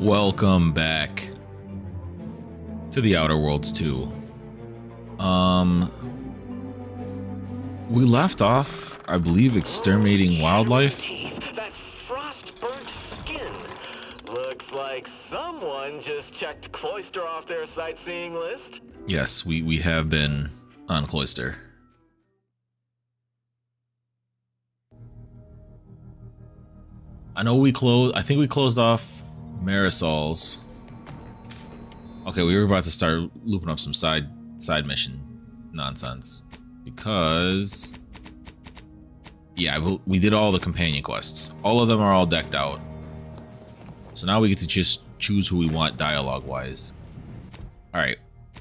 Welcome back to the Outer Worlds 2. We left off, I believe, exterminating wildlife. That frost-burnt skin. Looks like someone just checked Cloister off their sightseeing list. Yes, we have been on Cloister. I know I think we closed off Marisol's. Okay, we were about to start looping up some side mission nonsense. Because, yeah, we did all the companion quests. All of them are all decked out. So now we get to just choose who we want dialogue-wise. Alright,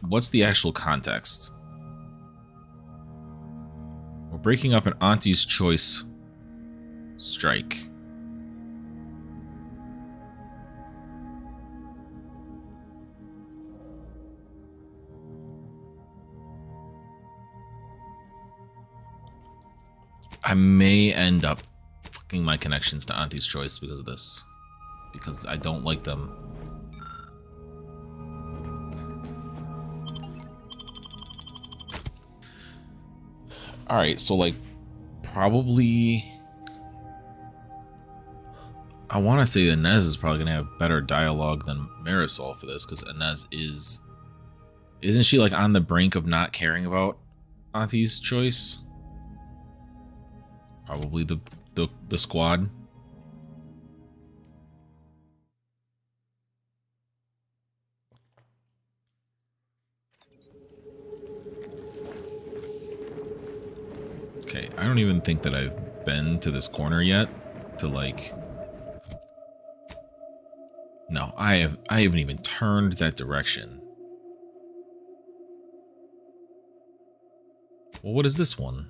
what's the actual context? We're breaking up an Auntie's Choice strike. I may end up fucking my connections to Auntie's Choice because of this. Because I don't like them. Alright, so like, probably... I want to say Inez is probably going to have better dialogue than Marisol for this, because Inez is... Isn't she like on the brink of not caring about Auntie's Choice? Probably the squad. Okay, I don't even think that I've been to this corner yet to like... No, I haven't even turned that direction. Well, what is this one?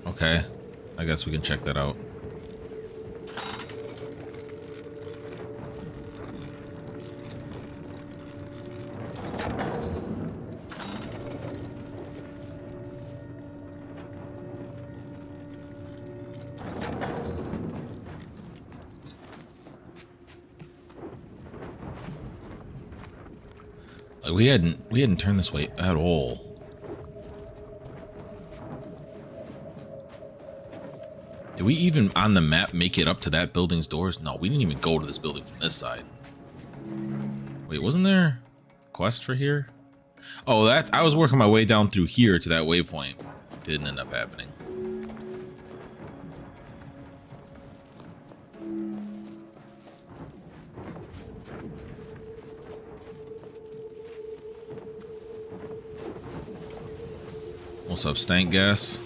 Okay, I guess we can check that out. Like we hadn't turned this way at all. Did we even on the map make it up to that building's doors? No, we didn't even go to this building from this side. Wait, wasn't there a quest for here? Oh, I was working my way down through here to that waypoint. Didn't end up happening. What's up, stank gas?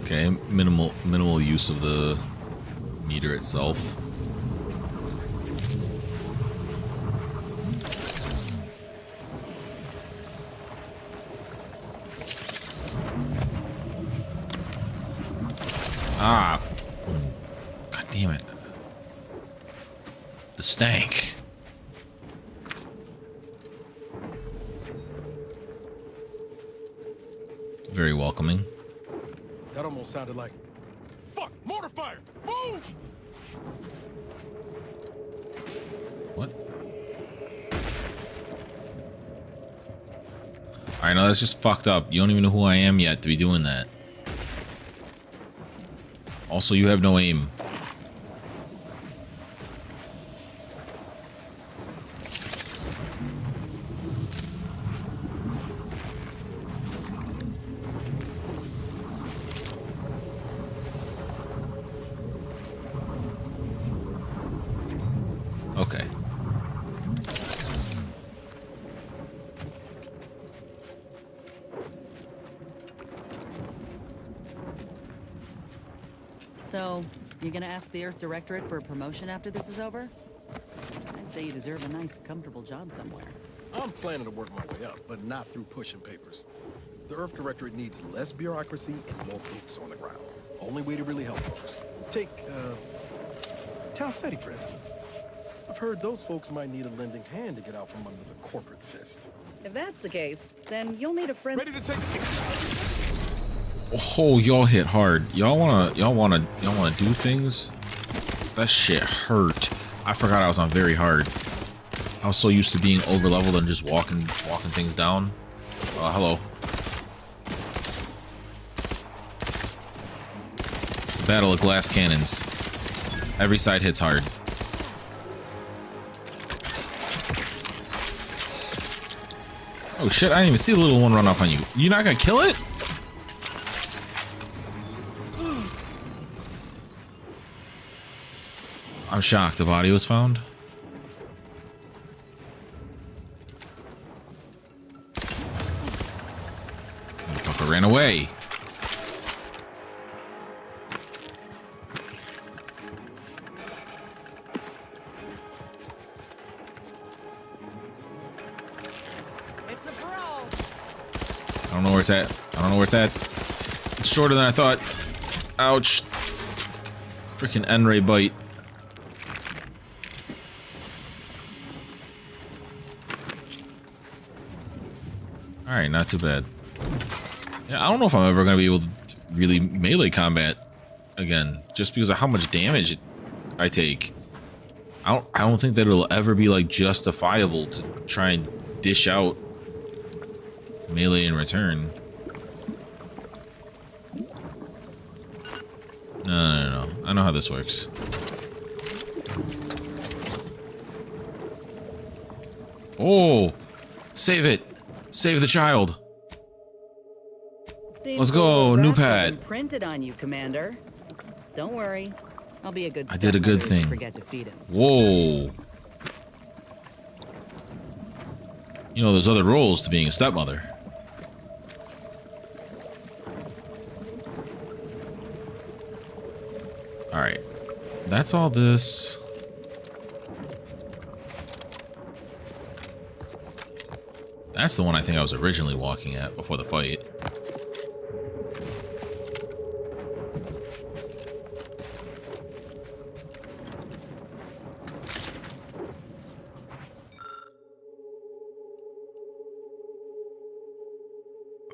Okay, minimal use of the meter itself. Ah, god damn it! The stank. Very welcoming. That almost sounded like... Fuck! Mortar fire! Move! What? Alright, no, that's just fucked up. You don't even know who I am yet to be doing that. Also, you have no aim. Okay. So, you gonna ask the Earth Directorate for a promotion after this is over? I'd say you deserve a nice, comfortable job somewhere. I'm planning to work my way up, but not through pushing papers. The Earth Directorate needs less bureaucracy and more boots on the ground. Only way to really help folks. Take, Town City, for instance. I've heard those folks might need a lending hand to get out from under the corporate fist. If that's the case, then you'll need a friend. Ready to take... Oh, y'all hit hard. Y'all wanna do things? That shit hurt. I forgot I was on very hard. I was so used to being over leveled and just walking things down. Hello. It's a battle of glass cannons. Every side hits hard. Oh shit, I didn't even see the little one run up on you. You not gonna kill it? I'm shocked the body was found. Motherfucker ran away. I don't know where it's at. I don't know where it's at. It's shorter than I thought. Ouch. Freaking N-ray bite. Alright, not too bad. Yeah, I don't know if I'm ever going to be able to really melee combat again, just because of how much damage I take. I don't think that it'll ever be like justifiable to try and dish out melee in return. No. I know how this works. Oh! Save it! Save the child! Let's go, new pad. Printed on you, Commander. Don't worry. I'll be a good I did a good thing. Forget to feed him. Whoa. You know, there's other roles to being a stepmother. Alright. That's all this. That's the one I think I was originally walking at before the fight.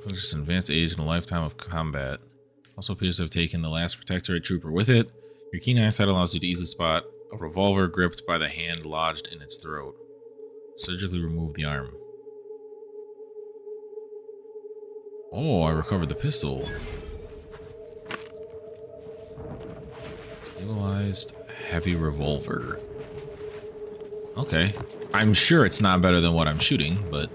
Just an advanced age and a lifetime of combat. Also appears to have taken the last Protectorate Trooper with it. Your keen eyesight allows you to easily spot a revolver gripped by the hand lodged in its throat. Surgically remove the arm. Oh, I recovered the pistol. Stabilized heavy revolver. Okay. I'm sure it's not better than what I'm shooting, but...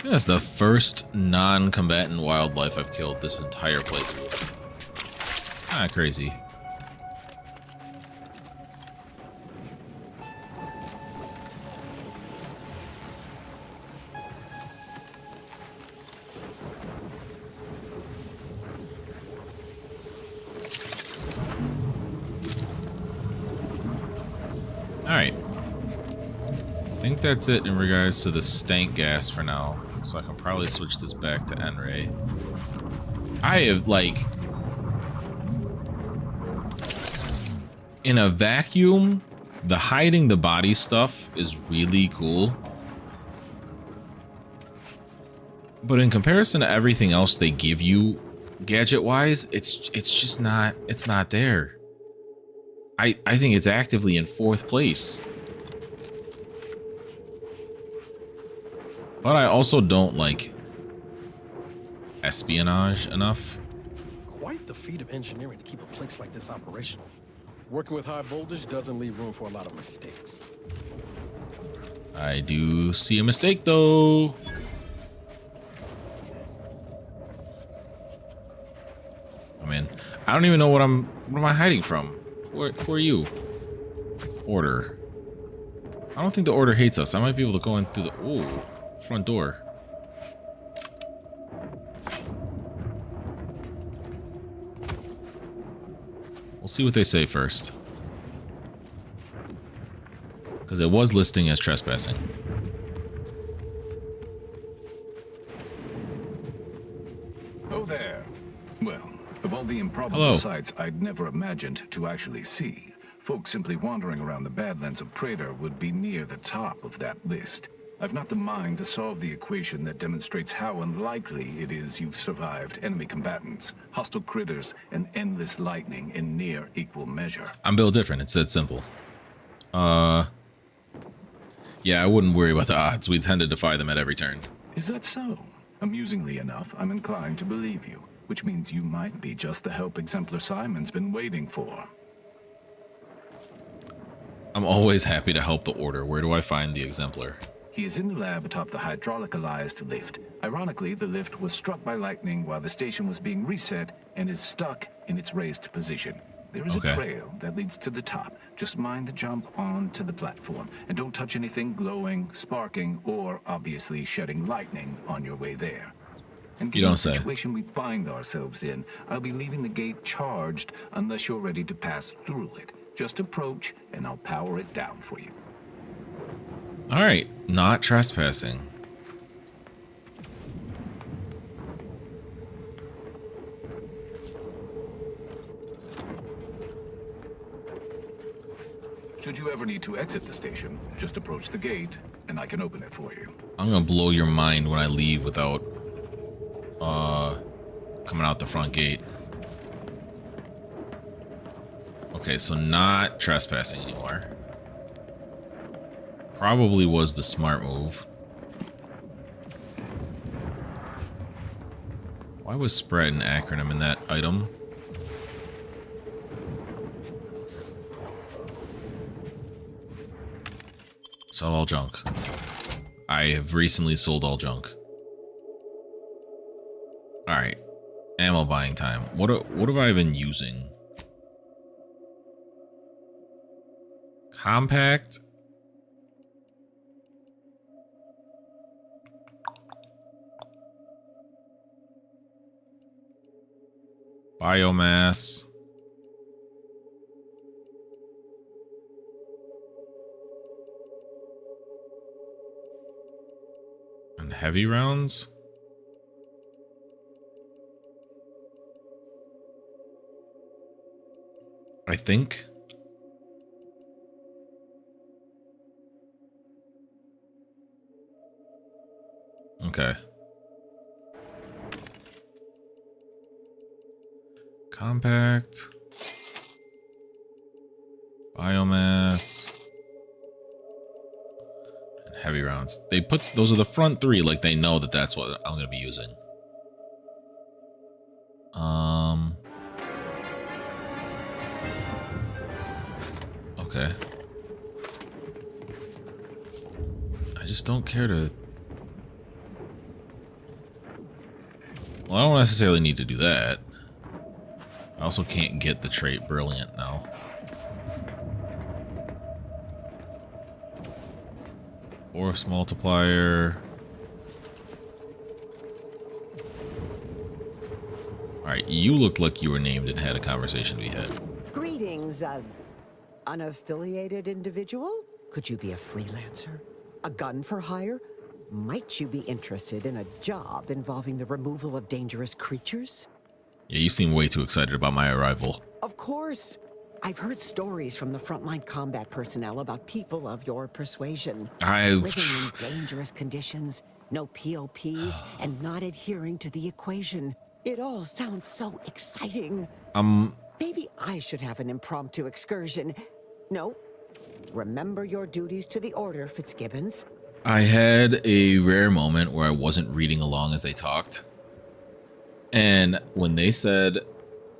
That's the first non-combatant wildlife I've killed this entire playthrough. It's kind of crazy. Alright. I think that's it in regards to the stank gas for now. So I can probably switch this back to N-ray. I have, like... In a vacuum, the hiding the body stuff is really cool. But in comparison to everything else they give you, gadget-wise, it's just not... It's not there. I think it's actively in 4th place. But I also don't like espionage enough. Quite the feat of engineering to keep a place like this operational. Working with high voltage doesn't leave room for a lot of mistakes. I do see a mistake though. Oh man, I don't even know what am I hiding from? Who are you? Order. I don't think the Order hates us. I might be able to go in through the front door. We'll see what they say first. Because it was listing as trespassing. Oh there. Well, of all the improbable Hello. sights I'd never imagined to actually see, folks simply wandering around the Badlands of Praetor would be near the top of that list. I've not the mind to solve the equation that demonstrates how unlikely it is you've survived enemy combatants, hostile critters, and endless lightning in near equal measure. I'm built different. It's that simple. Yeah, I wouldn't worry about the odds. We tend to defy them at every turn. Is that so? Amusingly enough, I'm inclined to believe you, which means you might be just the help Exemplar Simon's been waiting for. I'm always happy to help the Order. Where do I find the Exemplar? He is in the lab atop the hydraulicalized lift. Ironically, the lift was struck by lightning while the station was being reset and is stuck in its raised position. There is Okay. a trail that leads to the top. Just mind the jump onto the platform, and don't touch anything glowing, sparking, or obviously shedding lightning on your way there. And You given don't the say. situation we find ourselves in, I'll be leaving the gate charged unless you're ready to pass through it. Just approach, and I'll power it down for you. All right, not trespassing. Should you ever need to exit the station, just approach the gate, and I can open it for you. I'm gonna blow your mind when I leave without coming out the front gate. Okay, so not trespassing anymore. Probably was the smart move. Why was spread an acronym in that item? Sell all junk. I have recently sold all junk. Alright. Ammo buying time. What have I been using? Compact? Biomass. And heavy rounds? I think. Okay. Compact. Biomass. And heavy rounds. They put those are the front three, like they know that that's what I'm gonna be using. Okay. I just don't care to. Well, I don't necessarily need to do that. I also can't get the trait Brilliant now. Force multiplier. Alright, you looked like you were named and had a conversation we had. Greetings, unaffiliated individual? Could you be a freelancer? A gun for hire? Might you be interested in a job involving the removal of dangerous creatures? Yeah, you seem way too excited about my arrival. Of course. I've heard stories from the frontline combat personnel about people of your persuasion. Living in dangerous conditions, no POPs, and not adhering to the equation. It all sounds so exciting. Maybe I should have an impromptu excursion. No. Remember your duties to the Order, Fitzgibbons. I had a rare moment where I wasn't reading along as they talked. And when they said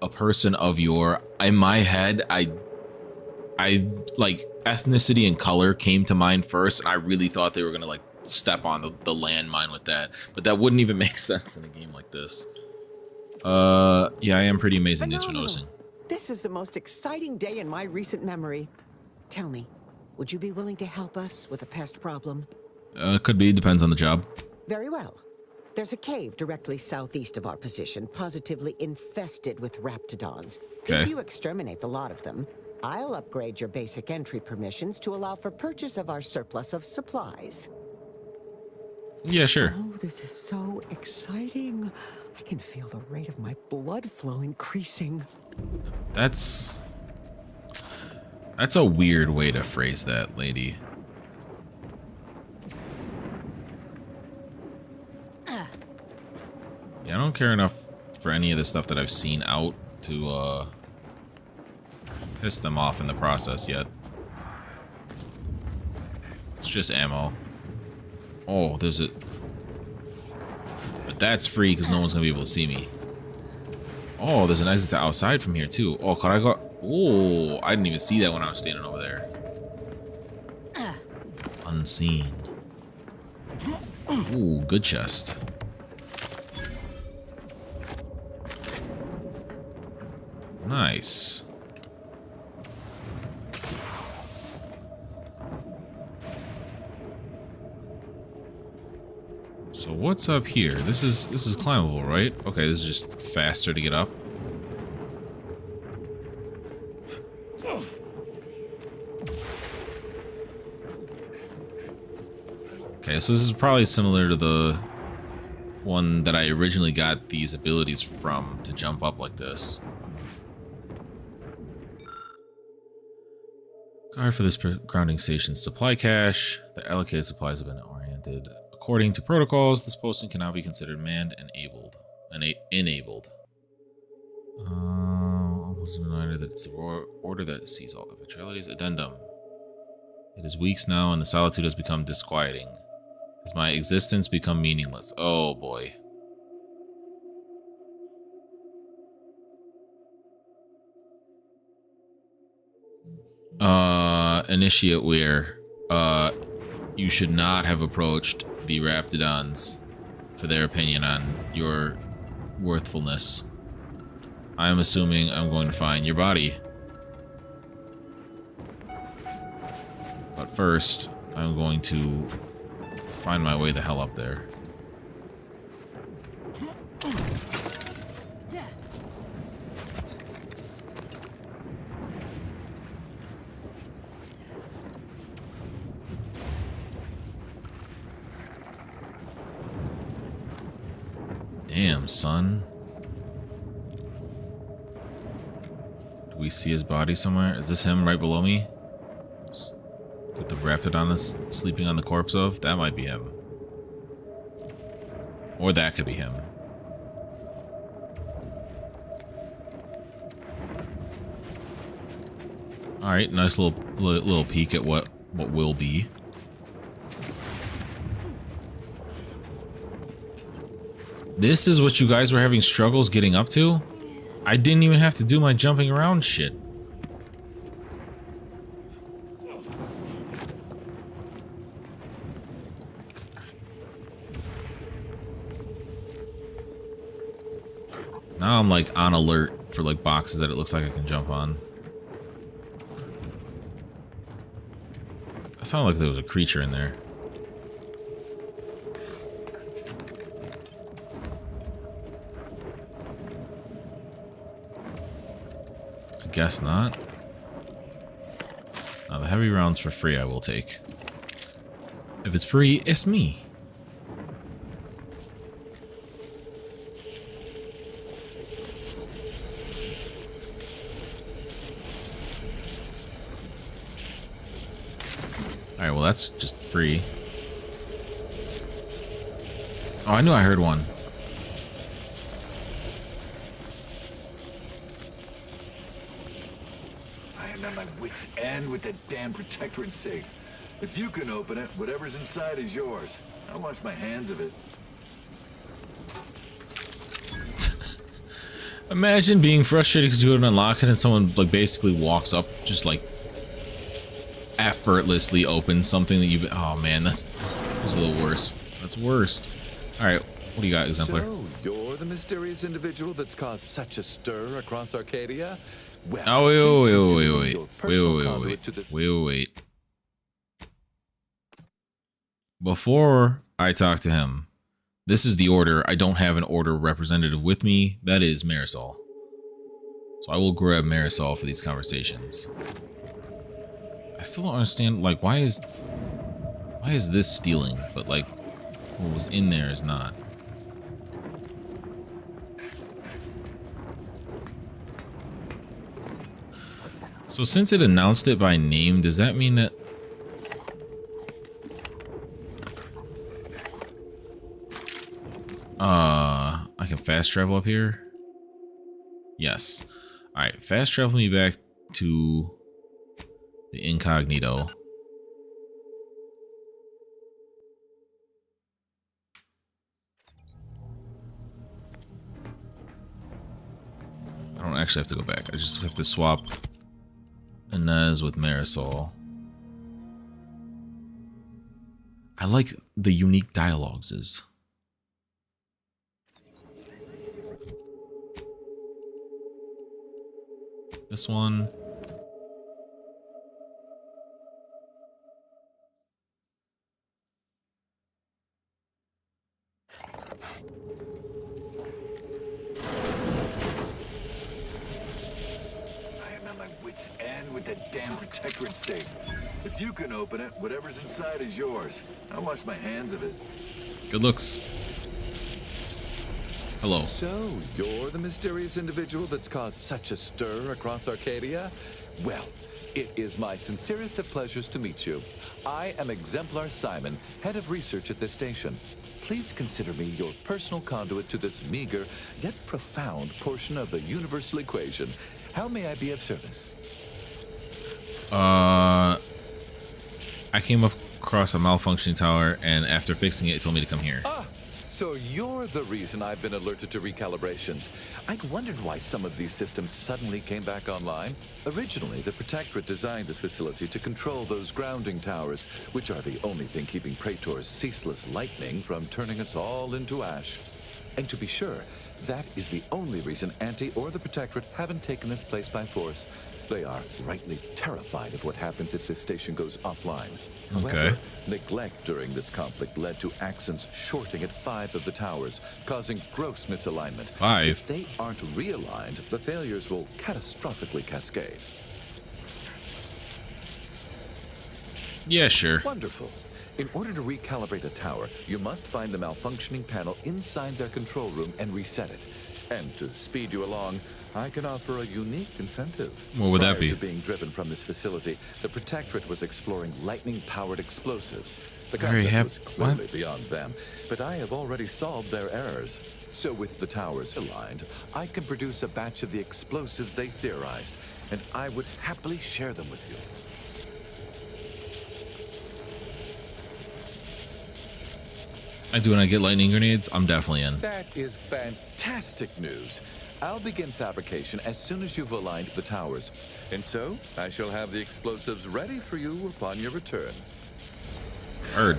a person of your, in my head, I like ethnicity and color came to mind first, and I really thought they were gonna like step on the landmine with that, but that wouldn't even make sense in a game like this. Yeah, I am pretty amazing. Thanks for noticing. This is the most exciting day in my recent memory. Tell me, would you be willing to help us with a pest problem? Could be, depends on the job. Very well. There's a cave directly southeast of our position, positively infested with raptidons. Okay. If you exterminate the lot of them, I'll upgrade your basic entry permissions to allow for purchase of our surplus of supplies. Yeah, sure. Oh, this is so exciting. I can feel the rate of my blood flow increasing. That's a weird way to phrase that, lady. Yeah, I don't care enough for any of the stuff that I've seen out to piss them off in the process yet. It's just ammo. Oh, there's a... But that's free because no one's going to be able to see me. Oh, there's an exit to outside from here, too. Oh, could I go... Oh, I didn't even see that when I was standing over there. Unseen. Ooh, good chest. Nice. So what's up here? This is climbable, right? Okay, this is just faster to get up. Okay, so this is probably similar to the one that I originally got these abilities from to jump up like this. Guard for this grounding station. Supply cache. The allocated supplies have been oriented according to protocols. This posting can now be considered manned and enabled. Almost a reminder that it's the order that sees all eventualities. Addendum. It is weeks now, and the solitude has become disquieting. Has my existence become meaningless? Oh boy. Initiate where you should not have approached the Raptidons for their opinion on your worthfulness. I am assuming I'm going to find your body. But first, I'm going to find my way the hell up there. Damn, son. Do we see his body somewhere? Is this him right below me? That the Raptidon is sleeping on the corpse of? That might be him. Or that could be him. Alright, nice little peek at what will be. This is what you guys were having struggles getting up to? I didn't even have to do my jumping around shit. Now I'm like on alert for like boxes that it looks like I can jump on. It sounded like there was a creature in there. I guess not. Now the heavy rounds for free I will take. If it's free, it's me. Alright, well that's just free. Oh, I knew I heard one. I am at my wit's end with that damn protectorate safe. If you can open it, whatever's inside is yours. I'll wash my hands of it. Imagine being frustrated because you go to unlock it and someone like basically walks up, just like effortlessly opens something that you. Oh man, that's a little worse. That's worst. All right, what do you got, Exemplar? So you're the mysterious individual that's caused such a stir across Arcadia? Well, Oh, wait. Before I talk to him, This is the order. I don't have an order representative with me. That is Marisol. So I will grab Marisol for these conversations. I still don't understand, like, why is this stealing, but like what was in there is not. So since it announced it by name, does that mean that I can fast travel up here? Yes. All right, fast travel me back to the incognito. I don't actually have to go back. I just have to swap Inez with Marisol. I like the unique dialogues. This one. With that damn protectorate safe. If you can open it, whatever's inside is yours. I wash my hands of it. Good looks. Hello. So, you're the mysterious individual that's caused such a stir across Arcadia? Well, it is my sincerest of pleasures to meet you. I am Exemplar Simon, head of research at this station. Please consider me your personal conduit to this meager, yet profound portion of the universal equation. How may I be of service? I came across a malfunctioning tower, and after fixing it, it told me to come here. Ah, so you're the reason I've been alerted to recalibrations. I'd wondered why some of these systems suddenly came back online. Originally, the Protectorate designed this facility to control those grounding towers, which are the only thing keeping Praetor's ceaseless lightning from turning us all into ash. And to be sure, that is the only reason Anti or the Protectorate haven't taken this place by force. They are rightly terrified of what happens if this station goes offline. Okay. However, neglect during this conflict led to Axon's shorting at 5 of the towers, causing gross misalignment. 5? If they aren't realigned, the failures will catastrophically cascade. Yeah, sure. Wonderful. In order to recalibrate a tower, you must find the malfunctioning panel inside their control room and reset it. And to speed you along, I can offer a unique incentive. What would that be? Prior to being driven from this facility, the Protectorate was exploring lightning-powered explosives. The Very concept happy. was clearly beyond them, but I have already solved their errors. So with the towers aligned, I can produce a batch of the explosives they theorized, and I would happily share them with you. I do when I get lightning grenades. I'm definitely in. That is fantastic news. I'll begin fabrication as soon as you've aligned the towers. And so, I shall have the explosives ready for you upon your return. Heard.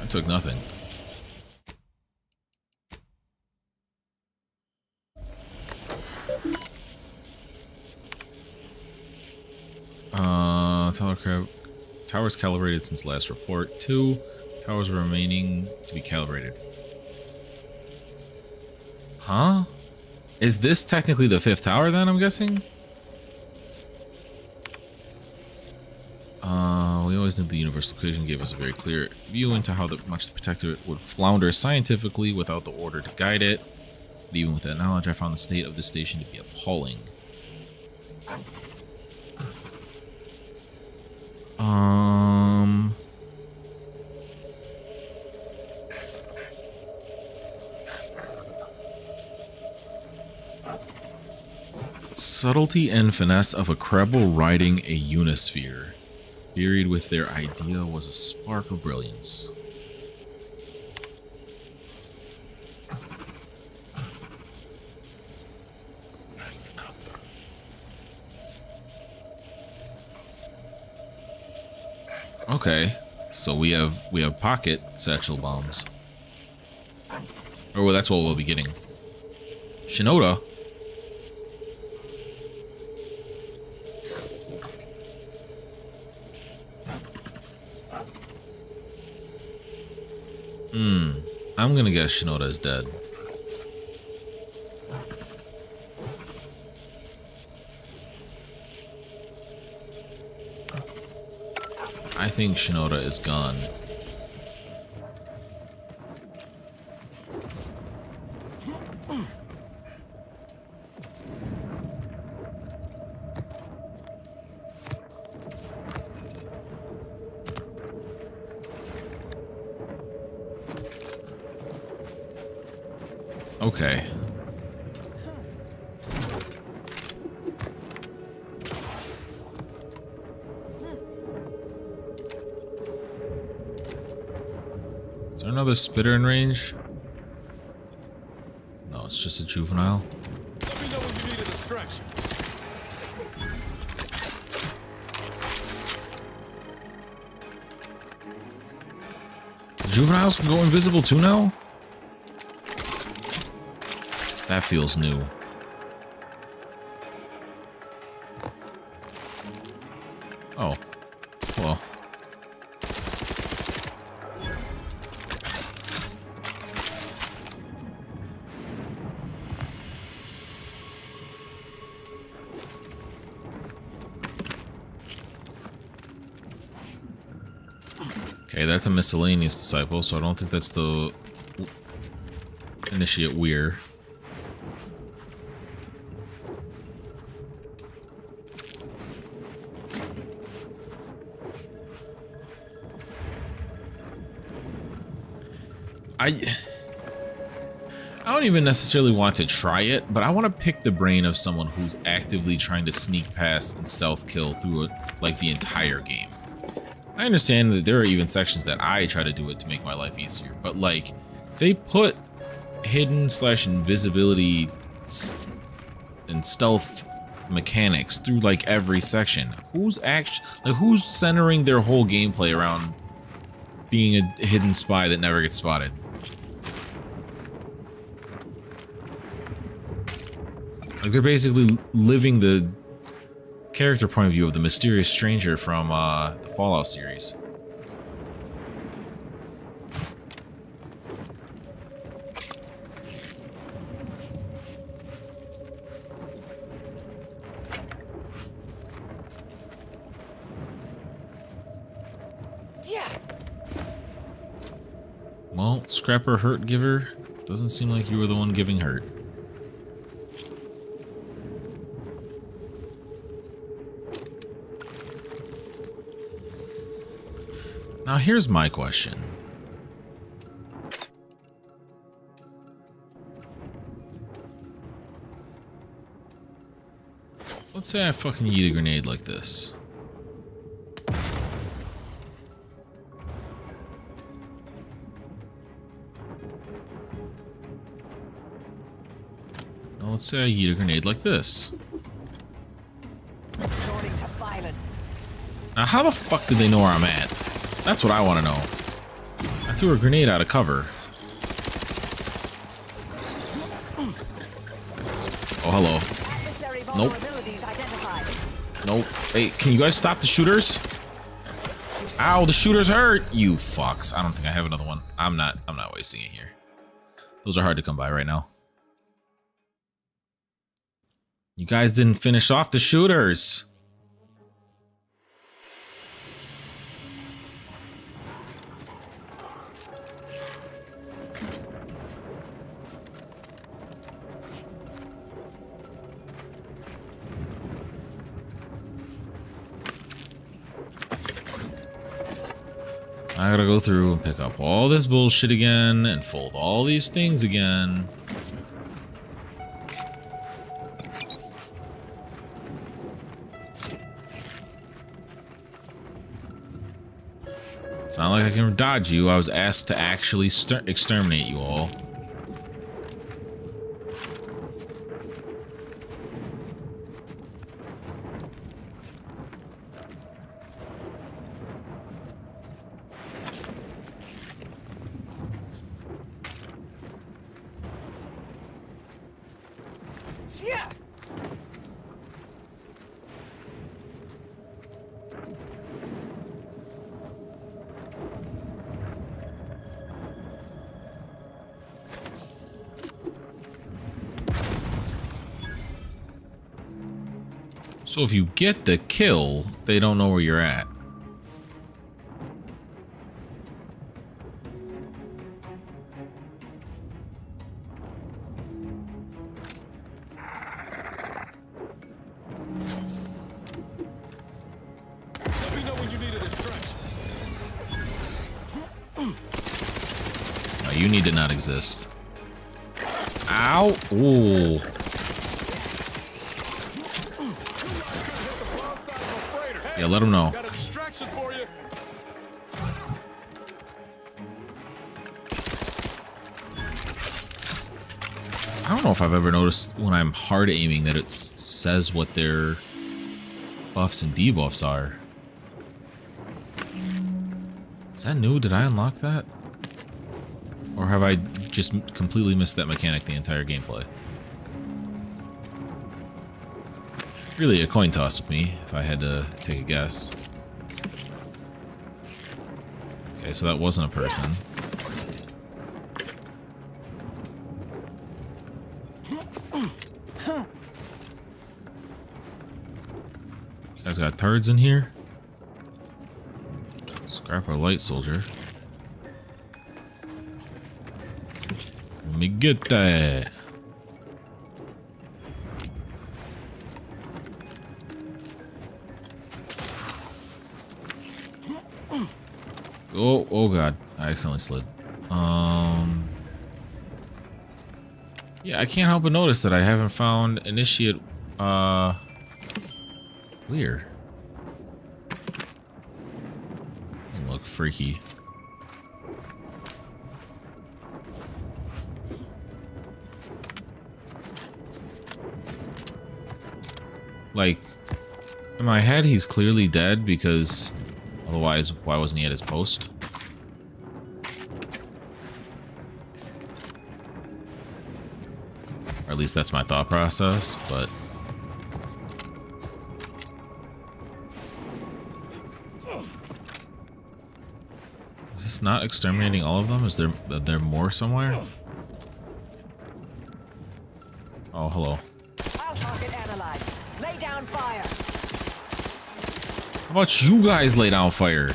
Took nothing. Towers calibrated since last report. 2 towers remaining to be calibrated. Huh? Is this technically the 5th tower then, I'm guessing? We always knew the universal equation gave us a very clear view into how much the Protectorate would flounder scientifically without the order to guide it. But even with that knowledge, I found the state of the station to be appalling. Subtlety and finesse of a Krebel riding a unisphere. Buried with their idea was a spark of brilliance. Okay, so we have pocket satchel bombs. Or well, that's what we'll be getting. Shinoda. I'm gonna guess Shinoda is dead. I think Shinoda is gone. Okay. Is there another spitter in range? No, it's just a juvenile. Let me know when you need a distraction. Juveniles can go invisible too now? That feels new. Oh. Well. Okay, that's a miscellaneous disciple, so I don't think that's the initiate weir. I don't even necessarily want to try it, but I want to pick the brain of someone who's actively trying to sneak past and stealth kill through it, like the entire game. I understand that there are even sections that I try to do it to make my life easier, but like they put hidden / invisibility and stealth mechanics through like every section. Who's centering their whole gameplay around being a hidden spy that never gets spotted? Like they're basically living the character point of view of the mysterious stranger from the Fallout series. Yeah. Well, Scrapper Hurt Giver, doesn't seem like you were the one giving hurt. Now here's my question. Let's say I fucking yeet a grenade like this. Now let's say I yeet a grenade like this. Resorting to violence. Now how the fuck did they know where I'm at? That's what I want to know. I threw a grenade out of cover. Oh, hello. Nope. Nope. Hey, can you guys stop the shooters? Ow, the shooters hurt! You fucks. I don't think I have another one. I'm not wasting it here. Those are hard to come by right now. You guys didn't finish off the shooters. I gotta go through and pick up all this bullshit again and fold all these things again. It's not like I can dodge you. I was asked to actually exterminate you all. So if you get the kill, they don't know where you're at. Let me know when you need a distraction. No, you need to not exist. Ow! Ooh. Yeah, let him know. Got a distraction for you. I don't know if I've ever noticed when I'm hard aiming that it says what their buffs and debuffs are. Is that new? Did I unlock that? Or have I just completely missed that mechanic the entire gameplay? Really a coin toss with me, if I had to take a guess. Okay, so that wasn't a person. You guys got turds in here? Scrap our light soldier. Let me get that. Oh god, I accidentally slid. Yeah, I can't help but notice that I haven't found initiate, weird. They look freaky. Like, in my head, he's clearly dead because otherwise, why wasn't he at his post? Or at least that's my thought process, but... Is this not exterminating all of them? Is there more somewhere? Oh, hello. I'll target analyze. Lay down fire. How about you guys lay down fire?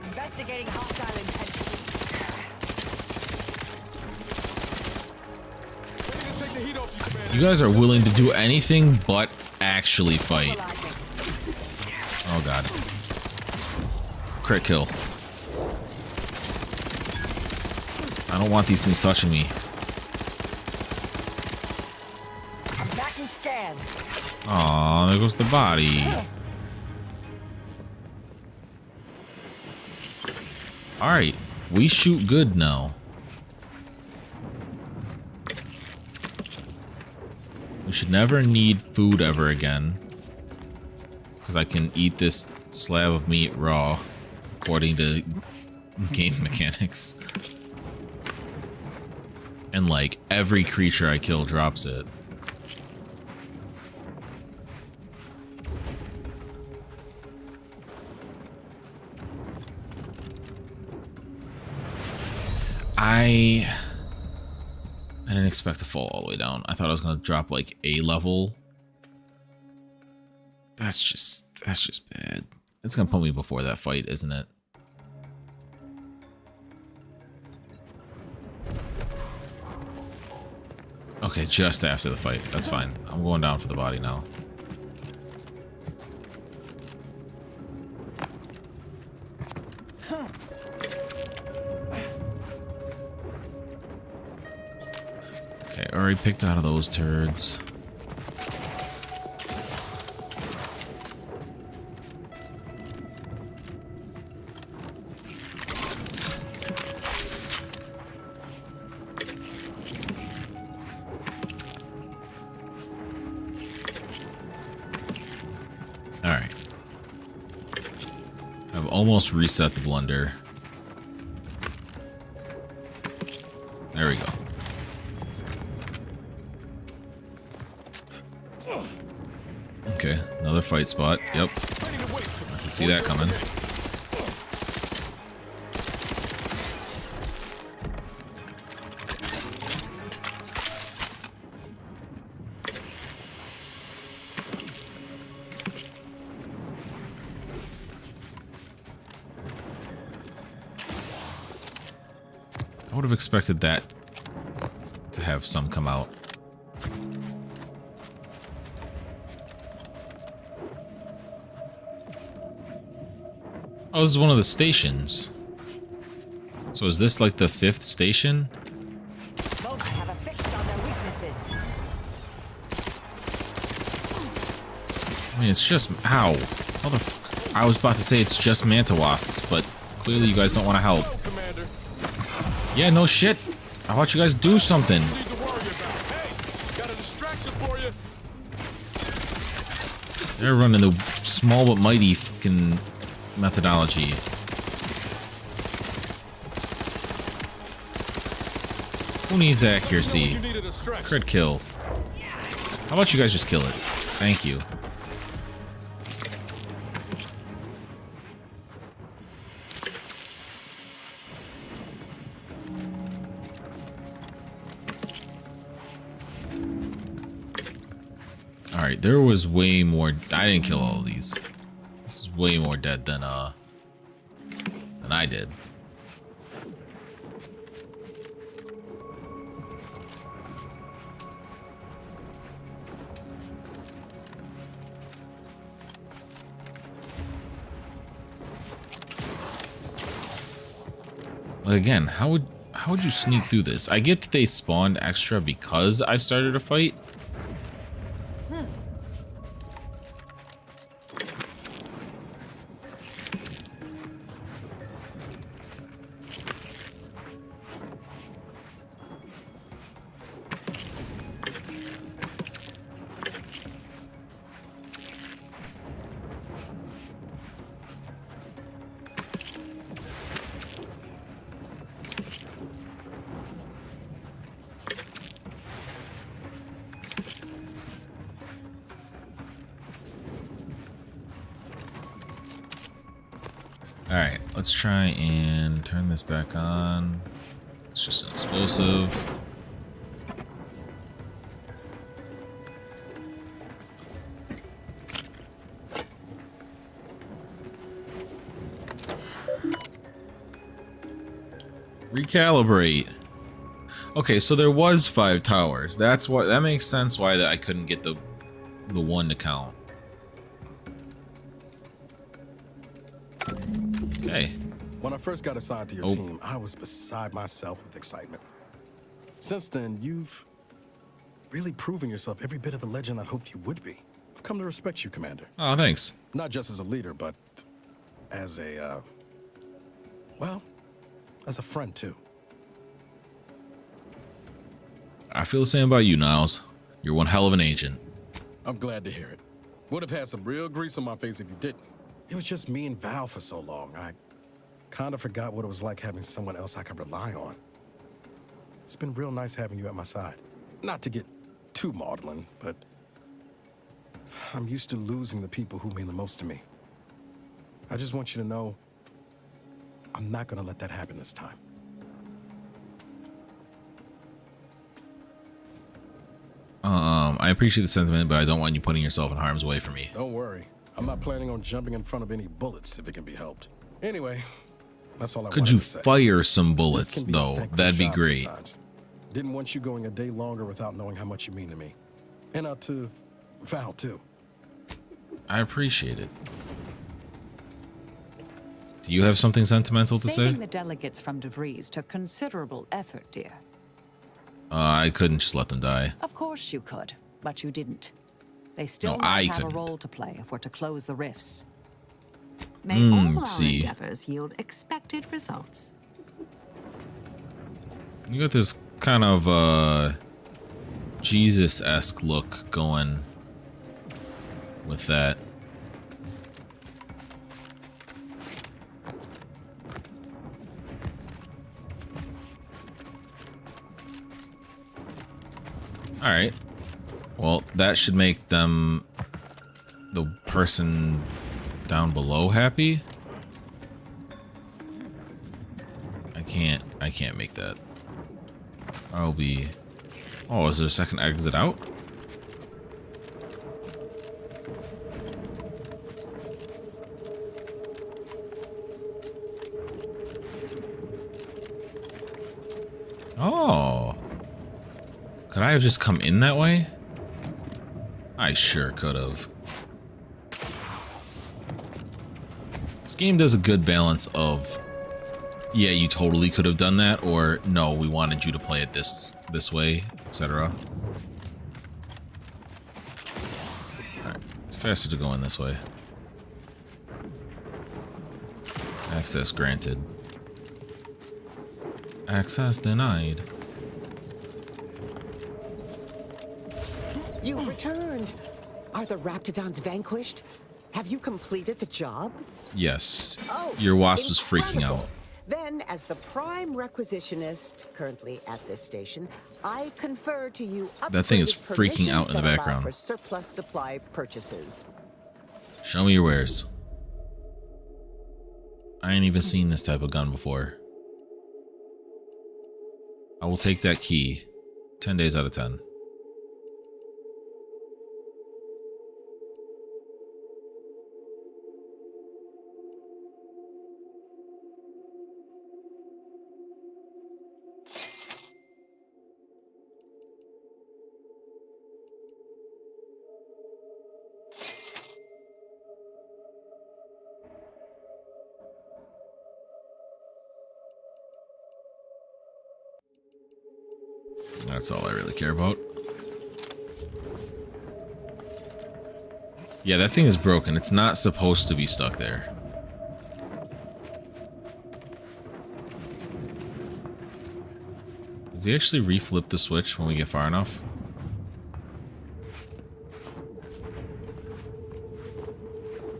Investigating hostile intentions. You guys are willing to do anything but actually fight. Oh god. Crit kill. I don't want these things touching me. Back and scan. Aw, there goes the body. Alright, we shoot good now. We should never need food ever again. Because I can eat this slab of meat raw, according to game mechanics. And like, every creature I kill drops it. I didn't expect to fall all the way down. I thought I was gonna drop like a level. That's just bad. It's gonna put me before that fight, isn't it? Okay, just after the fight. That's fine. I'm going down for the body now. Okay, already picked out of those turds. Alright. I've almost reset the blender. There we go. Okay, another fight spot. Yep. I can see that coming. I would have expected that to have some come out. Oh, this is one of the stations. So is this like the 5th station? Both have a fix on their weaknesses. I mean, it's just... Ow. I was about to say it's just Mantawas, but clearly you guys don't want to help. Yeah, no shit. How about you guys do something? They're running the small but mighty fucking methodology. Who needs accuracy? Crit kill. How about you guys just kill it? Thank you. Alright, there was way more... I didn't kill all of these. This is way more dead than I did. Like, again, how would you sneak through this? I get that they spawned extra because I started a fight. Alright, let's try and turn this back on. It's just an explosive. Recalibrate. Okay, so there was 5 towers. That's what that makes sense why I couldn't get the one to count. Okay. When I first got assigned to your team, I was beside myself with excitement. Since then, you've really proven yourself every bit of the legend I hoped you would be. I've come to respect you, Commander. Oh, thanks. Not just as a leader, but as a, well, as a friend, too. I feel the same about you, Niles. You're one hell of an agent. I'm glad to hear it. Would have had some real grease on my face if you didn't. It was just me and Val for so long. I kind of forgot what it was like having someone else I could rely on. It's been real nice having you at my side. Not to get too maudlin, but I'm used to losing the people who mean the most to me. I just want you to know I'm not going to let that happen this time. I appreciate the sentiment, but I don't want you putting yourself in harm's way for me. Don't worry. I'm not planning on jumping in front of any bullets if it can be helped. Anyway, that's all I Could you fire some bullets, though? That'd be great. Sometimes. Didn't want you going a day longer without knowing how much you mean to me. And to Val, too. I appreciate it. Do you have something sentimental to say? Saving the delegates from DeVries took considerable effort, dear. I couldn't just let them die. Of course you could, but you didn't. They still might have a role to play if we're to close the rifts. May all our endeavors yield expected results. You got this kind of Jesus-esque look going with that. All right. Well, that should make them the person down below happy? I can't make that. I'll be... Oh, is there a second exit out? Oh. Could I have just come in that way? I sure could have. This game does a good balance of, yeah, you totally could have done that, or no, we wanted you to play it this way, etc. Alright, it's faster to go in this way. Access granted. Access denied. You returned. Are the Raptidons vanquished? Have you completed the job? Yes. Oh, your wasp was freaking incredible. out. Then, as the prime requisitionist currently at this station, I confer to you That thing is upgraded freaking out in the permissions that allow background. for surplus supply purchases. Show me your wares. I ain't even seen this type of gun before. I will take that key. 10 days out of 10. That's all I really care about. Yeah, that thing is broken. It's not supposed to be stuck there. Does he actually reflip the switch when we get far enough?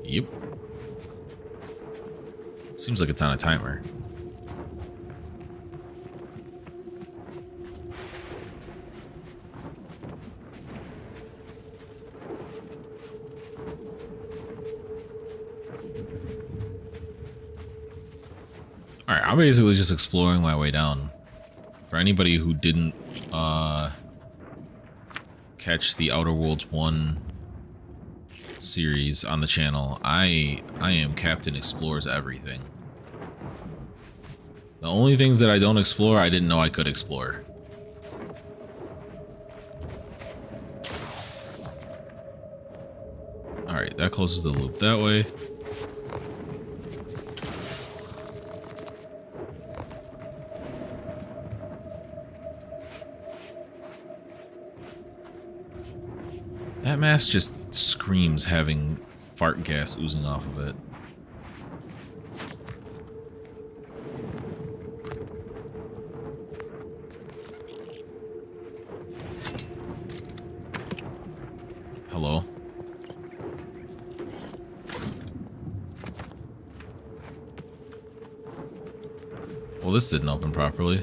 Yep. Seems like it's on a timer. Alright, I'm basically just exploring my way down. For anybody who didn't catch the Outer Worlds 1 series on the channel, I am Captain Explores Everything. The only things that I don't explore, I didn't know I could explore. Alright, that closes the loop that way. That mask just screams having fart gas oozing off of it. Hello? Well, this didn't open properly.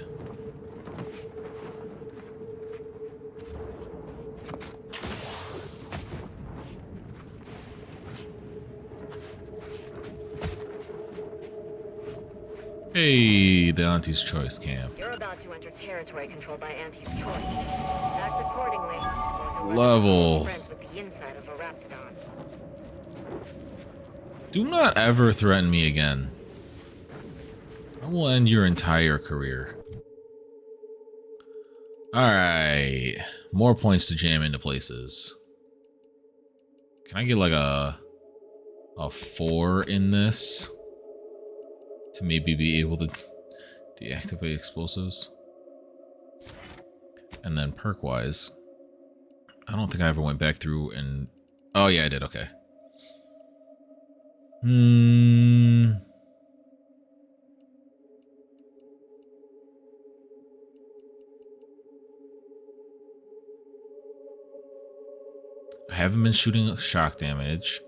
Hey, the Auntie's Choice camp. You're about to enter territory controlled by Auntie's Choice. Act accordingly. Or Level. friends with the inside of a Raptidon. Do not ever threaten me again. I will end your entire career. Alright. More points to jam into places. Can I get like a 4 in this? To maybe be able to deactivate explosives. And then perk wise, I don't think I ever went back through and... Oh yeah, I did, okay. I haven't been shooting shock damage.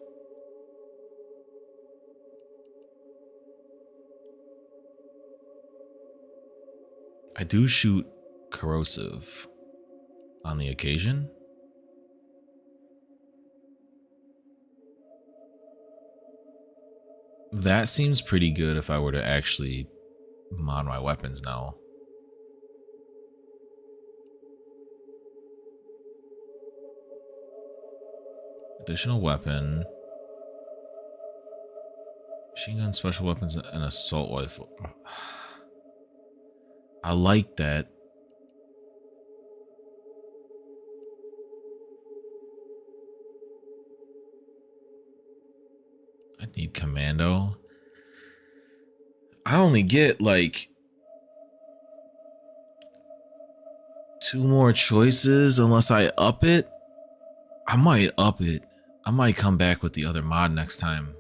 I do shoot corrosive on the occasion. That seems pretty good if I were to actually mod my weapons now. Additional weapon. Machine gun, special weapons, and assault rifle. I like that. I need commando. I only get like 2 more choices unless I up it. I might up it. I might come back with the other mod next time.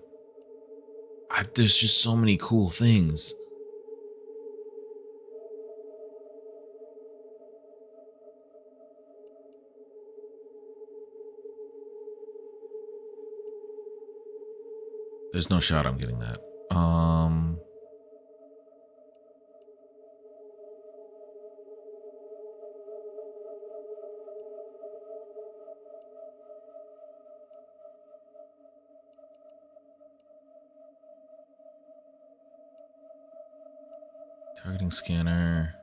There's just so many cool things. There's no shot I'm getting that. Targeting scanner.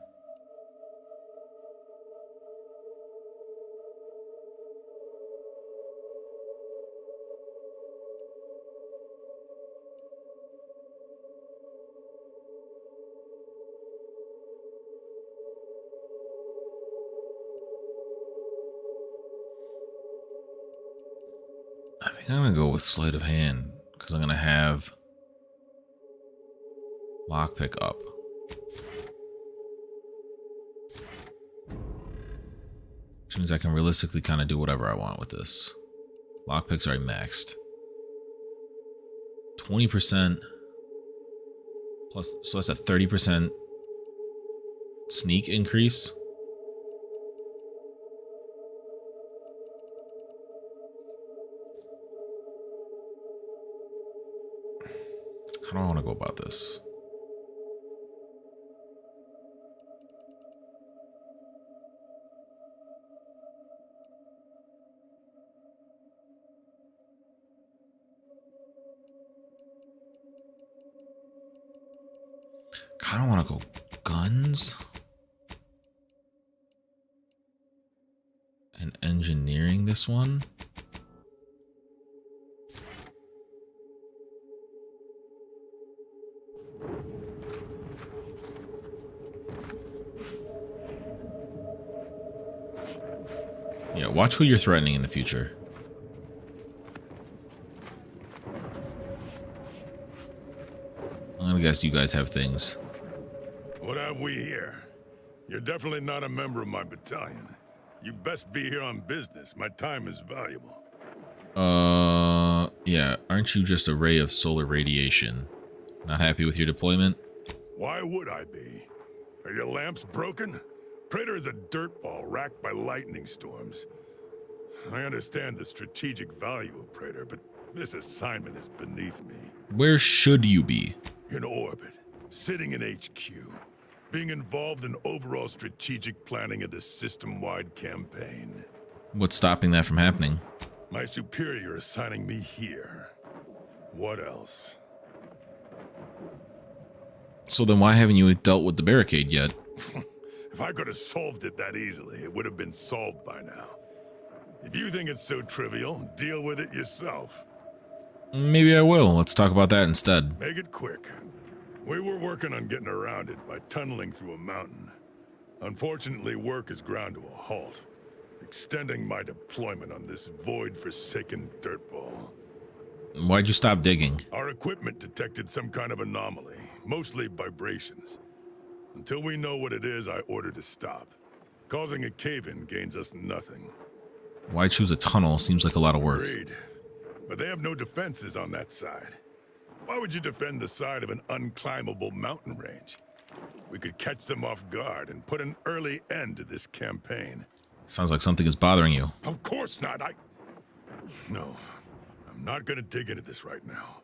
I think I'm gonna go with sleight of hand because I'm gonna have lockpick up. Which means I can realistically kind of do whatever I want with this. Lockpick's already maxed. 20% plus, so that's a 30% sneak increase. How do I want to go about this? I don't want to go guns and engineering this one. Yeah, watch who you're threatening in the future. I'm gonna guess you guys have things. What have we here? You're definitely not a member of my battalion. You best be here on business. My time is valuable. Yeah, aren't you just a ray of solar radiation? Not happy with your deployment? Why would I be? Are your lamps broken? Praetor is a dirtball racked by lightning storms. I understand the strategic value of Praetor, but this assignment is beneath me. Where should you be? In orbit, sitting in HQ, being involved in overall strategic planning of the system-wide campaign. What's stopping that from happening? My superior assigning me here. What else? So then why haven't you dealt with the barricade yet? If I could have solved it that easily, it would have been solved by now. If you think it's so trivial, deal with it yourself. Maybe I will. Let's talk about that instead. Make it quick. We were working on getting around it by tunneling through a mountain. Unfortunately, work is ground to a halt, extending my deployment on this void-forsaken dirtball. Why'd you stop digging? Our equipment detected some kind of anomaly, mostly vibrations. Until we know what it is, I ordered to stop. Causing a cave-in gains us nothing. Why choose a tunnel? Seems like a lot of work. Agreed. But they have no defenses on that side. Why would you defend the side of an unclimbable mountain range? We could catch them off guard and put an early end to this campaign. Sounds like something is bothering you. Of course not. No, I'm not gonna dig into this right now.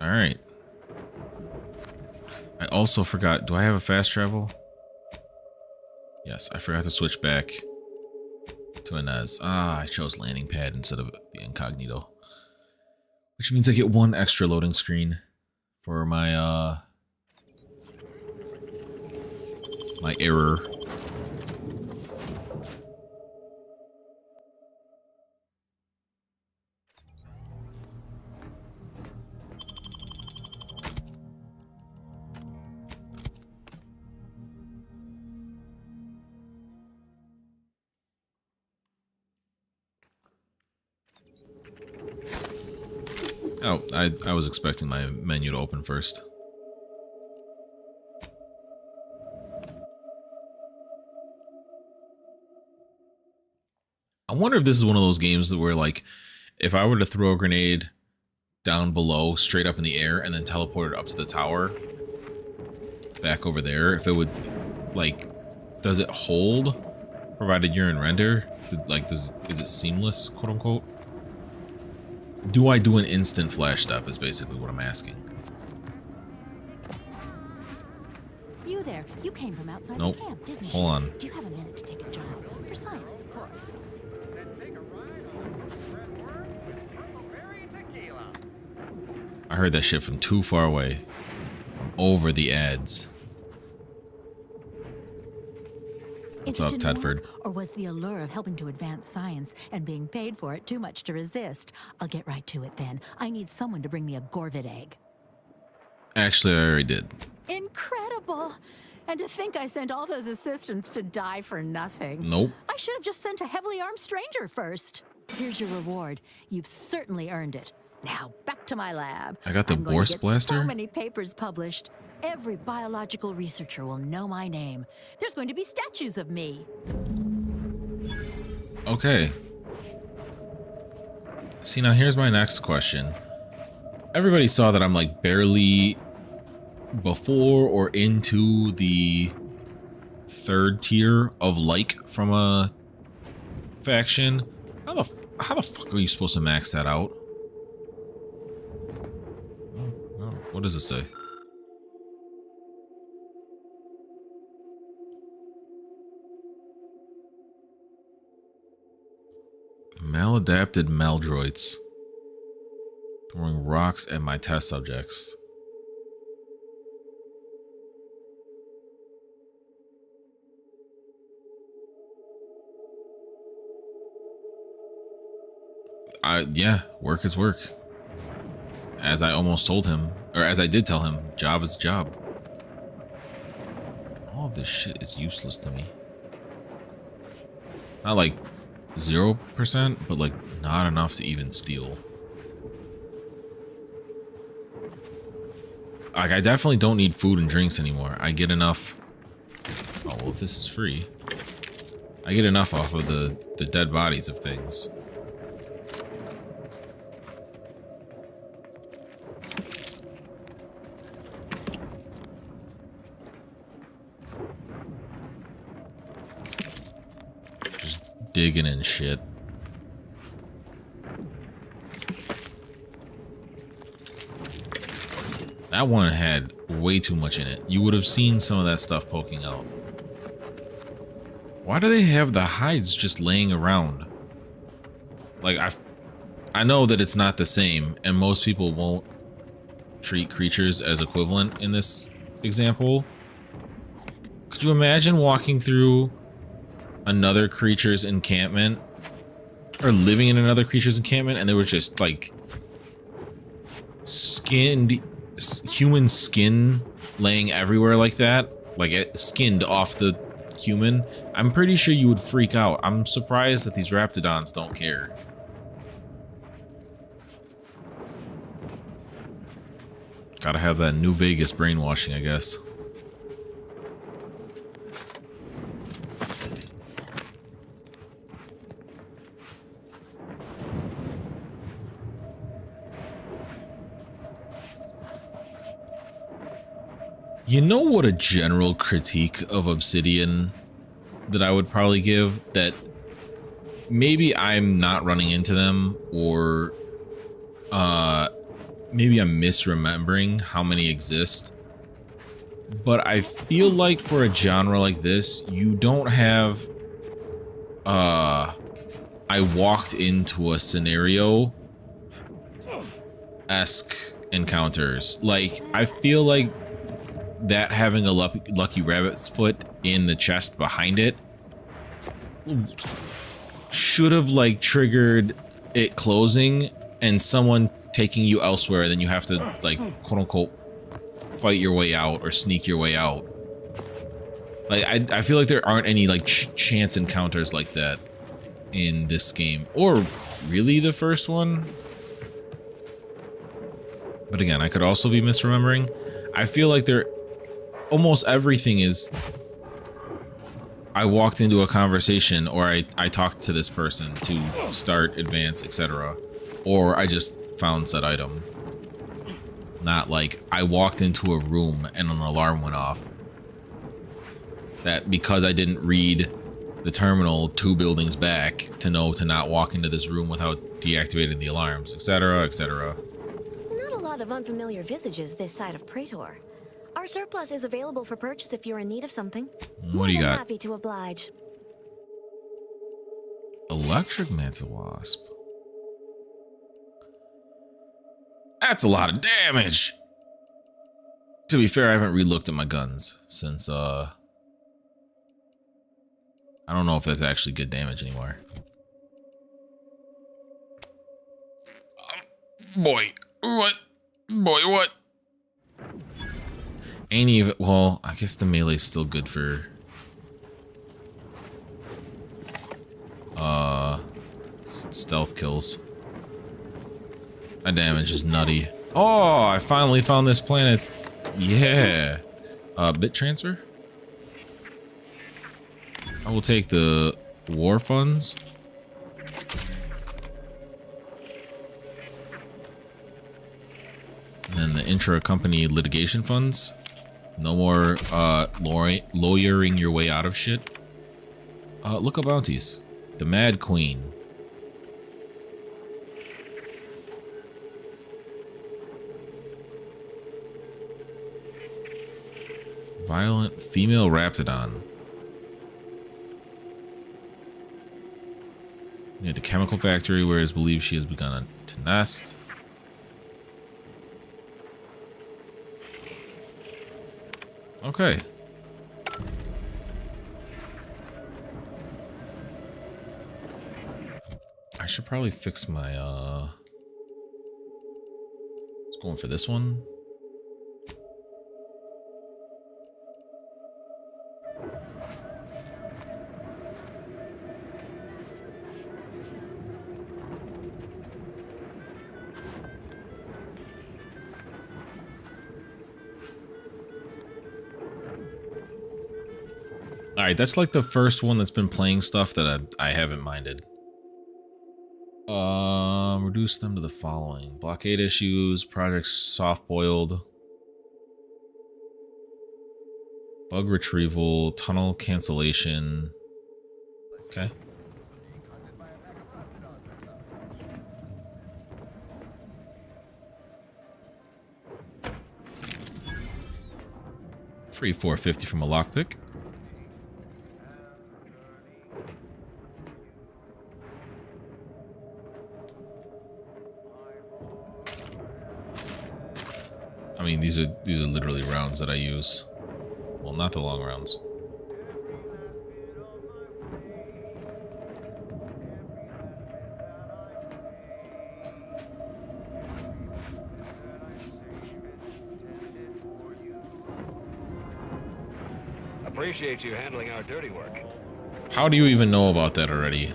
All right. I also forgot, do I have a fast travel? Yes, I forgot to switch back to Inez. I chose landing pad instead of the incognito. Which means I get one extra loading screen for my my error. Oh, I was expecting my menu to open first. I wonder if this is one of those games where, like, if I were to throw a grenade down below, straight up in the air, and then teleport it up to the tower, back over there, if it would, like, does it hold, provided you're in render? Like, is it seamless, quote unquote? Do I do an instant flash step is basically what I'm asking. You there, you came from outside Nope. the camp, didn't you? Hold on. Do you have a minute to take a job? For science, of course. I heard that shit from too far away. From over the ads. What's up, Tedford? Or was the allure of helping to advance science and being paid for it too much to resist? I'll get right to it then. I need someone to bring me a Gorvid egg. Actually, I already did. Incredible! And to think I sent all those assistants to die for nothing. Nope. I should have just sent a heavily armed stranger first. Here's your reward. You've certainly earned it. Now, back to my lab. I got the Bourse Blaster? So many papers published. Every biological researcher will know my name. There's going to be statues of me. Okay. See, now here's my next question. Everybody saw that I'm like barely before or into the third tier of like from a faction. How the fuck are you supposed to max that out? Oh, what does it say? Maladapted Maldroids. Throwing rocks at my test subjects. Yeah, work is work. As I almost told him, or as I did tell him, job is job. All this shit is useless to me. Not like 0%, but like not enough to even steal. Like, I definitely don't need food and drinks anymore. I get enough. Oh, well, if this is free, I get enough off of the dead bodies of things. Digging and shit. That one had way too much in it. You would have seen some of that stuff poking out. Why do they have the hides just laying around? Like, I know that it's not the same, and most people won't treat creatures as equivalent in this example. Could you imagine walking through another creature's encampment, or living in another creature's encampment, and there was just like human skin laying everywhere like that, like it skinned off the human? I'm pretty sure you would freak out. I'm surprised that these raptidons don't care. Gotta have that New Vegas brainwashing, I guess. You know what a general critique of Obsidian that I would probably give? That maybe I'm not running into them, or maybe I'm misremembering how many exist. But I feel like for a genre like this, you don't have I walked into a scenario encounters. Like, I feel like that having a lucky rabbit's foot in the chest behind it should have like triggered it closing and someone taking you elsewhere. Then you have to like quote unquote fight your way out or sneak your way out. Like I feel like there aren't any like chance encounters like that in this game, or really the first one. But again, I could also be misremembering. I feel like almost everything is I walked into a conversation, or I talked to this person to start, advance, etc. Or I just found said item. Not like I walked into a room and an alarm went off. That because I didn't read the terminal 2 buildings back to know to not walk into this room without deactivating the alarms, etc., etc. Not a lot of unfamiliar visages this side of Praetor. Our surplus is available for purchase if you're in need of something. What do you got? Happy to oblige. Electric Mantle Wasp. That's a lot of damage. To be fair, I haven't re-looked at my guns since I don't know if that's actually good damage anymore. Boy, what? Boy, what? Ain't even, well, I guess the melee's still good for stealth kills. That damage is nutty. Oh, I finally found this planet. Yeah. Bit transfer? I will take the war funds. And then the intra-company litigation funds. No more lawyering your way out of shit. Look at bounties. The Mad Queen. Violent female Raptidon. Near the chemical factory where it is believed she has begun to nest. Okay. I should probably fix my I was going for this one. Alright, that's like the first one that's been playing stuff that I haven't minded. Reduce them to the following. Blockade issues, projects soft-boiled. Bug retrieval, tunnel cancellation. Okay. Free 450 from a lockpick. I mean, these are literally rounds that I use. Well, not the long rounds. Appreciate you handling our dirty work. How do you even know about that already?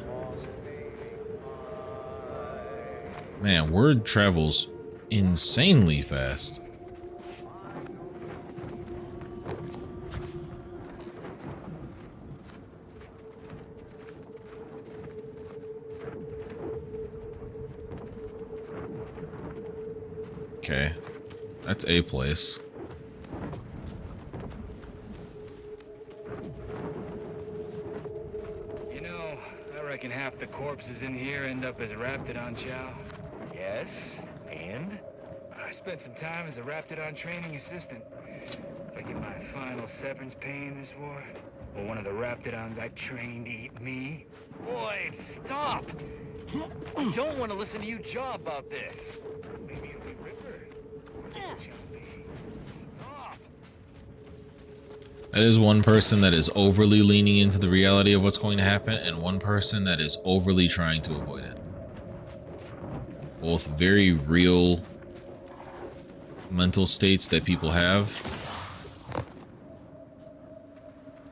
Man, word travels insanely fast. Okay, that's a place. You know, I reckon half the corpses in here end up as Raptidon chow. Yes, and? I spent some time as a Raptidon training assistant. If I get my final severance pay in this war, will one of the Raptidons I trained eat me? Boy, stop! I don't want to listen to you jaw about this. Maybe you'll be That is one person that is overly leaning into the reality of what's going to happen, and one person that is overly trying to avoid it. Both very real mental states that people have.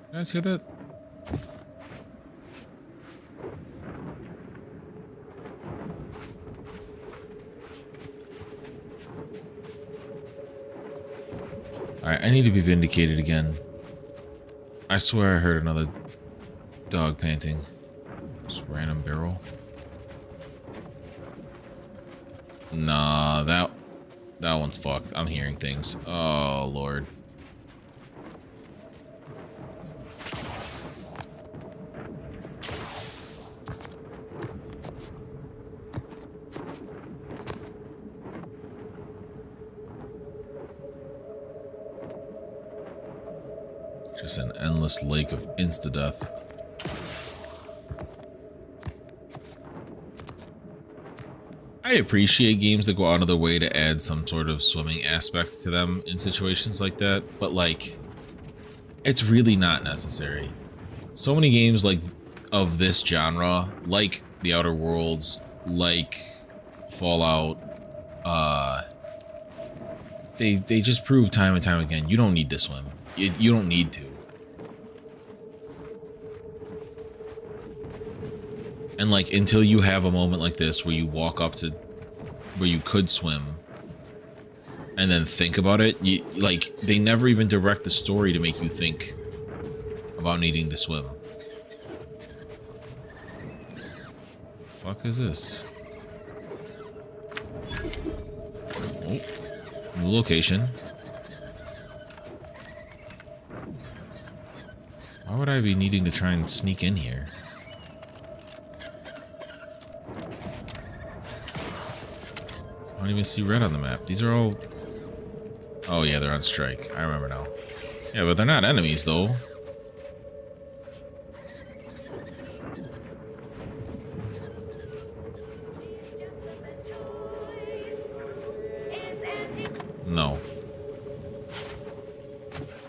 You guys hear that? Alright, I need to be vindicated again. I swear I heard another dog panting. Just random barrel. Nah, that one's fucked. I'm hearing things. Oh, Lord. Just an endless lake of insta-death. I appreciate games that go out of their way to add some sort of swimming aspect to them in situations like that, but like, it's really not necessary. So many games like of this genre, like The Outer Worlds, like Fallout, they just prove time and time again, you don't need to swim. You don't need to. And like, until you have a moment like this where you walk up to where you could swim and then think about it, like, they never even direct the story to make you think about needing to swim. Fuck is this? Oh, new location. Why would I be needing to try and sneak in here? I don't even see red on the map. These are all... Oh yeah, they're on strike. I remember now. Yeah, but they're not enemies though. No.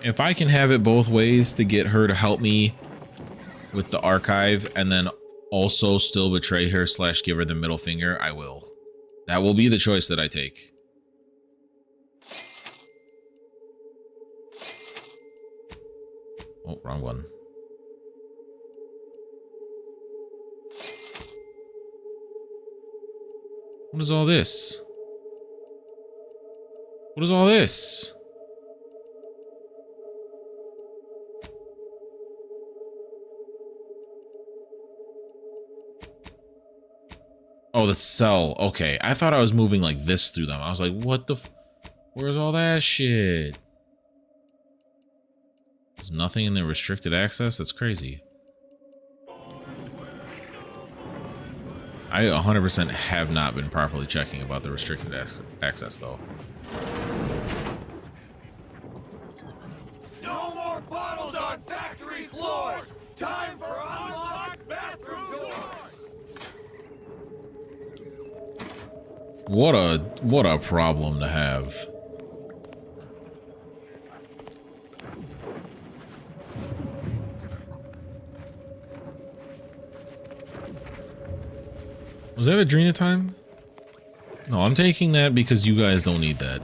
If I can have it both ways to get her to help me with the archive and then also still betray her / give her the middle finger, I will. That will be the choice that I take. Oh, wrong one. What is all this? What is all this? Oh, the cell. Okay. I thought I was moving like this through them. I was like, what the where's all that shit? There's nothing in the restricted access? That's crazy. I 100% have not been properly checking about the restricted access, though. No more bottles on factory floors! Time for unlocked bathroom doors! What a problem to have. Was that Adrena time? No, I'm taking that because you guys don't need that.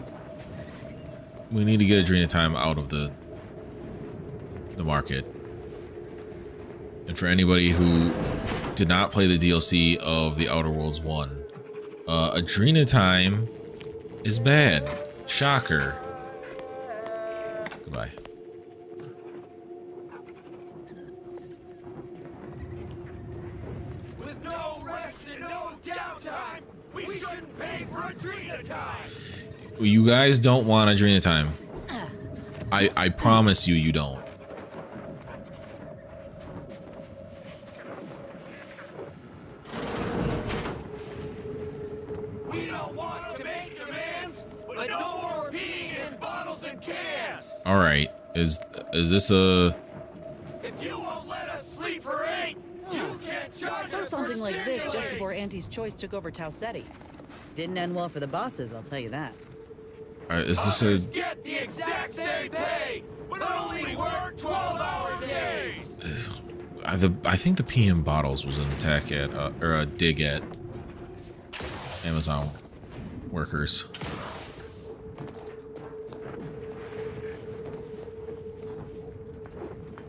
We need to get Adrena time out of the market. And for anybody who did not play the DLC of The Outer Worlds 1, Adrena time is bad. Shocker. Goodbye. With no rest and no downtime, we shouldn't pay for Adrena time. You guys don't want Adrena time. I promise you, you don't. All right, is this a? If you won't let us sleep or eat, you can't charge Saw us something for like this just stimulants. before Auntie's Choice took over Tau Ceti. Didn't end well for the bosses, I'll tell you that. Is this a? Get the exact same pay, but but only work 12-hour days. I think the PM bottles was an attack at or a dig at Amazon workers.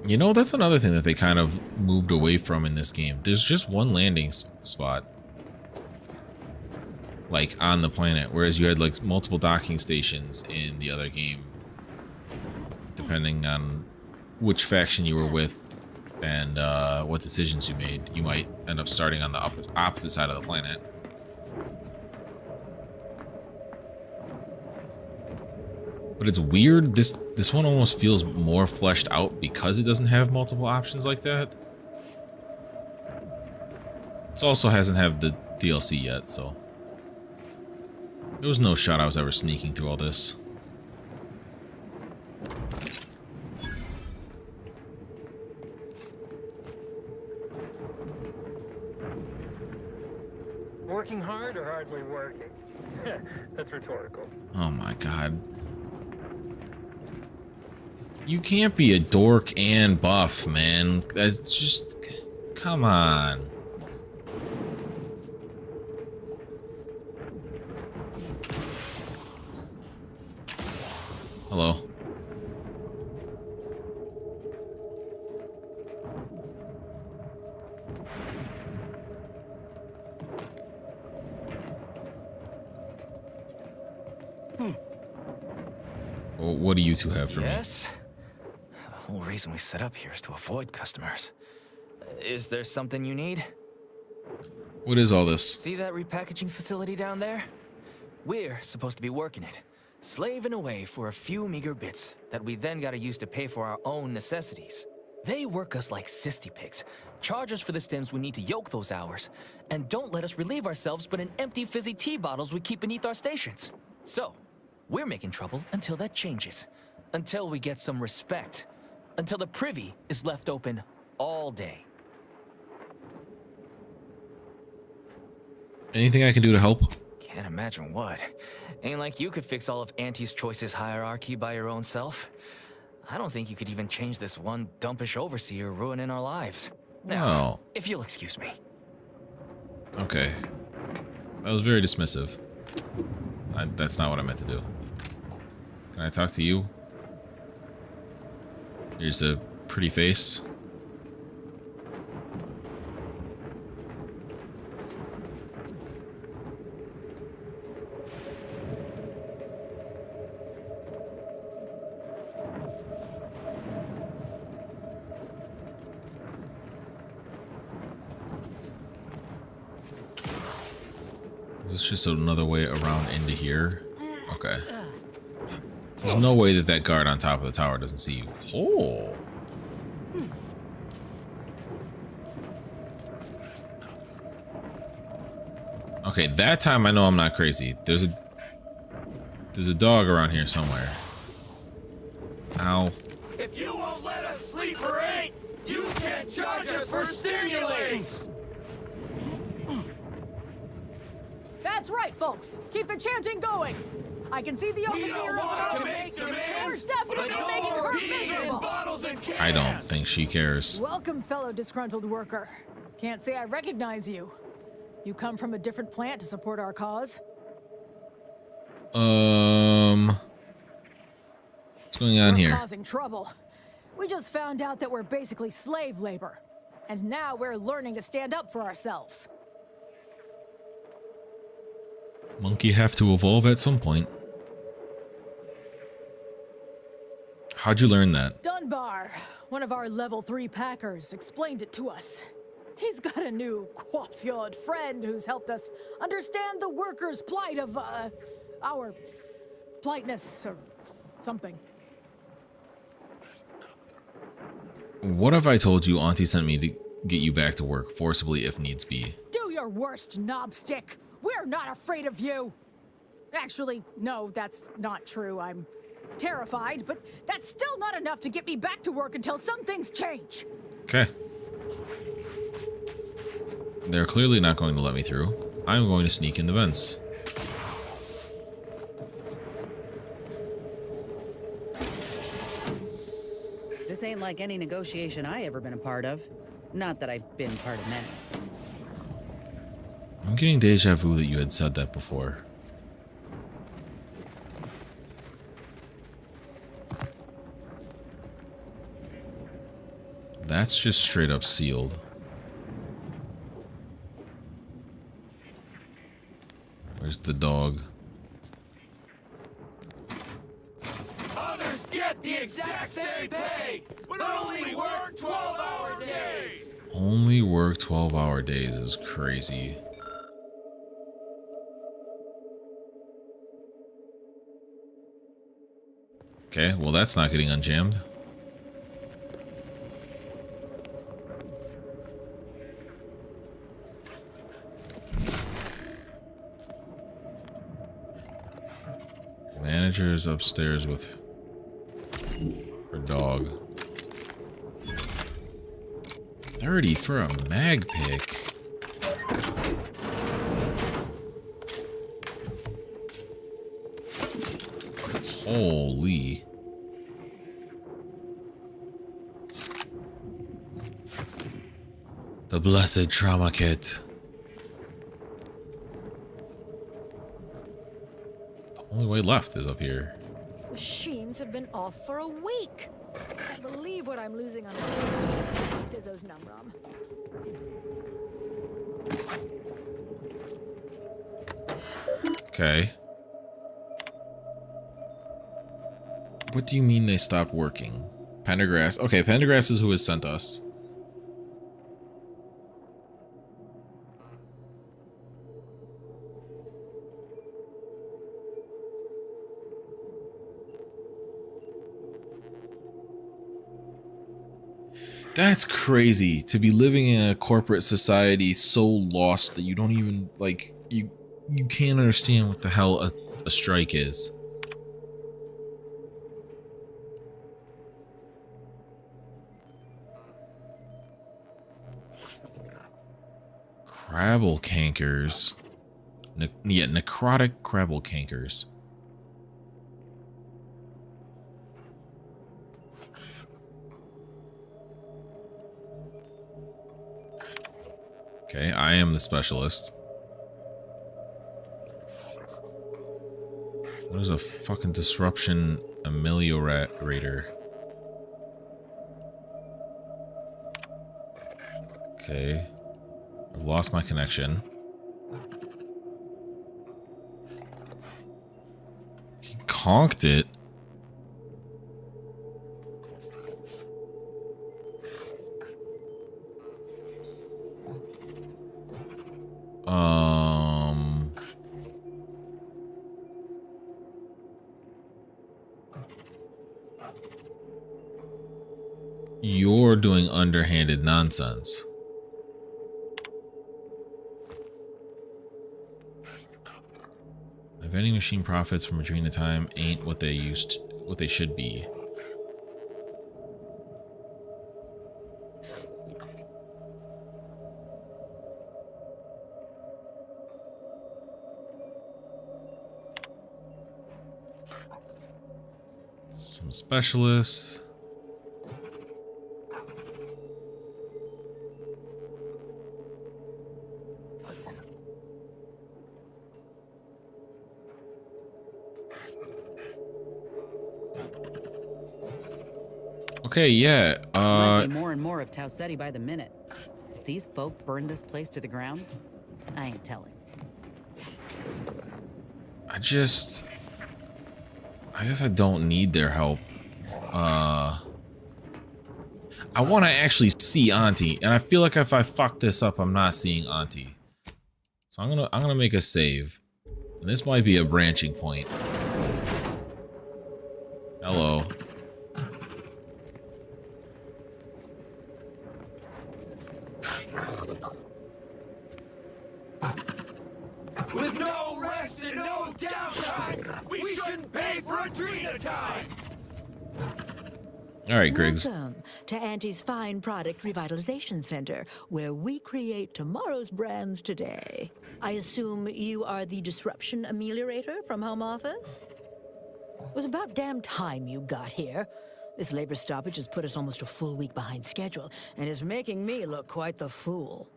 You know, that's another thing that they kind of moved away from in this game. There's just one landing spot, like, on the planet, whereas you had like multiple docking stations in the other game, depending on which faction you were with and what decisions you made. You might end up starting on the opposite side of the planet. But it's weird, this one almost feels more fleshed out because it doesn't have multiple options like that. It also hasn't had the DLC yet, so there was no shot I was ever sneaking through all this. Working hard or hardly working? That's rhetorical. Oh my god. You can't be a dork and buff, man. That's just... Come on. Hello. Well, what do you two have for me? Yes? The whole reason we set up here is to avoid customers. Is there something you need? What is all this? See that repackaging facility down there? We're supposed to be working it, slaving away for a few meager bits that we then gotta use to pay for our own necessities. They work us like cysty pigs, charge us for the stems we need to yoke those hours, and don't let us relieve ourselves but in empty fizzy tea bottles we keep beneath our stations. So, we're making trouble until that changes. Until we get some respect. Until the privy is left open all day. Anything I can do to help? Can't imagine what. Ain't like you could fix all of Auntie's Choice's hierarchy by your own self. I don't think you could even change this one dumpish overseer ruining our lives. Now, if you'll excuse me. Okay. That was very dismissive. That's not what I meant to do. Can I talk to you? Here's a pretty face. This is just another way around into here. Okay. There's no way that that guard on top of the tower doesn't see you. Oh. Okay, that time I know I'm not crazy. There's a dog around here somewhere. Ow. If you won't let us sleep or eat, you can't charge us for stimulants! That's right, folks. Keep the chanting going. I can see the overseer of we're definitely making her miserable. I don't think she cares. Welcome, fellow disgruntled worker. Can't say I recognize you. You come from a different plant to support our cause? What's going on here? Causing trouble. We just found out that we're basically slave labor. And now we're learning to stand up for ourselves. Monkey have to evolve at some point. How'd you learn that? Dunbar, one of our level 3 packers, explained it to us. He's got a new coiffeured friend who's helped us understand the workers' plight of, our politeness or something. What if I told you Auntie sent me to get you back to work forcibly if needs be? Do your worst, knobstick. We're not afraid of you. Actually, no, that's not true. I'm terrified, but that's still not enough to get me back to work until some things change. Okay. They're clearly not going to let me through. I'm going to sneak in the vents. This ain't like any negotiation I ever been a part of. Not that I've been part of many. I'm getting deja vu that you had said that before. That's just straight up sealed. Where's the dog? Others get the exact same pay, but only work 12-hour days. Only work 12-hour days is crazy. Okay, well that's not getting unjammed. Manager is upstairs with her dog. 30 for a mag pick. Holy. The blessed trauma kit. The only way left is up here. Machines have been off for a week. Can't believe what I'm losing on Dizzo's num-rum. Okay. What do you mean they stopped working? Pendergrass. Okay, Pendergrass is who has sent us. That's crazy to be living in a corporate society so lost that you don't even like you can't understand what the hell a strike is. Crabble cankers. Yeah, necrotic crabble cankers. Okay, I am the specialist. What is a fucking disruption ameliorator? Okay. I've lost my connection. He conked it. You're doing underhanded nonsense. My vending machine profits from a drain of time ain't what they should be. Some specialists. Okay, yeah. Might be more and more of Taucetti by the minute. If these folk burn this place to the ground, I ain't telling. I guess I don't need their help. I want to actually see Auntie, and I feel like if I fuck this up, I'm not seeing Auntie. So I'm gonna make a save, and this might be a branching point. Hello. With no rest and no downtime, we shouldn't pay for Adrena time. All right, Griggs. Welcome to Auntie's Fine Product Revitalization Center, where we create tomorrow's brands today. I assume you are the disruption ameliorator from home office? It was about damn time you got here. This labor stoppage has put us almost a full week behind schedule, and is making me look quite the fool.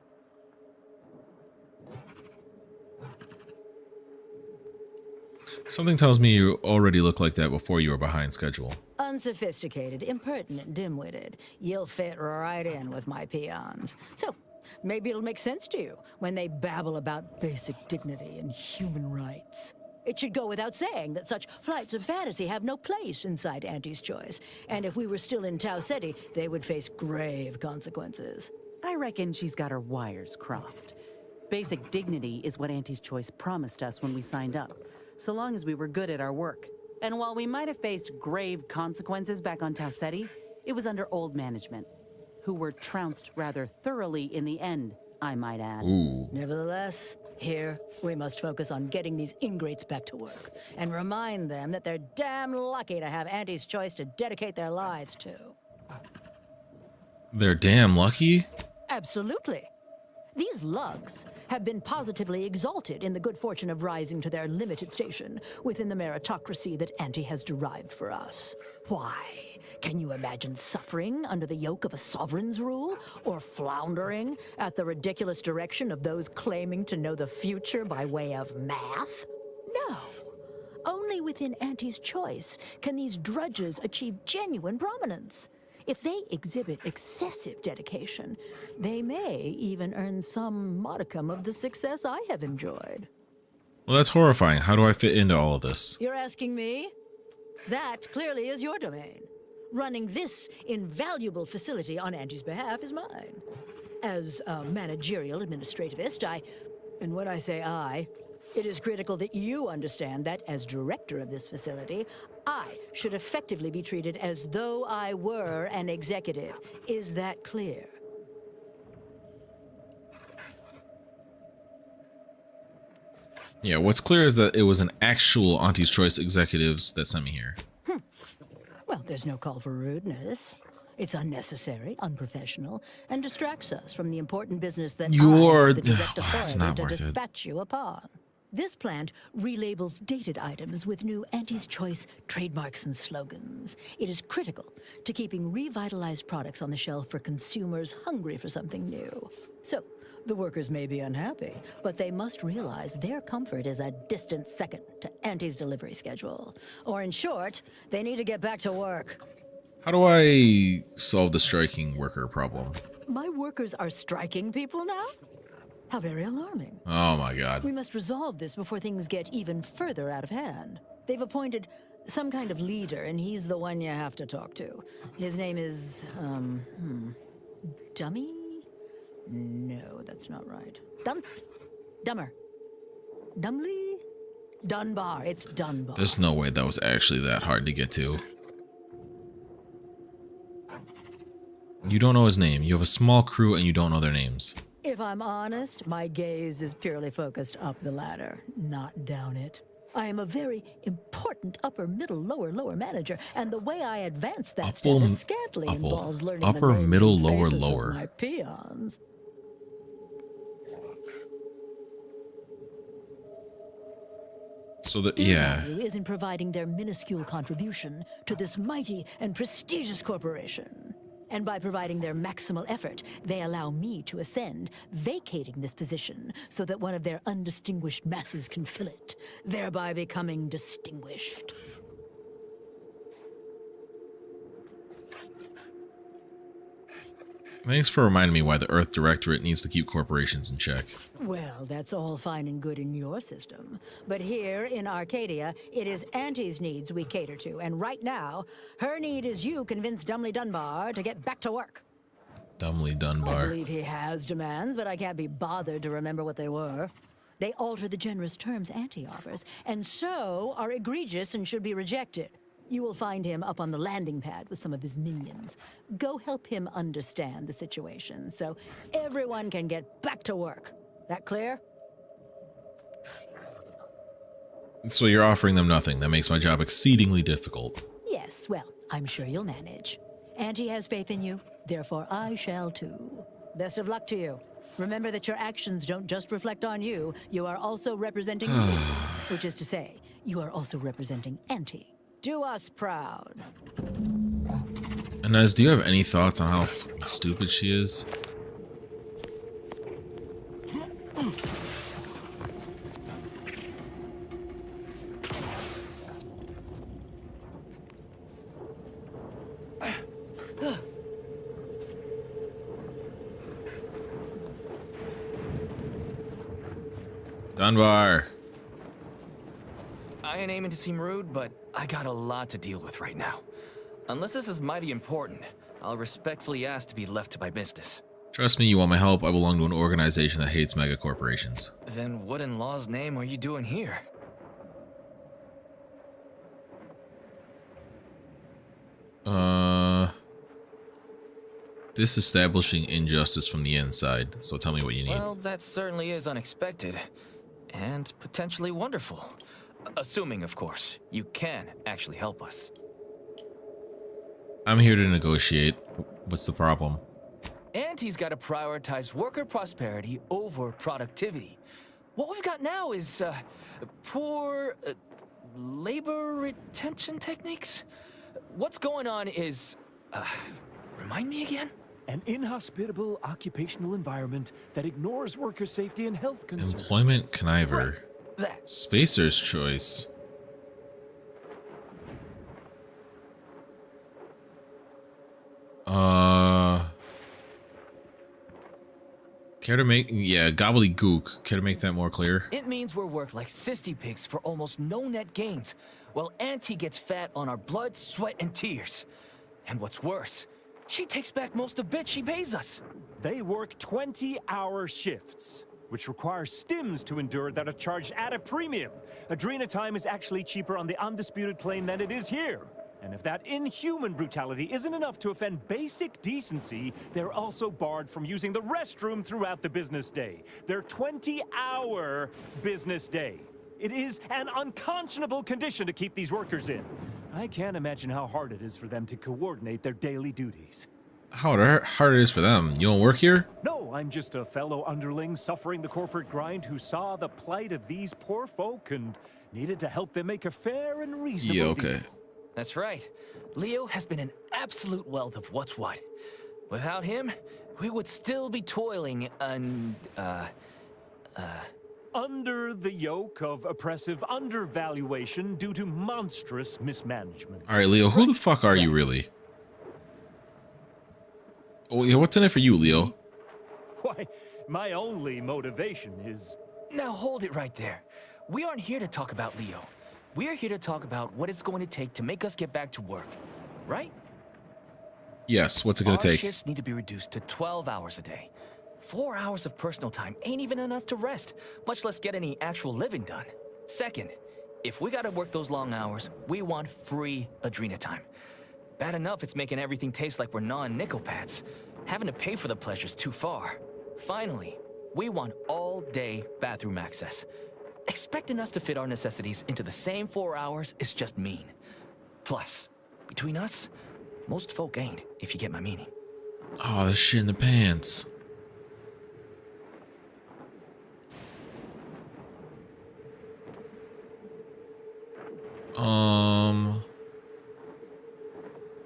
Something tells me you already looked like that before you were behind schedule. Unsophisticated, impertinent, dim-witted. You'll fit right in with my peons. So, maybe it'll make sense to you when they babble about basic dignity and human rights. It should go without saying that such flights of fantasy have no place inside Auntie's Choice. And if we were still in Tau Ceti, they would face grave consequences. I reckon she's got her wires crossed. Basic dignity is what Auntie's Choice promised us when we signed up, so long as we were good at our work. And while we might have faced grave consequences back on Tau Ceti, it was under old management, who were trounced rather thoroughly in the end, I might add. Ooh. Nevertheless, here, we must focus on getting these ingrates back to work, and remind them that they're damn lucky to have Auntie's Choice to dedicate their lives to. They're damn lucky? Absolutely. These lugs have been positively exalted in the good fortune of rising to their limited station within the meritocracy that Auntie has derived for us. Why? Can you imagine suffering under the yoke of a sovereign's rule? Or floundering at the ridiculous direction of those claiming to know the future by way of math? No. Only within Auntie's Choice can these drudges achieve genuine prominence. If they exhibit excessive dedication, they may even earn some modicum of the success I have enjoyed. Well, that's horrifying. How do I fit into all of this? You're asking me? That clearly is your domain. Running this invaluable facility on Auntie's behalf is mine. As a managerial administrativist, and when I say I, it is critical that you understand that as director of this facility, I should effectively be treated as though I were an executive. Is that clear? Yeah, what's clear is that it was an actual Auntie's Choice executives that sent me here. Well, there's no call for rudeness. It's unnecessary, unprofessional, and distracts us from the important business that You're I have the direct it's authority not to worth it. dispatch you upon. This plant relabels dated items with new Auntie's Choice trademarks and slogans. It is critical to keeping revitalized products on the shelf for consumers hungry for something new. So, the workers may be unhappy, but they must realize their comfort is a distant second to Auntie's delivery schedule. Or in short, they need to get back to work. How do I solve the striking worker problem? My workers are striking people now? How very alarming. Oh my god. We must resolve this before things get even further out of hand. They've appointed some kind of leader, and he's the one you have to talk to. His name is, Dummy? No, that's not right. Dunce? Dummer? Dumley? Dunbar. It's Dunbar. There's no way that was actually that hard to get to. You don't know his name. You have a small crew and you don't know their names. If I'm honest, my gaze is purely focused up the ladder, not down it. I am a very important upper, middle, lower manager, and the way I advance that status scantily involves learning upper, the names middle, and lower, faces lower. of my peons. So that, Their yeah. value is in providing their minuscule contribution to this mighty and prestigious corporation. And by providing their maximal effort, they allow me to ascend, vacating this position so that one of their undistinguished masses can fill it, thereby becoming distinguished. Thanks for reminding me why the Earth Directorate needs to keep corporations in check. Well, that's all fine and good in your system. But here in Arcadia, it is Auntie's needs we cater to. And right now, her need is you convince Dumley Dunbar to get back to work. Dumley I Dunbar. believe he has demands, but I can't be bothered to remember what they were. They alter the generous terms Auntie offers, and so are egregious and should be rejected. You will find him up on the landing pad with some of his minions. Go help him understand the situation so everyone can get back to work. That clear? So you're offering them nothing. That makes my job exceedingly difficult. Yes, well, I'm sure you'll manage. Auntie has faith in you, therefore I shall too. Best of luck to you. Remember that your actions don't just reflect on you, you are also representing me. Which is to say, you are also representing Auntie. Do us proud. Inez, do you have any thoughts on how fucking stupid she is? Dunbar. I ain't aiming to seem rude, but I got a lot to deal with right now. Unless this is mighty important, I'll respectfully ask to be left to my business. Trust me, you want my help. I belong to an organization that hates mega corporations. Then what in law's name are you doing here? Disestablishing injustice from the inside. So tell me what you need. Well, that certainly is unexpected. And potentially wonderful. Assuming, of course, you can actually help us. I'm here to negotiate. What's the problem? Auntie's got to prioritize worker prosperity over productivity. What we've got now is poor labor retention techniques. What's going on is, remind me again? An inhospitable occupational environment that ignores worker safety and health concerns. Employment conniver. That. Spacer's choice. Care to make, yeah, gobbledygook. Care to make that more clear? It means we're worked like sissy pigs for almost no net gains, while Auntie gets fat on our blood, sweat, and tears. And what's worse, she takes back most of the bit she pays us. They work 20-hour shifts, which require stims to endure that are charged at a premium. Adrena time is actually cheaper on the undisputed claim than it is here. And if that inhuman brutality isn't enough to offend basic decency, they're also barred from using the restroom throughout the business day. Their 20-hour business day. It is an unconscionable condition to keep these workers in. I can't imagine how hard it is for them to coordinate their daily duties. How hard it is for them? You don't work here? No, I'm just a fellow underling suffering the corporate grind who saw the plight of these poor folk and needed to help them make a fair and reasonable Yeah, okay. deal. That's right. Leo has been an absolute wealth of what's what. Without him, we would still be toiling and, under the yoke of oppressive undervaluation due to monstrous mismanagement. All right, Leo, who the fuck are you really? Oh, yeah, what's in it for you, Leo? Why, my only motivation is... Now hold it right there. We aren't here to talk about Leo. We're here to talk about what it's going to take to make us get back to work, right? Yes, what's it gonna Our take? shifts need to be reduced to 12 hours a day. 4 hours of personal time ain't even enough to rest, much less get any actual living done. Second, if we gotta work those long hours, we want free Adrena time. Bad enough it's making everything taste like we're gnawing nickel pads. Having to pay for the pleasure's too far. Finally, we want all-day bathroom access. Expecting us to fit our necessities into the same 4 hours is just mean. Plus, between us, most folk ain't, if you get my meaning. Oh, there's shit in the pants.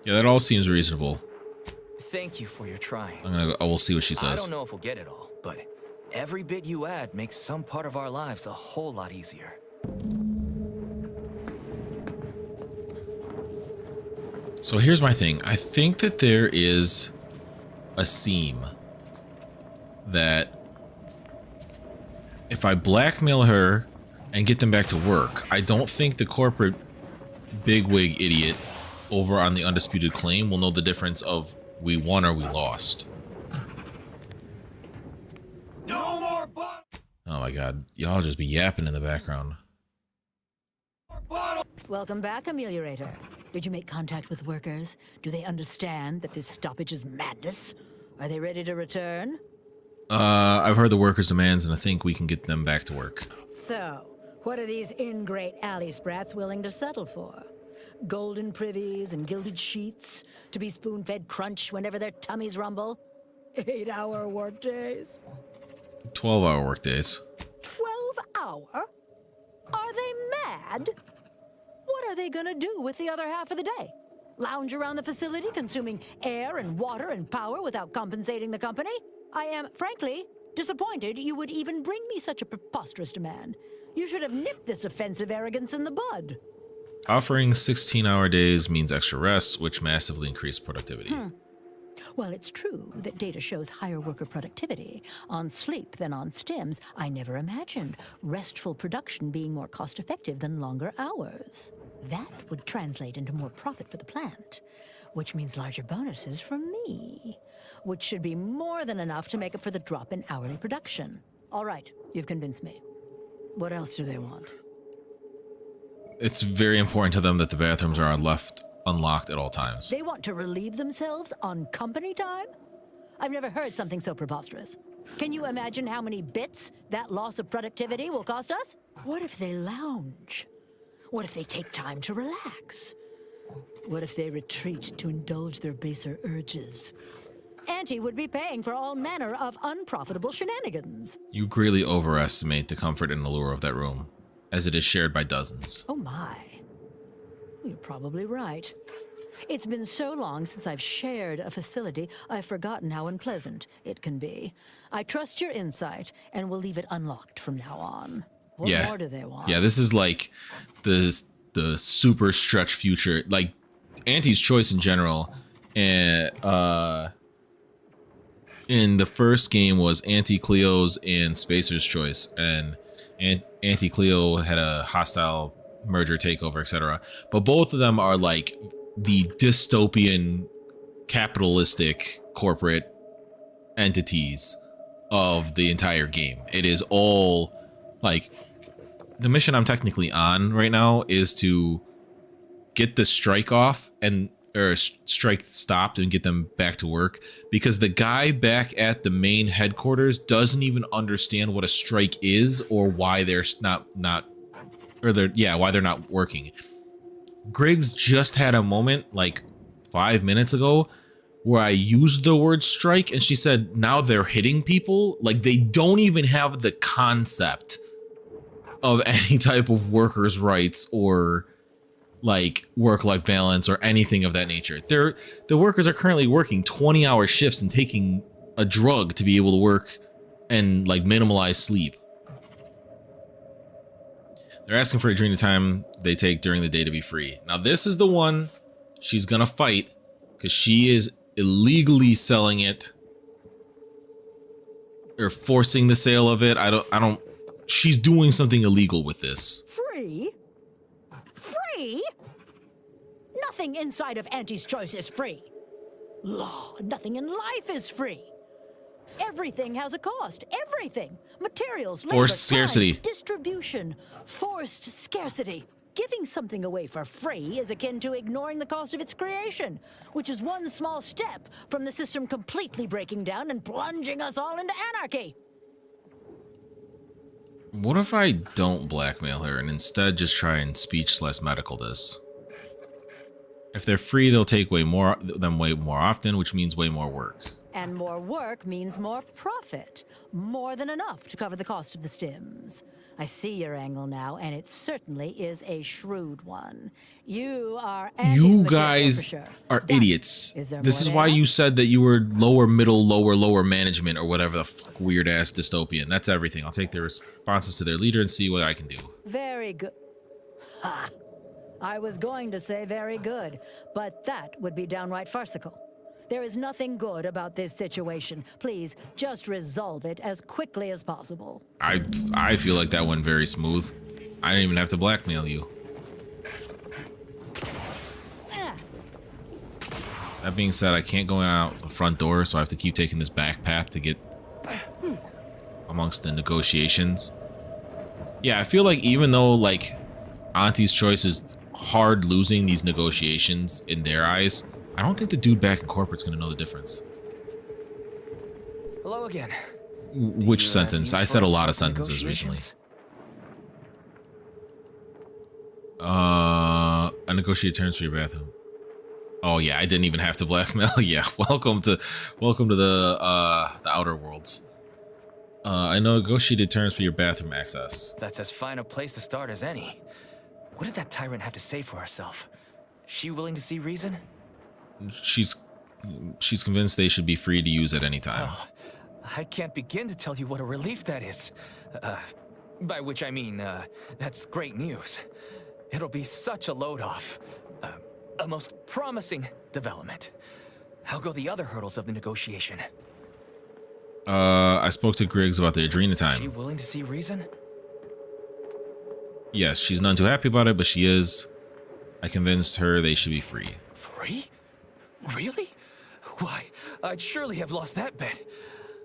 Yeah, that all seems reasonable. Thank you for your trying. I will see what she says. I don't know if we'll get it all, but every bit you add makes some part of our lives a whole lot easier. So here's my thing. I think that there is a seam that if I blackmail her and get them back to work, I don't think the corporate bigwig idiot over on the undisputed claim will know the difference of we won or we lost. No more Oh my god, y'all just be yapping in the background. Welcome back, Ameliorator. Did you make contact with workers? Do they understand that this stoppage is madness? Are they ready to return? I've heard the workers' demands and I think we can get them back to work. So, what are these ingrate alley sprats willing to settle for? Golden privies and gilded sheets to be spoon-fed crunch whenever their tummies rumble? 8-hour workdays? 12-hour workdays. 12-hour? Are they mad? What are they gonna do with the other half of the day? Lounge around the facility, consuming air and water and power without compensating the company? I am, frankly, disappointed you would even bring me such a preposterous demand. You should have nipped this offensive arrogance in the bud. Offering 16-hour days means extra rest, which massively increased productivity. Well, it's true that data shows higher worker productivity on sleep than on stims. I never imagined restful production being more cost-effective than longer hours. That would translate into more profit for the plant, which means larger bonuses for me, which should be more than enough to make up for the drop in hourly production. All right, you've convinced me. What else do they want? It's very important to them that the bathrooms are left unlocked at all times. They want to relieve themselves on company time? I've never heard something so preposterous. Can you imagine how many bits that loss of productivity will cost us? What if they lounge? What if they take time to relax? What if they retreat to indulge their baser urges? Auntie would be paying for all manner of unprofitable shenanigans. You greatly overestimate the comfort and allure of that room, as it is shared by dozens. Oh my. You're probably right. It's been so long since I've shared a facility, I've forgotten how unpleasant it can be. I trust your insight and will leave it unlocked from now on. What more do they want? Yeah, this is like the super stretch future, like Auntie's Choice in general. And in the first game was Auntie Cleo's and Spacer's Choice, and Auntie Cleo had a hostile merger takeover, etc. But both of them are like the dystopian capitalistic corporate entities of the entire game. It is all like the mission I'm technically on right now is to get the strike off or strike stopped and get them back to work, because the guy back at the main headquarters doesn't even understand what a strike is or why they're why they're not working. Griggs just had a moment like 5 minutes ago where I used the word strike and she said now they're hitting people. Like, they don't even have the concept of any type of workers' rights or like work-life balance or anything of that nature. The workers are currently working 20-hour shifts and taking a drug to be able to work and like minimalize sleep. They're asking for a drink of time they take during the day to be free. Now this is the one she's gonna fight because she is illegally selling it or forcing the sale of it. I don't she's doing something illegal with this. Free? Free? Nothing inside of Auntie's Choice is free. Law, nothing in life is free. Everything has a cost. Everything. Materials, labor, forced scarcity. Time, distribution. Forced scarcity. Giving something away for free is akin to ignoring the cost of its creation, which is one small step from the system completely breaking down and plunging us all into anarchy. What if I don't blackmail her and instead just try and speech/medical this? If they're free, they'll take way more often, which means way more work. And more work means more profit. More than enough to cover the cost of the stims. I see your angle now, and it certainly is a shrewd one. You are You guys are idiots. This is why you said that you were lower middle, lower management or whatever the fuck weird ass dystopian. That's everything. I'll take their responses to their leader and see what I can do. Very good. Ha! I was going to say very good, but that would be downright farcical. There is nothing good about this situation. Please, just resolve it as quickly as possible. I feel like that went very smooth. I didn't even have to blackmail you. That being said, I can't go out the front door, so I have to keep taking this back path to get amongst the negotiations. Yeah, I feel like even though like Auntie's Choice is hard losing these negotiations in their eyes, I don't think the dude back in corporate's gonna know the difference. Hello again. Which sentence? I said a lot of sentences recently. I negotiate terms for your bathroom. Oh yeah, I didn't even have to blackmail. Yeah, welcome to the Outer Worlds. I negotiated terms for your bathroom access. That's as fine a place to start as any. What did that tyrant have to say for herself? She willing to see reason? She's convinced they should be free to use at any time. Oh, I can't begin to tell you what a relief that is. By which I mean, that's great news. It'll be such a load off. A most promising development. How go the other hurdles of the negotiation? I spoke to Griggs about the Adrena time. Is she willing to see reason? Yes, she's none too happy about it, but she is. I convinced her they should be free. Free? Really? Why, I'd surely have lost that bet.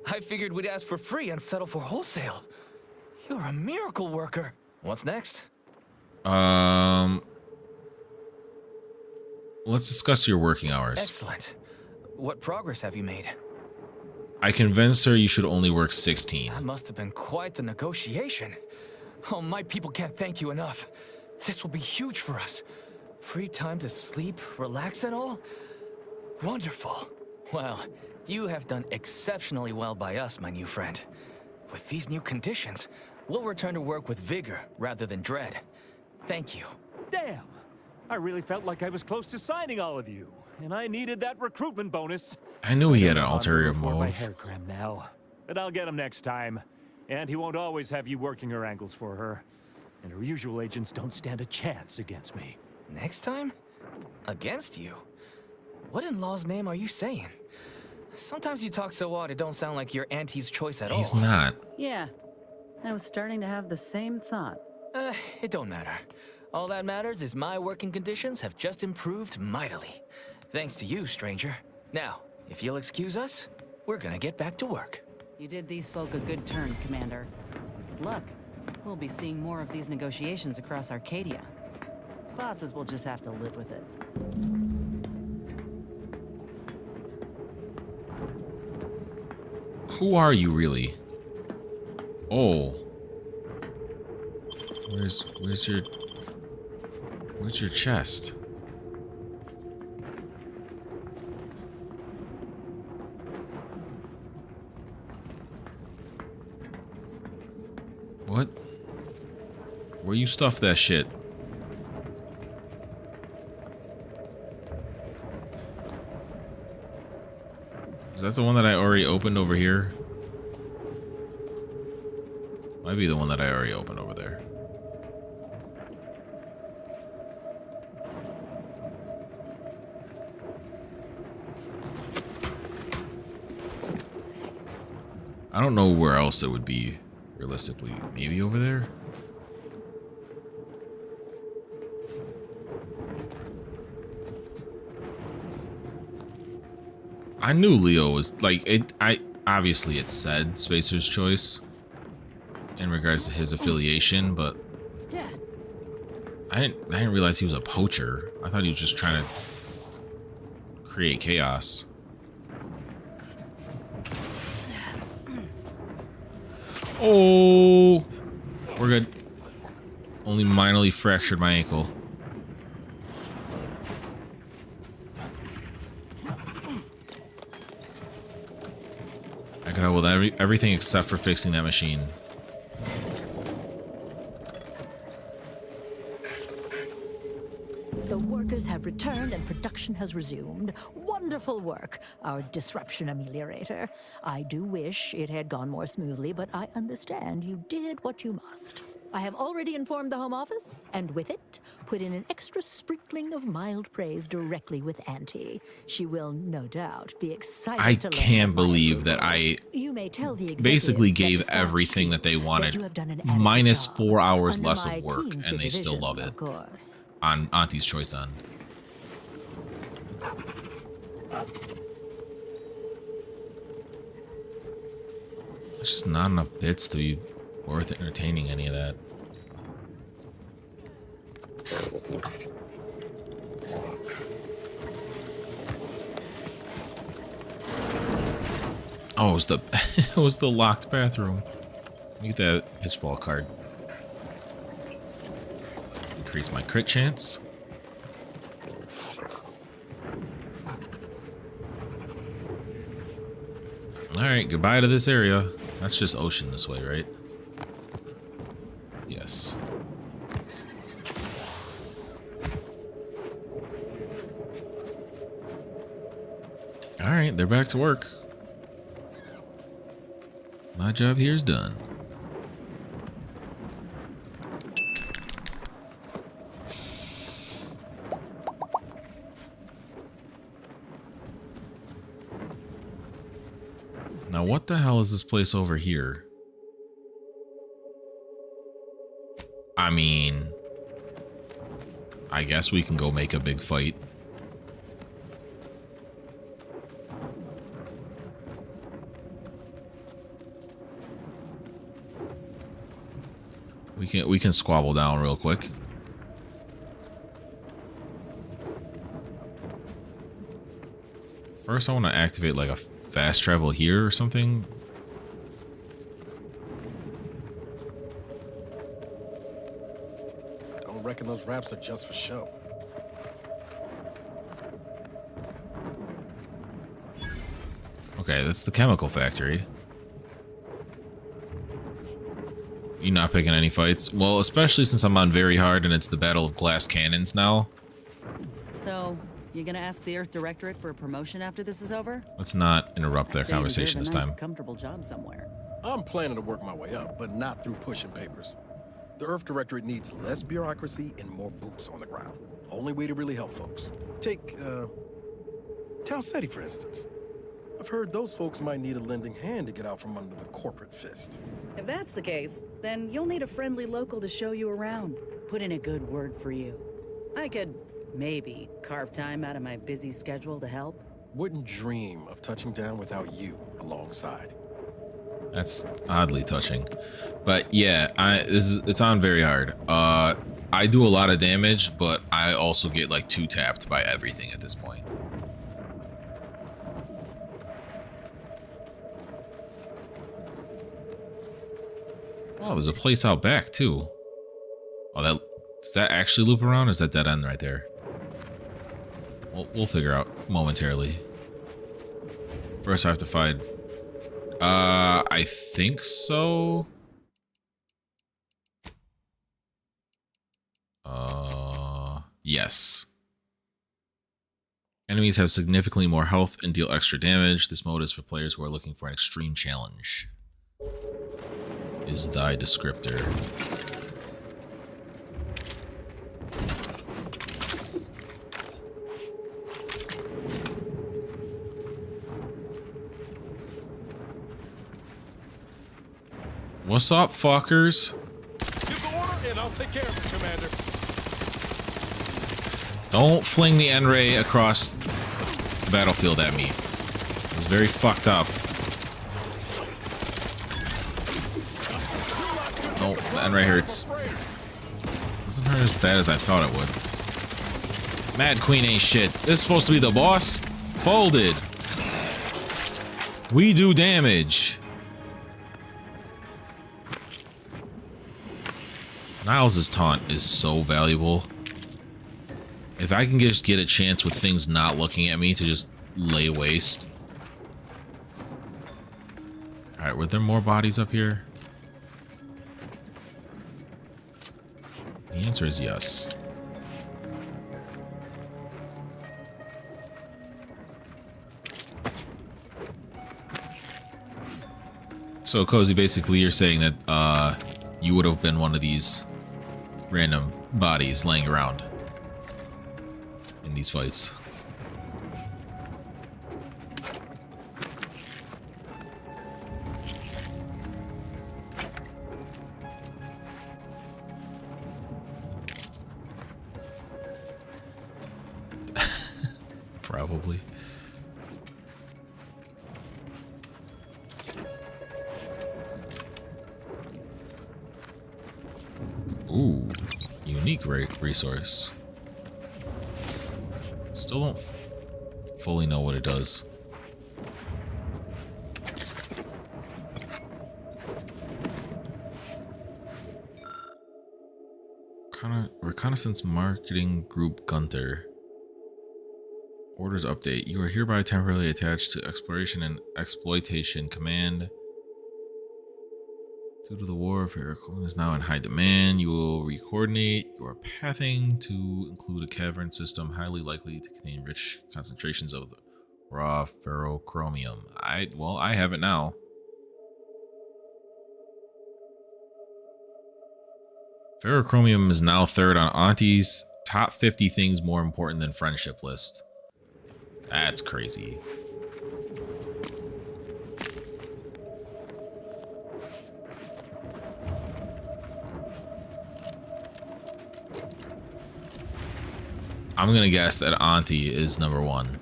I figured we'd ask for free and settle for wholesale. You're a miracle worker. What's next? Let's discuss your working hours. Excellent. What progress have you made? I convinced her you should only work 16. That must have been quite the negotiation. Oh, my people can't thank you enough. This will be huge for us. Free time to sleep, relax and all? Wonderful. Well, you have done exceptionally well by us, my new friend. With these new conditions, we'll return to work with vigor rather than dread. Thank you. Damn! I really felt like I was close to signing all of you, and I needed that recruitment bonus. I knew he had an ulterior My motive. hair crammed now, but I'll get him next time. And he won't always have you working her ankles for her. And her usual agents don't stand a chance against me. Next time? Against you? What in law's name are you saying? Sometimes you talk so odd it don't sound like you're Auntie's choice at all. He's not. Yeah, I was starting to have the same thought. It don't matter. All that matters is my working conditions have just improved mightily. Thanks to you, stranger. Now, if you'll excuse us, we're gonna get back to work. You did these folk a good turn, Commander. Good luck. We'll be seeing more of these negotiations across Arcadia. Bosses will just have to live with it. Who are you really? Oh. Where's your chest? What? Where you stuff that shit? Is that the one that I already opened over here? Might be the one that I already opened over there. I don't know where else it would be, realistically. Maybe over there? I knew Leo was like it. Obviously it said Spacer's Choice in regards to his affiliation, but I didn't realize he was a poacher. I thought he was just trying to create chaos. Oh, we're good. Only minorly fractured my ankle. I got out with everything except for fixing that machine. The workers have returned and production has resumed. Wonderful work, our disruption ameliorator. I do wish it had gone more smoothly, but I understand you did what you must. I have already informed the Home Office, and with it, put in an extra sprinkling of mild praise directly with Auntie. She will, no doubt, be excited I to learn can't believe that I basically gave everything that they wanted, minus 4 hours less of work, and they still love it. On Auntie's Choice on. There's just not enough bits to be worth entertaining any of that. Oh, it was the it was the locked bathroom. Get that pitch ball card. Increase my crit chance. Alright, goodbye to this area. That's just ocean this way, right? Yes. All right, they're back to work. My job here is done. Now, what the hell is this place over here? I mean, I guess we can go make a big fight. We can squabble down real quick. First, I want to activate like a fast travel here or something. Don't reckon those wraps are just for show. Okay, that's the chemical factory. You not picking any fights? Well, especially since I'm on very hard and it's the Battle of Glass Cannons now. So, you gonna ask the Earth Directorate for a promotion after this is over? Let's not interrupt their conversation this time. Comfortable job somewhere. I'm planning to work my way up, but not through pushing papers. The Earth Directorate needs less bureaucracy and more boots on the ground. Only way to really help folks. Take, Tal City, for instance. I've heard those folks might need a lending hand to get out from under the corporate fist. If that's the case, then you'll need a friendly local to show you around. Put in a good word for you. I could, maybe, carve time out of my busy schedule to help. Wouldn't dream of touching down without you alongside. That's oddly touching. But yeah, it's on very hard. I do a lot of damage, but I also get like 2-tapped by everything at this point. Oh, there's a place out back too. Oh, does that actually loop around, or is that dead end right there? We'll figure out momentarily. First, I have to find. I think so. Yes. Enemies have significantly more health and deal extra damage. This mode is for players who are looking for an extreme challenge. Is thy descriptor. What's up, fuckers? Give the order and I'll take care of it, Commander. Don't fling the N-ray across the battlefield at me. It's very fucked up. No, the N-ray hurts. Doesn't hurt as bad as I thought it would. Mad Queen ain't shit. This is supposed to be the boss. Folded. We do damage. Niles' taunt is so valuable. If I can just get a chance with things not looking at me to just lay waste. Alright, were there more bodies up here? The answer is yes. So, Cozy, basically you're saying that you would have been one of these random bodies laying around in these fights. Probably. Ooh, unique resource. Still don't fully know what it does. Reconnaissance Marketing Group Gunther. Orders update. You are hereby temporarily attached to Exploration and Exploitation Command. Due to the war, Perk is now in high demand. You will recoordinate your pathing to include a cavern system highly likely to contain rich concentrations of the Raw ferrochromium. I have it now. Ferrochromium is now third on Auntie's top 50 things more important than friendship list. That's crazy. I'm gonna guess that Auntie is number 1.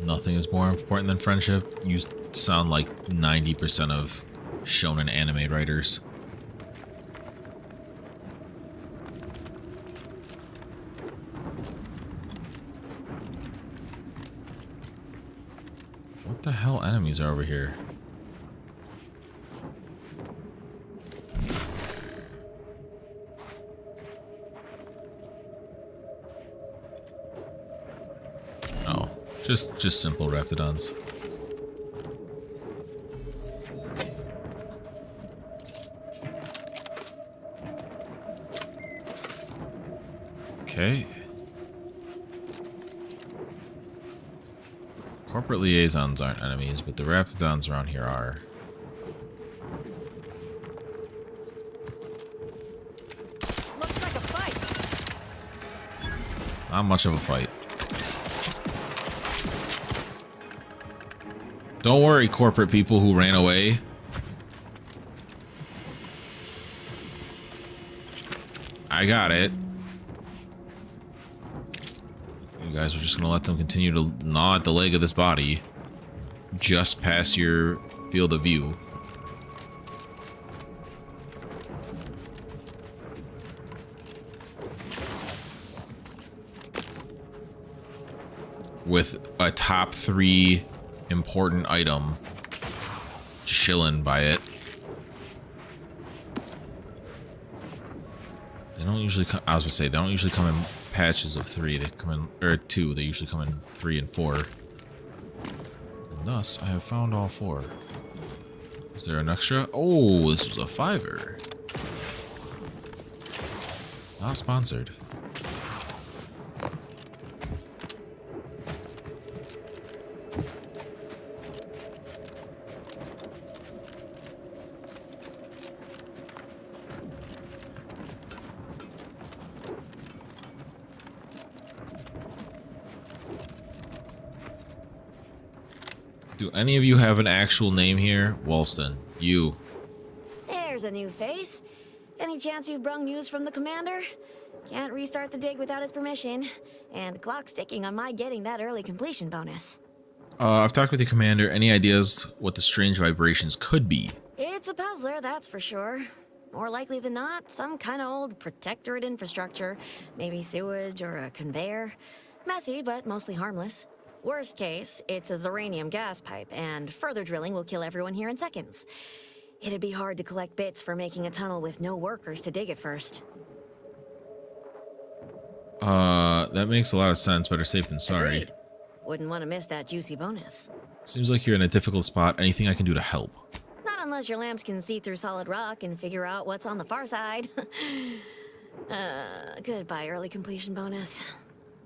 Nothing is more important than friendship. You sound like 90% of shonen anime writers. What the hell enemies are over here? Oh, just simple raptidons. Okay. Corporate liaisons aren't enemies, but the raptidons around here are. Looks like a fight. Not much of a fight. Don't worry, corporate people who ran away. I got it. You guys are just gonna let them continue to gnaw at the leg of this body just past your field of view. With a top 3 important item chilling by it. They don't usually come, I was gonna say, they don't usually come in patches of 3. They come in, or 2. They usually come in 3 and 4. And thus, I have found all 4. Is there an extra? Oh, this was a $5. Not sponsored. Do any of you have an actual name here? Walston, you. There's a new face. Any chance you've brung news from the commander? Can't restart the dig without his permission. And the clock's ticking on my getting that early completion bonus. I've talked with the commander. Any ideas what the strange vibrations could be? It's a puzzler, that's for sure. More likely than not, some kind of old protectorate infrastructure. Maybe sewage or a conveyor. Messy, but mostly harmless. Worst case, it's a Zeranium gas pipe, and further drilling will kill everyone here in seconds. It'd be hard to collect bits for making a tunnel with no workers to dig it first. That makes a lot of sense. Better safe than sorry. Agreed. Wouldn't want to miss that juicy bonus. Seems like you're in a difficult spot. Anything I can do to help? Not unless your lamps can see through solid rock and figure out what's on the far side. Goodbye, early completion bonus.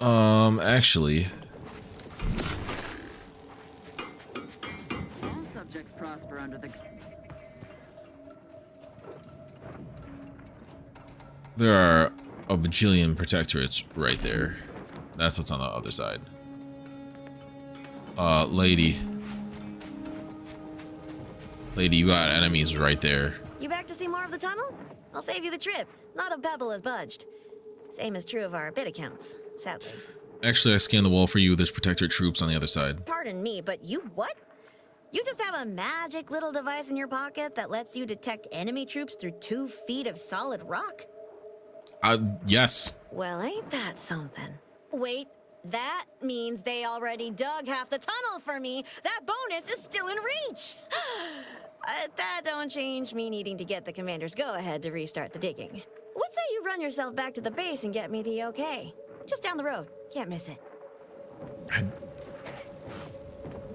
Actually... All subjects prosper under the... There are a bajillion protectorates right there. That's what's on the other side. Lady. Lady, you got enemies right there. You back to see more of the tunnel? I'll save you the trip. Not a pebble has budged. Same is true of our bit accounts, sadly. Actually, I scanned the wall for you. There's protectorate troops on the other side. Pardon me, but you what? You just have a magic little device in your pocket that lets you detect enemy troops through 2 feet of solid rock? Yes. Well, ain't that something? Wait, that means they already dug half the tunnel for me. That bonus is still in reach. That don't change me needing to get the commander's go-ahead to restart the digging. What say you run yourself back to the base and get me the okay. Just down the road. Can't miss it.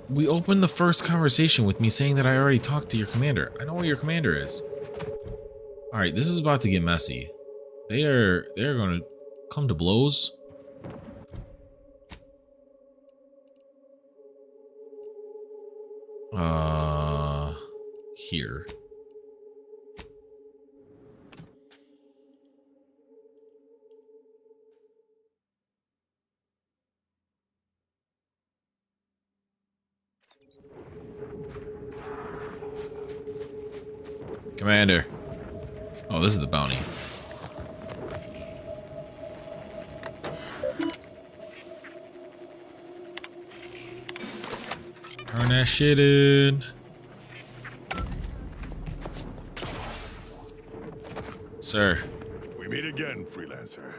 We opened the first conversation with me saying that I already talked to your commander. I know where your commander is. Alright, this is about to get messy. They're gonna come to blows. Here. Commander. Oh, this is the bounty. Turn that shit in. Sir. We meet again, freelancer.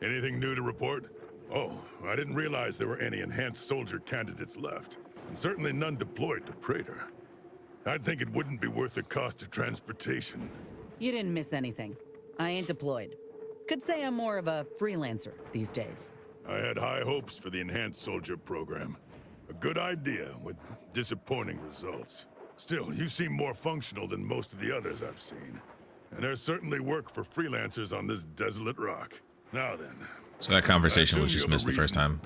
Anything new to report? Oh, I didn't realize there were any enhanced soldier candidates left. And certainly none deployed to Praetor. I'd think it wouldn't be worth the cost of transportation. You didn't miss anything. I ain't deployed. Could say I'm more of a freelancer these days. I had high hopes for the enhanced soldier program. A good idea with disappointing results. Still, you seem more functional than most of the others I've seen. And there's certainly work for freelancers on this desolate rock. Now then. So that conversation was just missed the first time.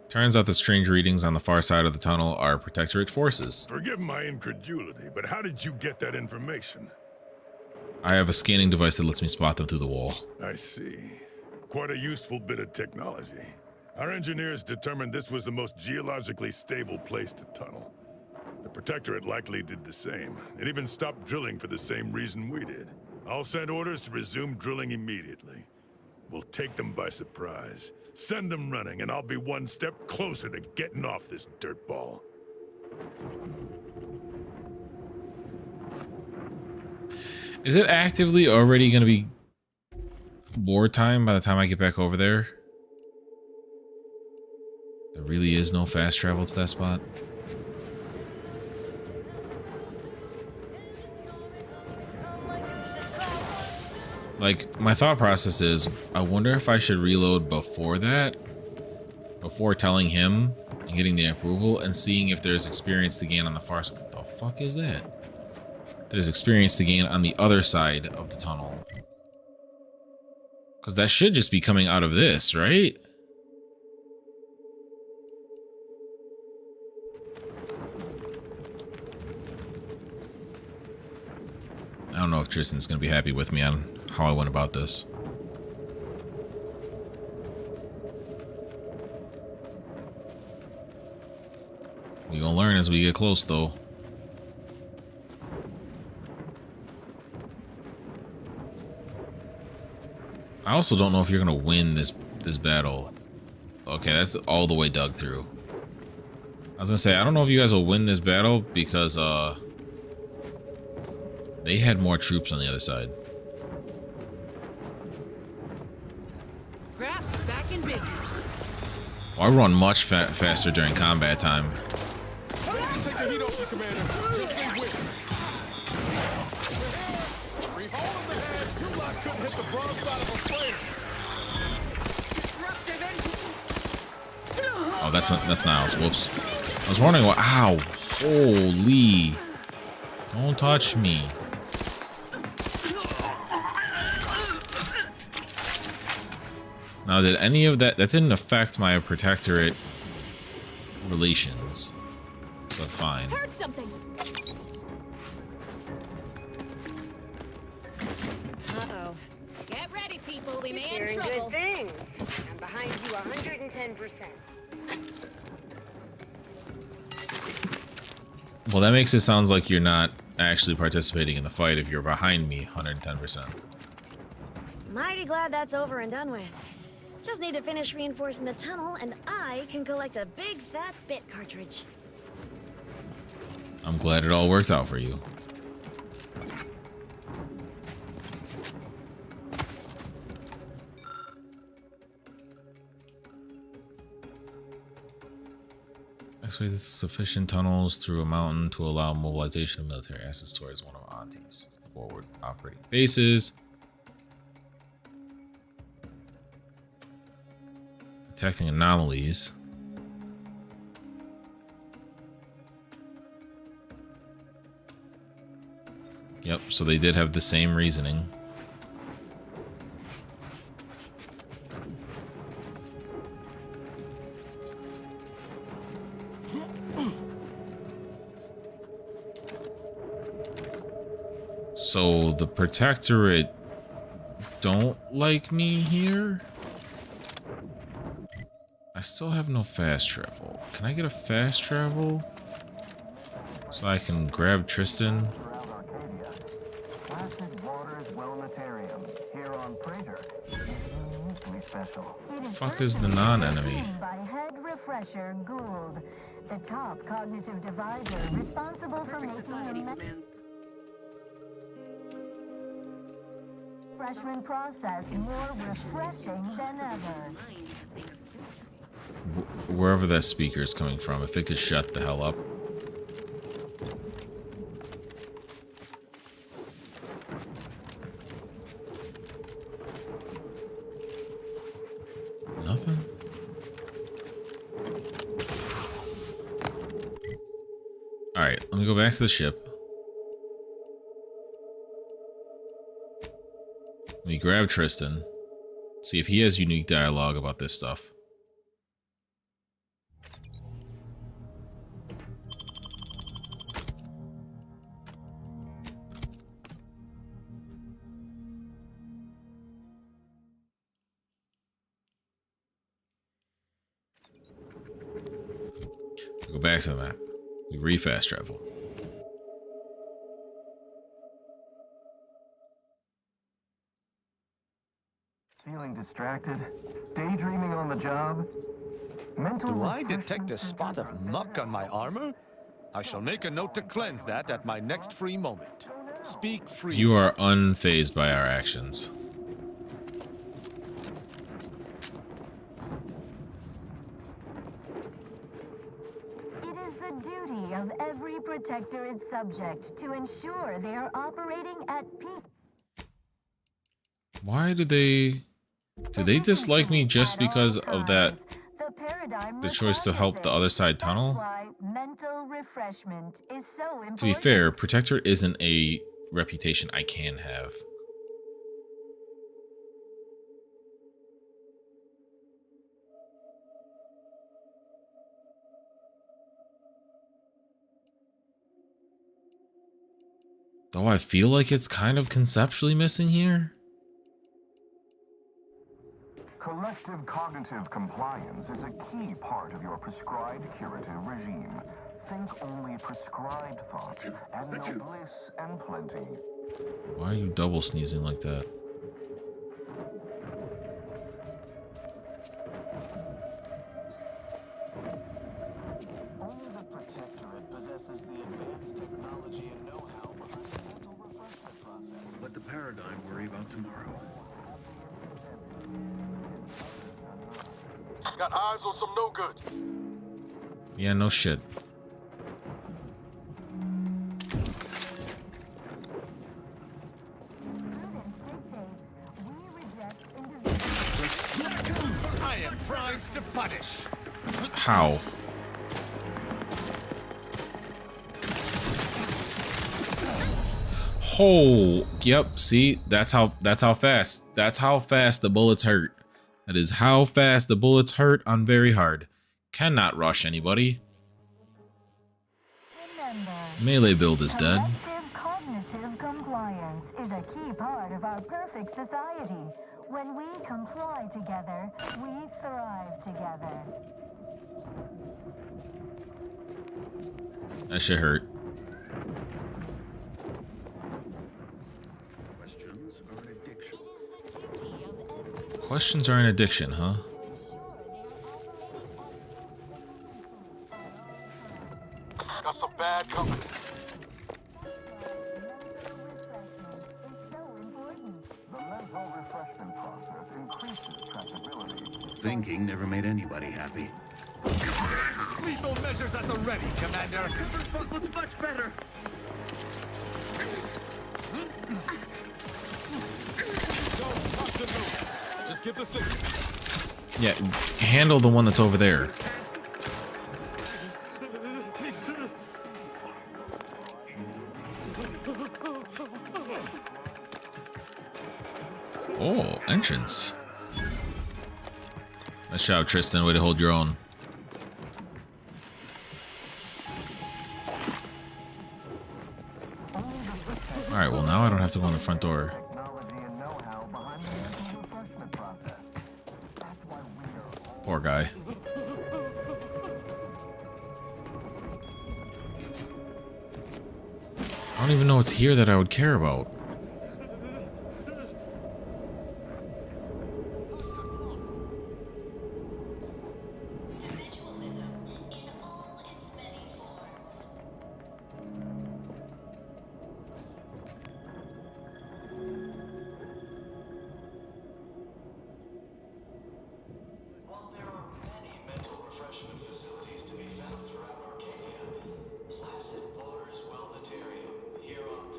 Turns out the strange readings on the far side of the tunnel are Protectorate forces. Forgive my incredulity, but how did you get that information? I have a scanning device that lets me spot them through the wall. I see. Quite a useful bit of technology. Our engineers determined this was the most geologically stable place to tunnel. The Protectorate likely did the same. It even stopped drilling for the same reason we did. I'll send orders to resume drilling immediately. We'll take them by surprise. Send them running, and I'll be one step closer to getting off this dirtball. Is it actively already going to be wartime by the time I get back over there? There really is no fast travel to that spot. Like, my thought process is, I wonder if I should reload before that, before telling him and getting the approval, and seeing if there's experience to gain on the far side. What the fuck is that? There's experience to gain on the other side of the tunnel. Because that should just be coming out of this, right? I don't know if Tristan's going to be happy with me on how I went about this. We gonna learn as we get close, though. I also don't know if you're gonna win this battle. Okay, that's all the way dug through. I was gonna say, I don't know if you guys will win this battle because they had more troops on the other side. Back in business. Well, I run much faster during combat time. Take the heat off you, Commander. Just stay with me. Free hole in the head. Your lock couldn't hit the broadside of a flare. Oh, that's Niles. Whoops. I was wondering what. Ow! Holy! Don't touch me. Now, did any of that didn't affect my Protectorate relations, so that's fine. Heard something. Uh-oh. Get ready, people. We may have trouble. Good things. I'm behind you 110%. Well, that makes it sound like you're not actually participating in the fight if you're behind me 110%. Mighty glad that's over and done with. Just need to finish reinforcing the tunnel, and I can collect a big fat bit cartridge. I'm glad it all worked out for you. Excavate sufficient tunnels through a mountain to allow mobilization of military assets towards one of Auntie's. Forward. operating bases. Detecting anomalies. Yep, so they did have the same reasoning. So the Protectorate don't like me here? I still have no fast travel. Can I get a fast travel? So I can grab Tristan? Fuck is the non-enemy? By head refresher Gould, the top cognitive divisor responsible for making the refreshment process more refreshing than ever. Wherever that speaker is coming from, if it could shut the hell up. Nothing? Alright, let me go back to the ship. Let me grab Tristan. See if he has unique dialogue about this stuff. Go back to the map. We re-fast travel. Feeling distracted? Daydreaming on the job? Do I detect a spot of muck on my armor? I shall make a note to cleanse that at my next free moment. Speak freely. You are unfazed by our actions. Of every Protectorate subject to ensure they are operating at peak. Why do they dislike me just because of that the choice to help the other side tunnel? Mental refreshment is so important. To be fair, Protector isn't a reputation I can have. Though I feel like it's kind of conceptually missing here. Collective cognitive compliance is a key part of your prescribed curative regime. Think only prescribed thought, and no bliss and plenty. Why are you double sneezing like that? Only the Protectorate possesses the advanced technology and know-how behind the mental refreshment process. Let the paradigm worry about tomorrow. Got eyes on some no good. Yeah, no shit. I am primed to punish. How? Oh, yep. See, that's how fast. That's how fast the bullets hurt. That is how fast the bullets hurt on very hard. Cannot rush anybody. Remember, Melee build is dead. cognitive compliance is a key part of our perfect society. When we comply together, we thrive together. That shit hurt. Questions are an addiction, huh? Got some bad company. The mental refreshment process increases trackability. Thinking never made anybody happy. Lethal measures at the ready, Commander. This was much better. Give the signal. Yeah, handle the one that's over there. Oh, entrance. Nice job, Tristan. Way to hold your own. Alright, well now I don't have to go in the front door. Poor guy. I don't even know what's here that I would care about.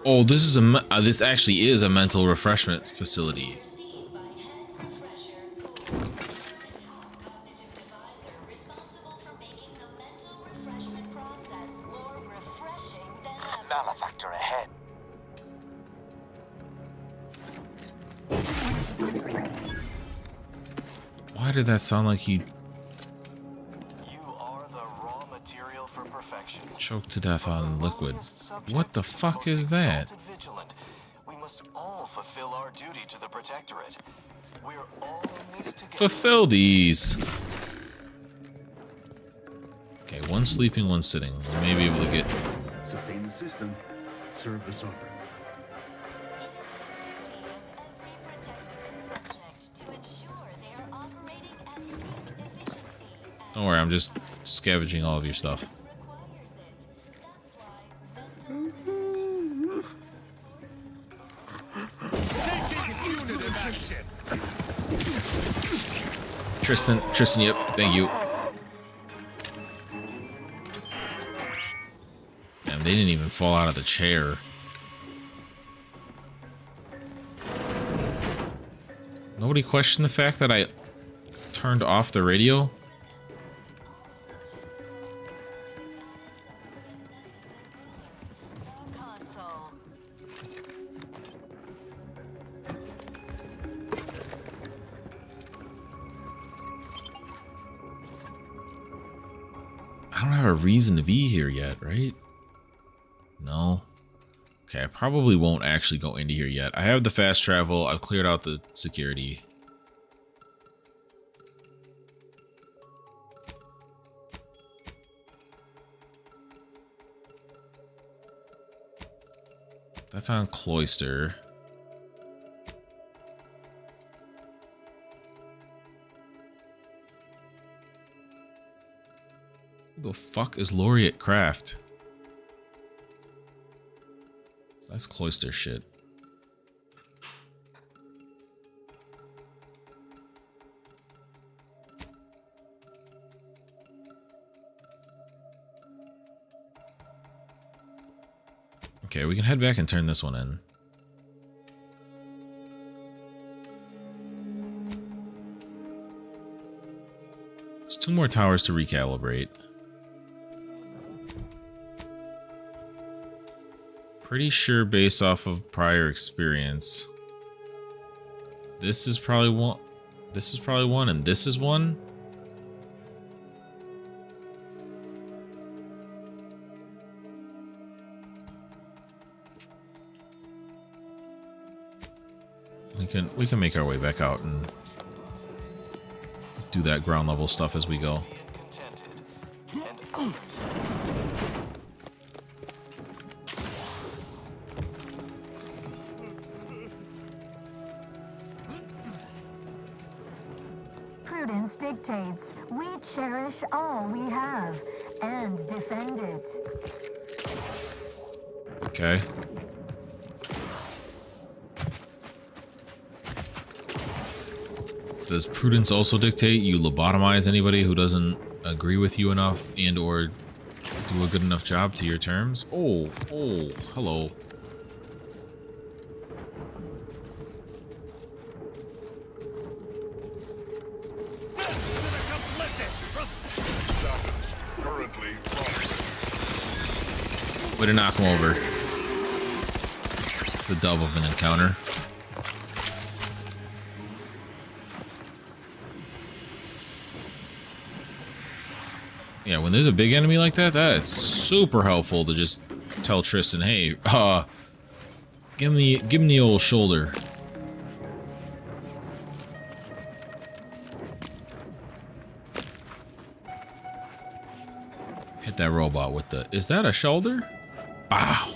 Oh, this is this actually is a mental refreshment facility. Malefactor ahead. Why did that sound like he choked to death on liquid? What the fuck is that? We must all fulfill our duty to the Protectorate. We're all in this together. Fulfill these. Okay, one sleeping, one sitting. We may be able to get. Sustain the system. Serve the sovereign. Don't worry, I'm just scavenging all of your stuff. Tristan, yep, thank you. Damn, they didn't even fall out of the chair. Nobody questioned the fact that I turned off the radio? I don't have a reason to be here yet, right? No. Okay, I probably won't actually go into here yet. I have the fast travel. I've cleared out the security. That's on Cloister. Who the fuck is Laureate Craft? That's Cloister shit. Okay, we can head back and turn this one in. There's 2 more towers to recalibrate. Pretty sure based off of prior experience. This is probably one. This is probably one, and this is one. We can make our way back out and do that ground level stuff as we go. Prudence dictates we cherish all we have and defend it. Okay. Does prudence also dictate you lobotomize anybody who doesn't agree with you enough and or do a good enough job to your terms? Oh, hello. Way to knock him over. It's a dub of an encounter. Yeah, when there's a big enemy like that, that's super helpful to just tell Tristan, hey, give him the old shoulder. Hit that robot with the... Is that a shoulder? Wow.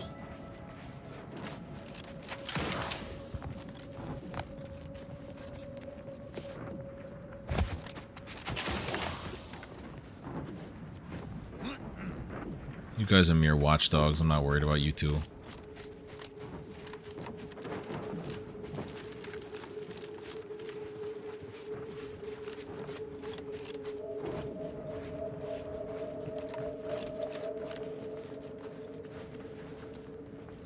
You guys are mere watchdogs. I'm not worried about you two.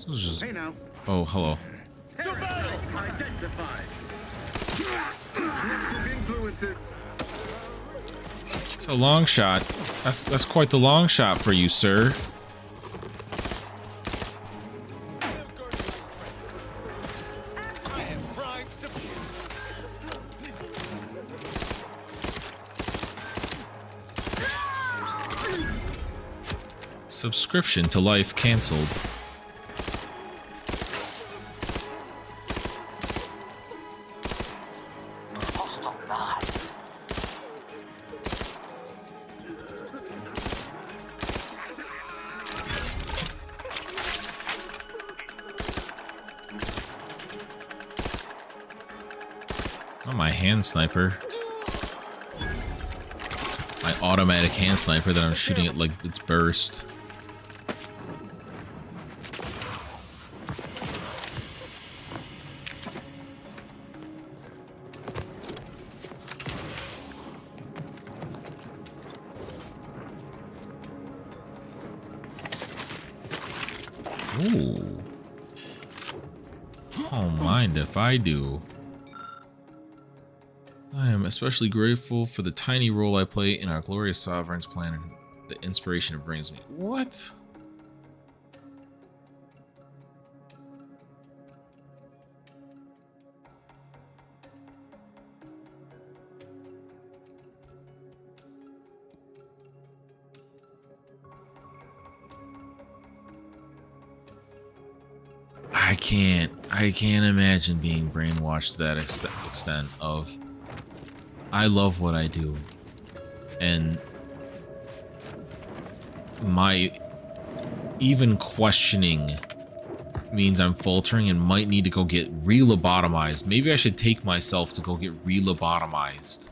Just... Hey now. Oh, hello. To battle! Identified. Influences. It's a long shot. That's quite the long shot for you, sir. Subscription to life canceled. My hand sniper. My automatic hand sniper that I'm shooting at like its burst. Ooh. Don't mind if I do. I am especially grateful for the tiny role I play in our glorious sovereign's plan and the inspiration it brings me. What? I can't imagine being brainwashed to that extent of I love what I do, and my even questioning means I'm faltering and might need to go get re-lobotomized. Maybe I should take myself to go get re-lobotomized.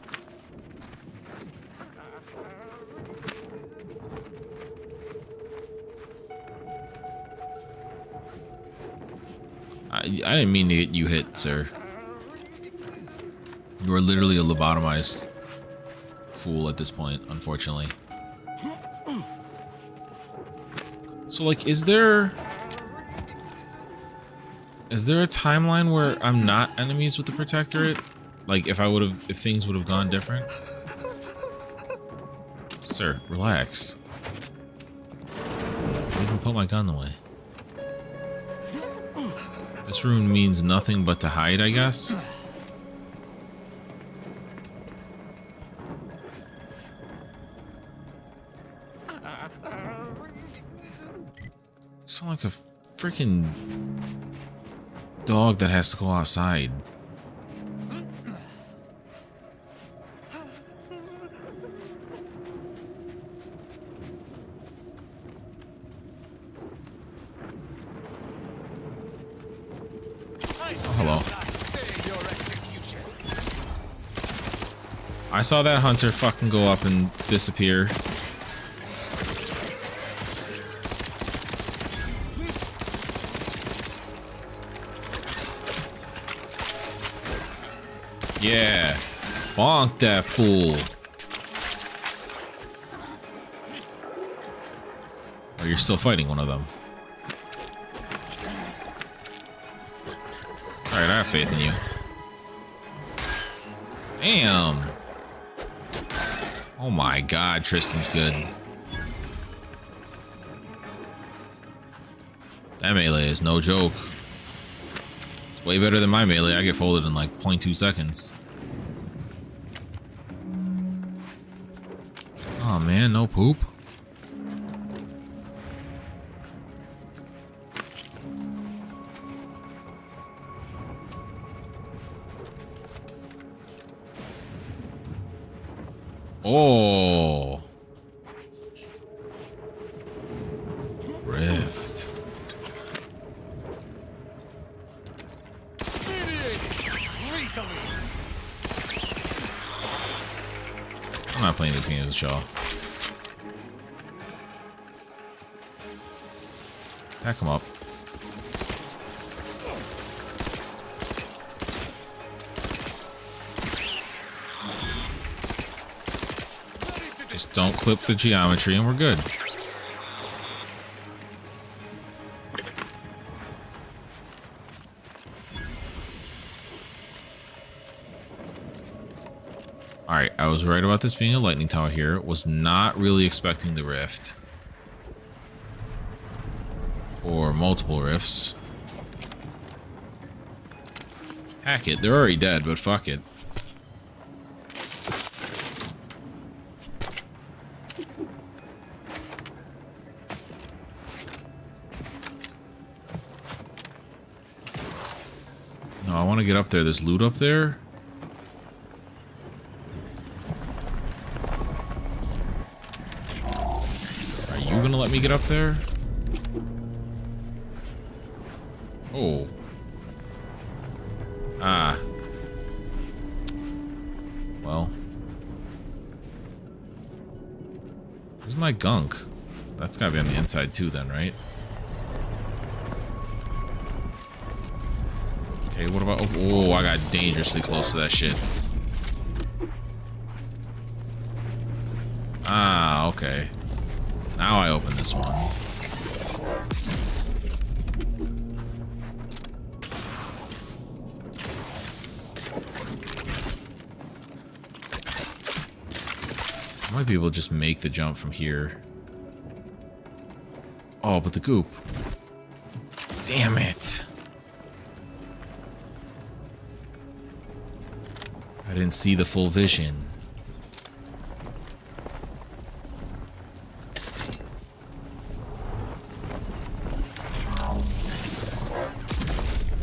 I didn't mean to get you hit, sir. You are literally a lobotomized fool at this point, unfortunately. So, like, is there a timeline where I'm not enemies with the Protectorate? Like, if things would have gone different? Sir, relax. I can put my gun away. This rune means nothing but to hide, I guess. Sound like a freaking dog that has to go outside. Oh, hello. I saw that hunter fucking go up and disappear. Yeah, bonk that fool. Oh, you're still fighting one of them. Alright, I have faith in you. Damn. Oh my god, Tristan's good. That melee is no joke. It's way better than my melee. I get folded in like 0.2 seconds. Oh man, no poop. Oh. Rift. I'm not playing this game with y'all. Pack him up. Just don't clip the geometry and we're good. Alright, I was right about this being a lightning tower here. Was not really expecting the rift. Or multiple rifts. Hack it. They're already dead, but fuck it. No, I want to get up there. There's loot up there. Are you gonna let me get up there? Oh. Ah. Well. Where's my gunk? That's gotta be on the inside too then, right? Okay, what about... Oh, I got dangerously close to that shit. Ah, okay. Now I open this one. I might be able to just make the jump from here. Oh, but the goop. Damn it. I didn't see the full vision.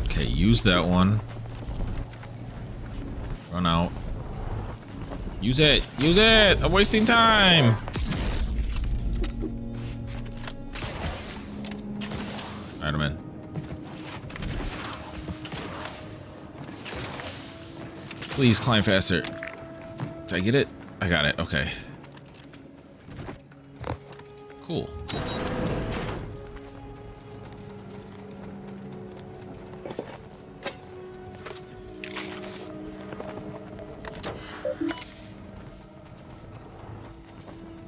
Okay, use that one. Run out. Use it! Use it! I'm wasting time! Alright, I'm in. Please climb faster. Did I get it? I got it. Okay. Cool.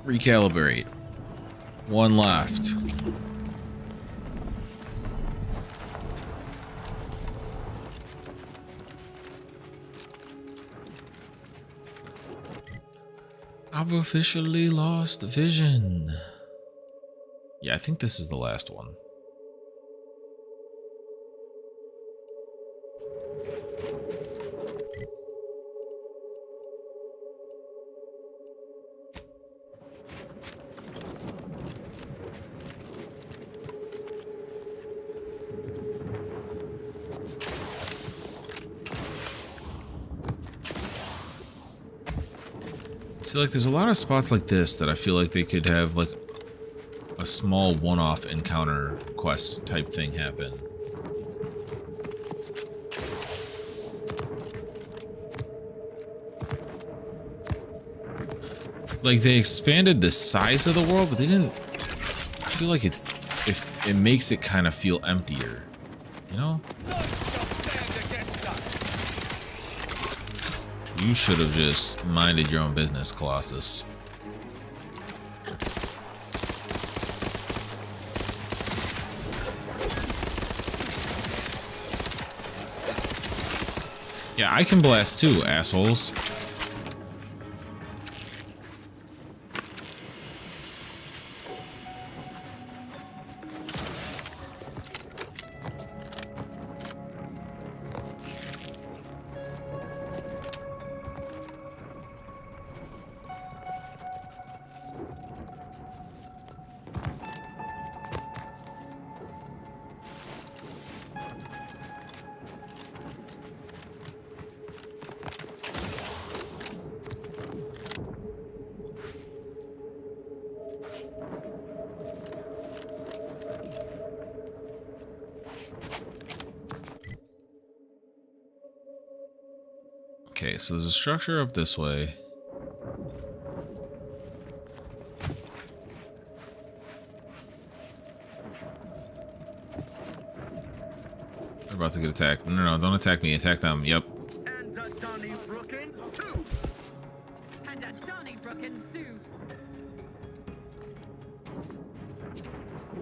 Recalibrate. One left. I've officially lost vision. Yeah, I think this is the last one. See, like, there's a lot of spots like this that I feel like they could have, like, a small one-off encounter quest type thing happen. Like, they expanded the size of the world, but they didn't... I feel like it makes it kind of feel emptier, you know? You should have just minded your own business, Colossus. Yeah, I can blast too, assholes. Okay, so there's a structure up this way. They're about to get attacked. No, don't attack me. Attack them. Yep.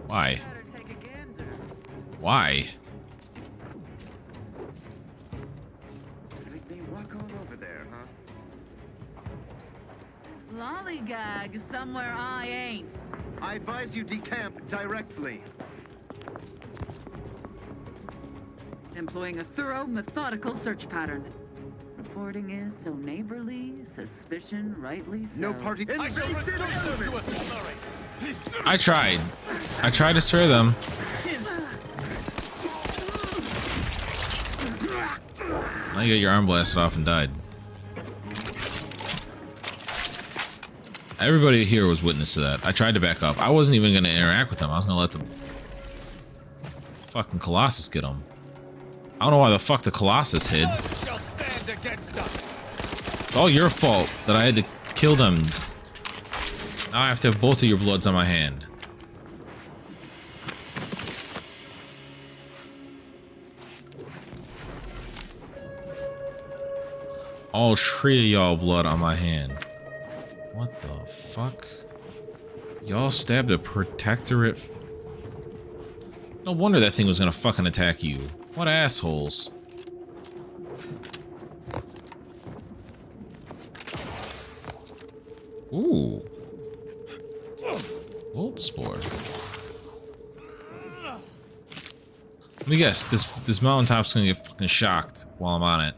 Why? Why? They walk on over there, huh? Lollygag somewhere I ain't. I advise you decamp directly. Employing a thorough, methodical search pattern. Reporting is so neighborly, suspicion rightly so. No party. I shall reduce them to a slurry. I tried. I tried to spare them. Now you got your arm blasted off and died. Everybody here was witness to that. I tried to back up. I wasn't even going to interact with them. I was going to let the fucking Colossus get them. I don't know why the fuck the Colossus hid. It's all your fault that I had to kill them. Now I have to have both of your bloods on my hand. All three of y'all blood on my hand. What the fuck? Y'all stabbed a protectorate. No wonder that thing was gonna fucking attack you. What assholes. Ooh. Old spore. Let me guess, this mountaintop's gonna get fucking shocked while I'm on it.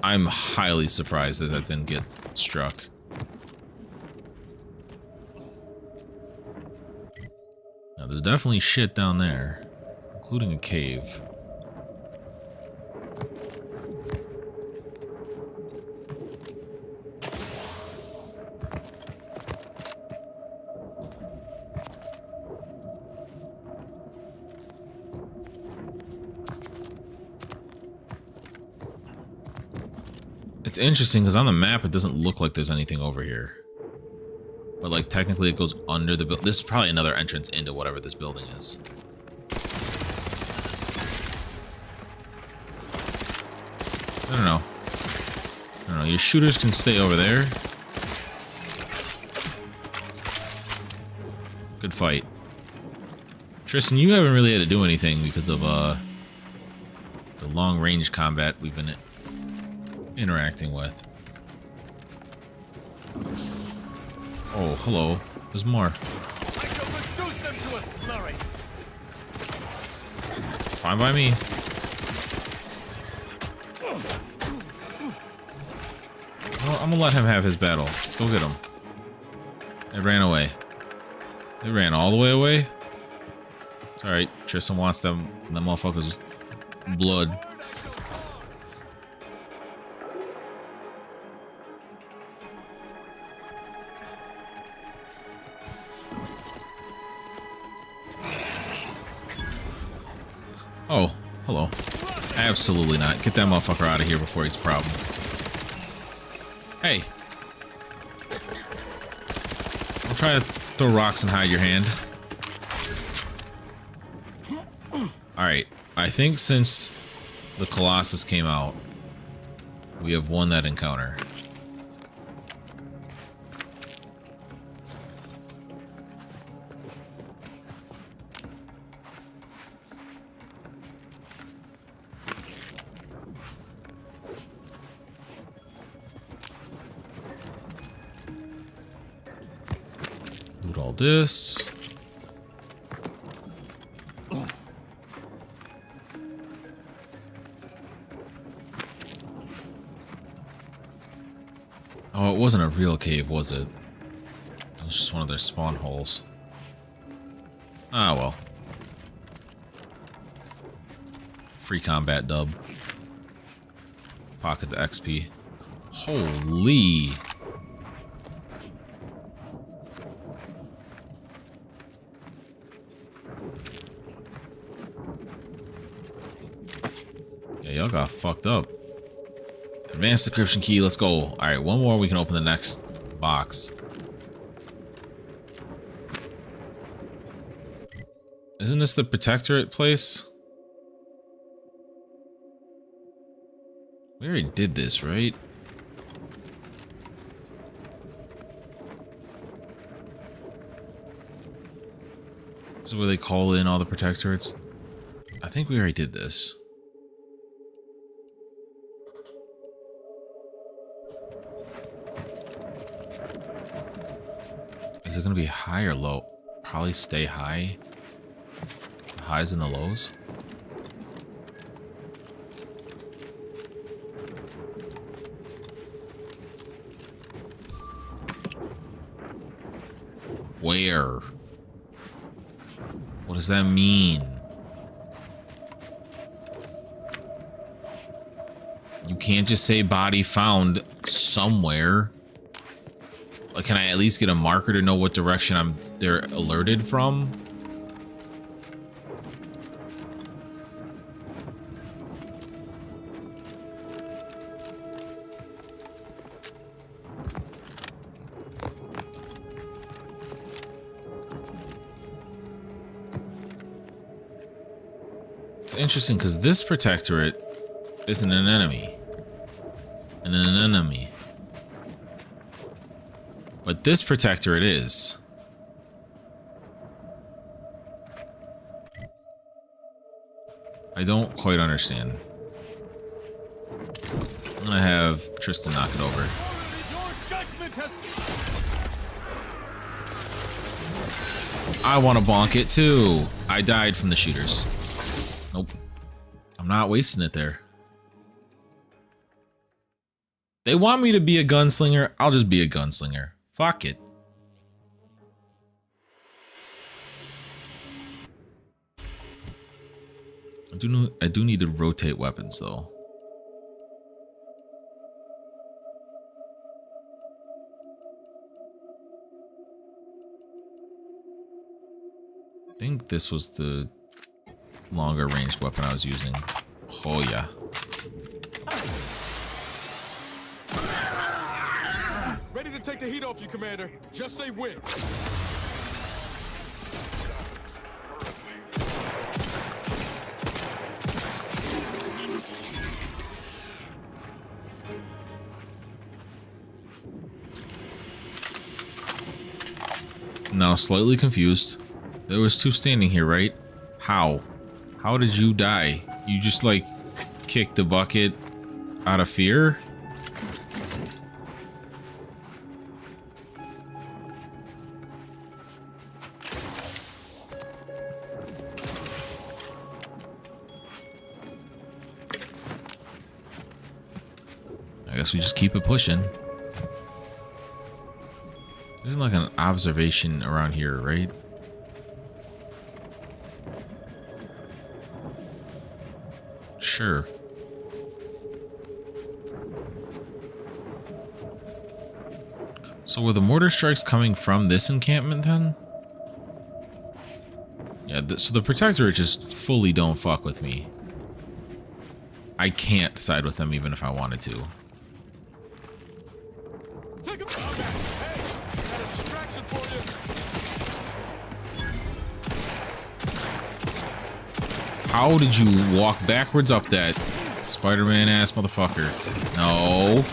I'm highly surprised that that didn't get struck. Now, there's definitely shit down there, including a cave. It's interesting because on the map it doesn't look like there's anything over here. But like technically it goes under the building. This is probably another entrance into whatever this building is. I don't know. I don't know. Your shooters can stay over there. Good fight. Tristan, you haven't really had to do anything because of the long range combat we've been interacting with. Oh, hello. There's more. I shall reduce them to a slurry. Fine by me. Well, I'm gonna let him have his battle. Go get him. They ran away. They ran all the way away? It's alright. Tristan wants them motherfuckers' blood. Oh, hello. Absolutely not. Get that motherfucker out of here before he's a problem. Hey. Don't try to throw rocks and hide your hand. Alright. I think since the Colossus came out, we have won that encounter. Loot all this. Oh, it wasn't a real cave, was it? It was just one of their spawn holes. Ah, well. Free combat dub. Pocket the XP. Holy. y'all got fucked up. Advanced decryption key, let's go. Alright, one more, we can open the next box. Isn't this the Protectorate place? We already did this, right? This is where they call in all the Protectorates. I think we already did this. Is it gonna be high or low? Probably stay high. The highs and the lows. Where? What does that mean? You can't just say body found somewhere. Like, can I at least get a marker to know what direction they're alerted from? It's interesting because this Protectorate isn't an enemy. And an enemy. But this Protectorate is. I don't quite understand. I'm gonna have Tristan knock it over. I want to bonk it too. I died from the shooters. Nope. I'm not wasting it there. They want me to be a gunslinger. I'll just be a gunslinger. Fuck it. I do need to rotate weapons though. I think this was the longer ranged weapon I was using. Oh yeah. Ready to take the heat off you, Commander. Just say when. Now, slightly confused. There was two standing here, right? How? How did you die? You just, like, kicked the bucket out of fear? I guess we just keep it pushing. There's like an observation around here, right? Sure. So were the mortar strikes coming from this encampment then? Yeah, so the Protectorate just fully don't fuck with me. I can't side with them even if I wanted to. How did you walk backwards up that Spider-Man ass motherfucker? No.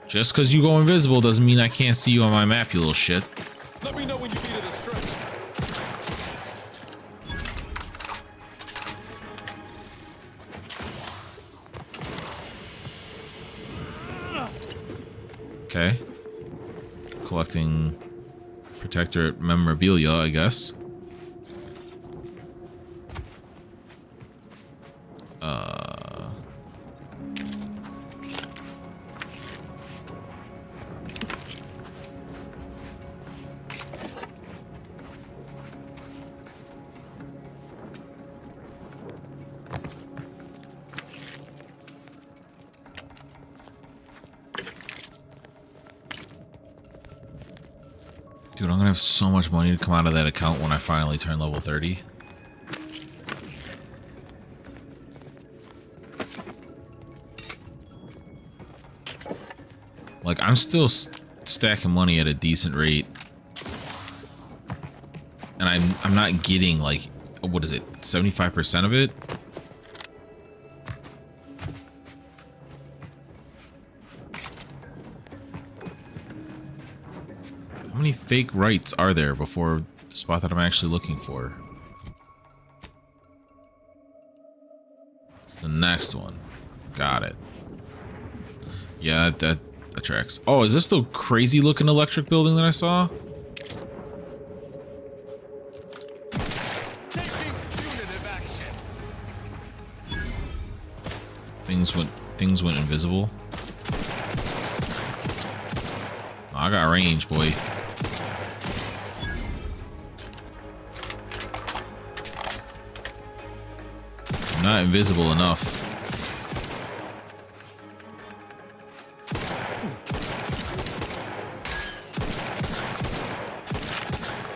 Just because you go invisible doesn't mean I can't see you on my map, you little shit. Let me know when you need it a stretch. Okay. Collecting Protectorate memorabilia, I guess. Dude, I'm gonna have so much money to come out of that account when I finally turn level 30. Like, I'm still stacking money at a decent rate. And I'm not getting, like, what is it, 75% of it? How many fake rights are there before the spot that I'm actually looking for? It's the next one. Got it. Yeah, that tracks. Oh, is this the crazy looking electric building that I saw? Things went invisible. Oh, I got range, boy. I'm not invisible enough.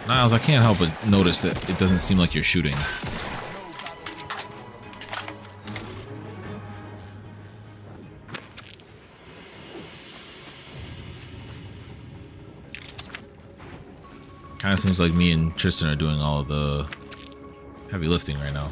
Niles, I can't help but notice that it doesn't seem like you're shooting. Kind of seems like me and Tristan are doing all of the heavy lifting right now.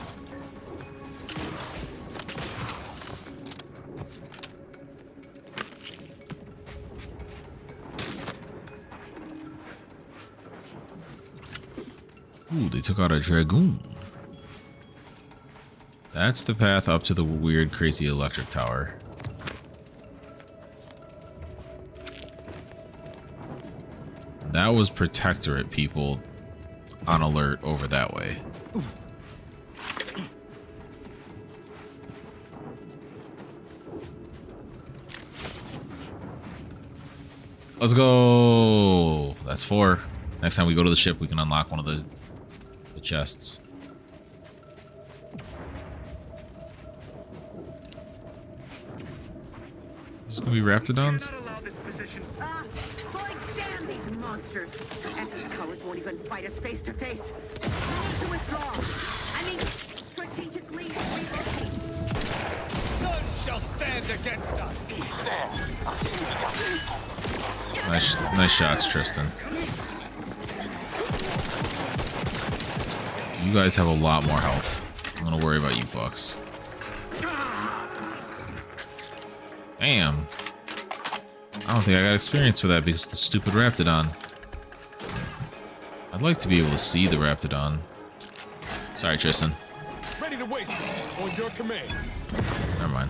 Ooh, they took out a Dragoon. That's the path up to the weird, crazy electric tower. That was Protectorate people on alert over that way. Let's go. That's 4. Next time we go to the ship, we can unlock one of the chests. Is this gonna be Raptidons? Damn these monsters! Essen's cowards won't even fight us face to face. We need to withdraw. I mean, strategically relocate. None shall stand against us. Nice shots, Tristan. You guys have a lot more health. I'm gonna worry about you fucks. Damn. I don't think I got experience for that because of the stupid Raptidon. I'd like to be able to see the Raptidon. Sorry, Tristan. Ready to waste it on your command. Never mind.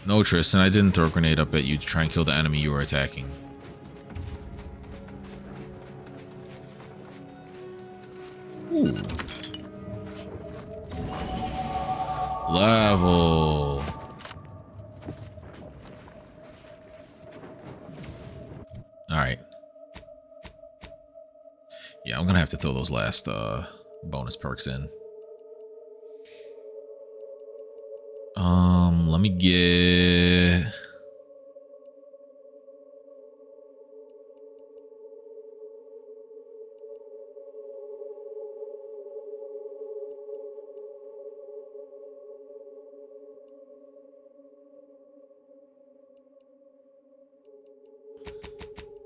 No, Tristan, I didn't throw a grenade up at you to try and kill the enemy you were attacking. Ooh. Level. Alright. Yeah, I'm gonna have to throw those last bonus perks in. Let me get...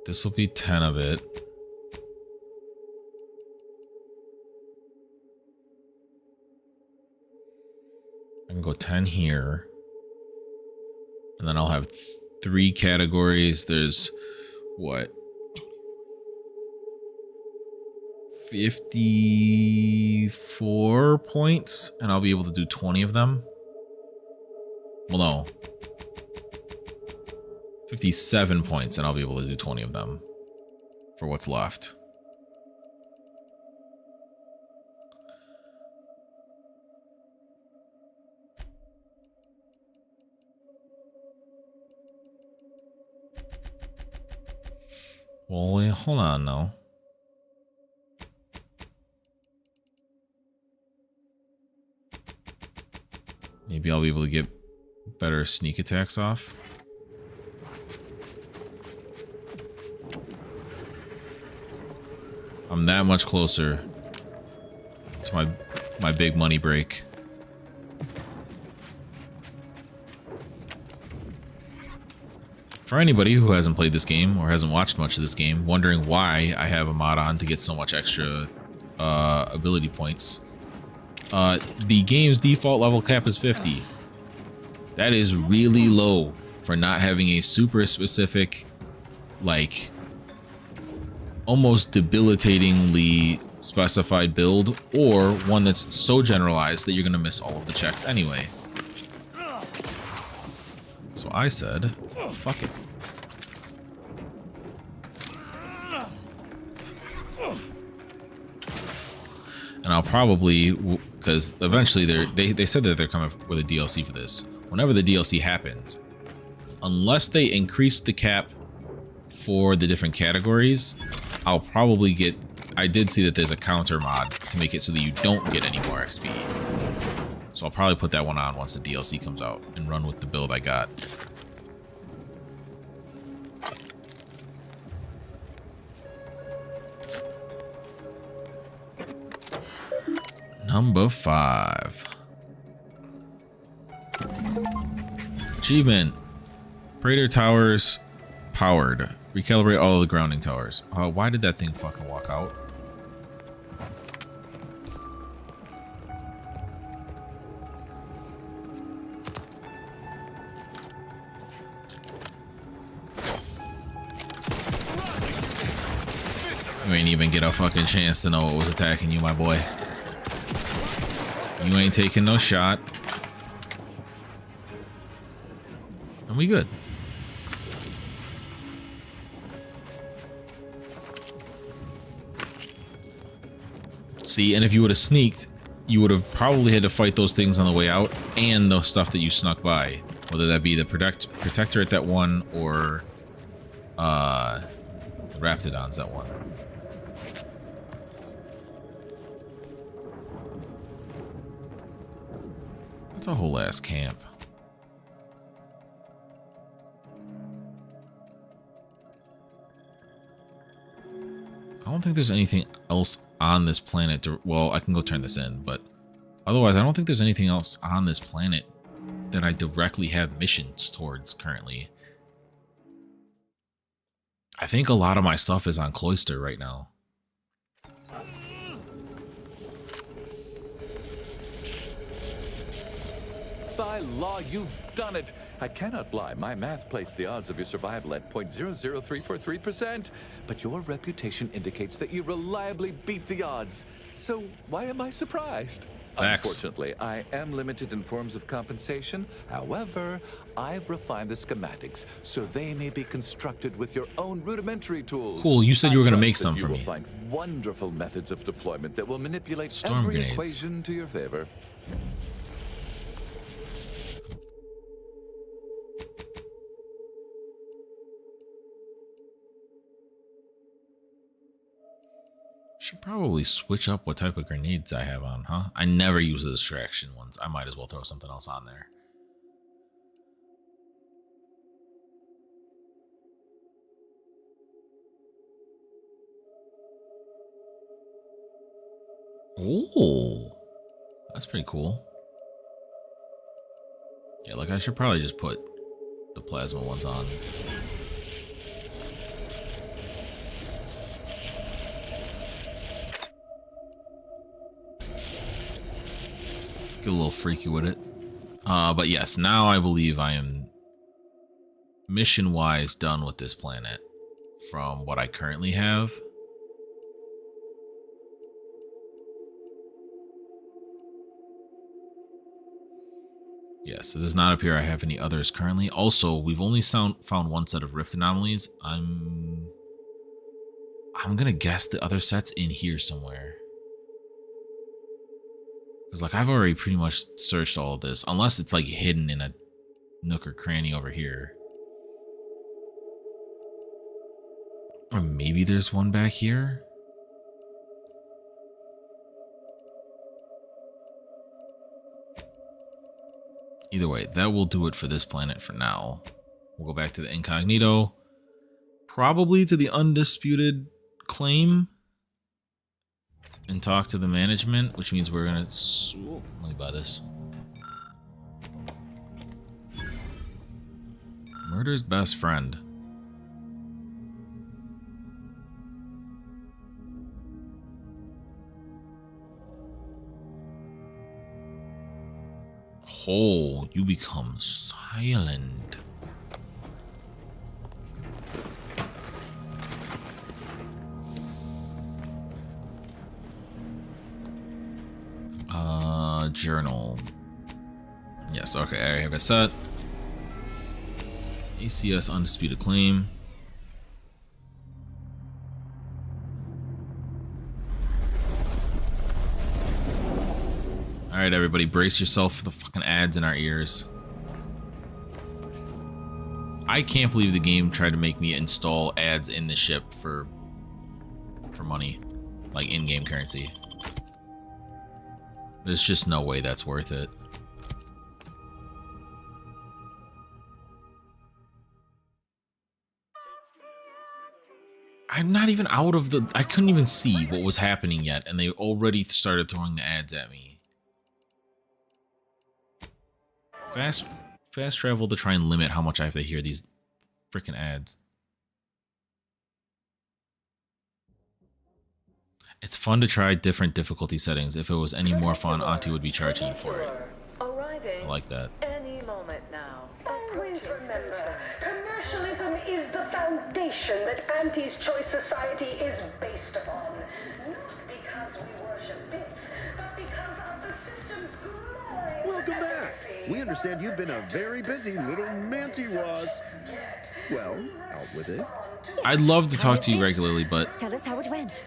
This will be 10 of it. I can go 10 here. And then I'll have 3 categories. There's what? 54 points, and I'll be able to do 20 of them. Well, no. 57 points, and I'll be able to do 20 of them for what's left. Well, wait, hold on now. Maybe I'll be able to get better sneak attacks off. I'm that much closer to my big money break. For anybody who hasn't played this game or hasn't watched much of this game, wondering why I have a mod on to get so much extra ability points, the game's default level cap is 50. That is really low for not having a super specific, like, almost debilitatingly specified build, or one that's so generalized that you're going to miss all of the checks anyway. So I said, fuck it. And I'll probably, because eventually they said that they're coming with a DLC for this. Whenever the DLC happens, unless they increase the cap for the different categories, I'll probably get, I did see that there's a counter mod to make it so that you don't get any more XP. So I'll probably put that one on once the DLC comes out and run with the build I got. Number 5. Achievement. Praetor Towers powered. Recalibrate all of the grounding towers. Why did that thing fucking walk out? You ain't even get a fucking chance to know what was attacking you, my boy. You ain't taking no shot. And we good. See, and if you would have sneaked, you would have probably had to fight those things on the way out and the stuff that you snuck by. Whether that be the protector at that one or the Raptidons that one. That's a whole ass camp. I don't think there's anything else on this planet to, well, I can go turn this in, but otherwise I don't think there's anything else on this planet that I directly have missions towards currently. I think a lot of my stuff is on Cloister right now. By law, you've done it. I cannot lie. My math placed the odds of your survival at 0.00343%. But your reputation indicates that you reliably beat the odds. So why am I surprised? Facts. Unfortunately, I am limited in forms of compensation. However, I've refined the schematics so they may be constructed with your own rudimentary tools. Cool, you said you were going to make some you for will me. find wonderful methods of deployment that will manipulate Storm every grenades. equation to your favor. Should probably switch up what type of grenades I have on, huh? I never use the distraction ones. I might as well throw something else on there. Oh, that's pretty cool. Yeah, like I should probably just put the plasma ones on. Get a little freaky with it. But yes, now I believe I am mission-wise done with this planet from what I currently have. Yes, it does not appear I have any others currently. Also, we've only found one set of rift anomalies. I'm gonna guess the other set's in here somewhere. Because, like, I've already pretty much searched all of this. Unless it's, like, hidden in a nook or cranny over here. Or maybe there's one back here? Either way, that will do it for this planet for now. We'll go back to the incognito. Probably to the undisputed claim. And talk to the management, which means we're gonna... Let me buy this. Murder's best friend. Oh, you become silent. Journal. Yes, okay, I have it set. ACS undisputed claim. Alright, everybody, brace yourself for the fucking ads in our ears. I can't believe the game tried to make me install ads in the ship for money. Like in-game currency. There's just no way that's worth it. I'm not even out of the... I couldn't even see what was happening yet, and they already started throwing the ads at me. Fast travel to try and limit how much I have to hear these freaking ads. It's fun to try different difficulty settings. If it was any more fun, Auntie would be charging you for it. I like that. Any moment now. Always remember, commercialism is the foundation that Auntie's Choice Society is based upon. Not because we worship bits, but because of the system's glorious Welcome back. We understand you've been a very busy little manty-was. Well, out with it. I'd love to talk to you regularly, but... Tell us how it went.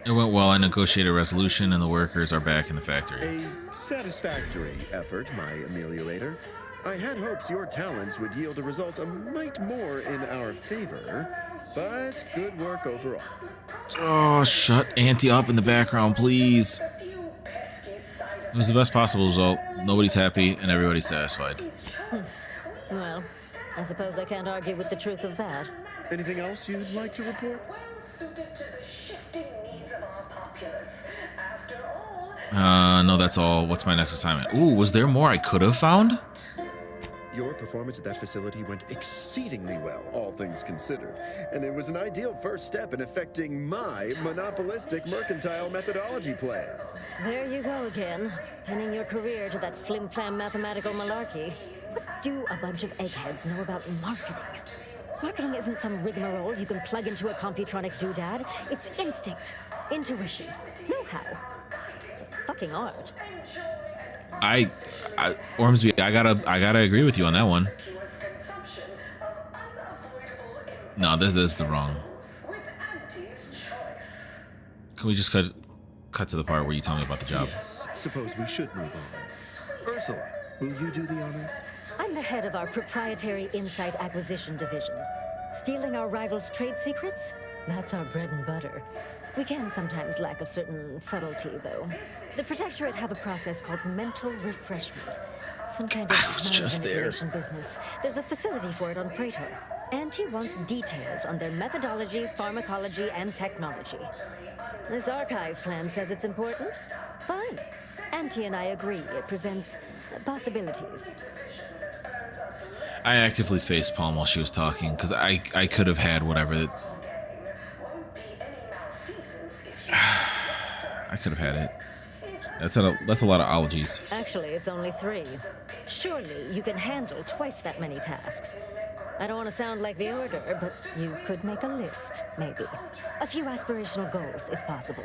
It went well. I negotiated a resolution and the workers are back in the factory. A satisfactory effort, my ameliorator. I had hopes your talents would yield a result a mite more in our favor, but good work overall. Oh, shut Auntie up in the background, please. It was the best possible result. Nobody's happy and everybody's satisfied. Well, I suppose I can't argue with the truth of that. Anything else you'd like to report? No, that's all. What's my next assignment? Ooh, was there more I could have found? Your performance at that facility went exceedingly well, all things considered. And it was an ideal first step in effecting my monopolistic mercantile methodology plan. There you go again, pinning your career to that flim-flam mathematical malarkey. What do a bunch of eggheads know about marketing? Marketing isn't some rigmarole you can plug into a computronic doodad. It's instinct, intuition, know-how. It's a fucking art. Ormsby, I gotta agree with you on that one. No, this is the wrong. Can we just cut to the part where you tell me about the job? Yes, suppose we should move on. Ursula, will you do the honors? I'm the head of our proprietary Insight Acquisition Division. Stealing our rivals' trade secrets? That's our bread and butter. We can sometimes lack a certain subtlety, though. The Protectorate have a process called mental refreshment. Some kind of manipulation business. There's a facility for it on Praetor. And he wants details on their methodology, pharmacology, and technology. This archive plan says it's important. Fine. Auntie and I agree. It presents possibilities. I actively facepalm while she was talking because I could have had whatever. I could have had it. That's a lot of ologies. Actually, it's only 3. Surely you can handle twice that many tasks. I don't want to sound like the Order, but you could make a list, maybe. A few aspirational goals, if possible.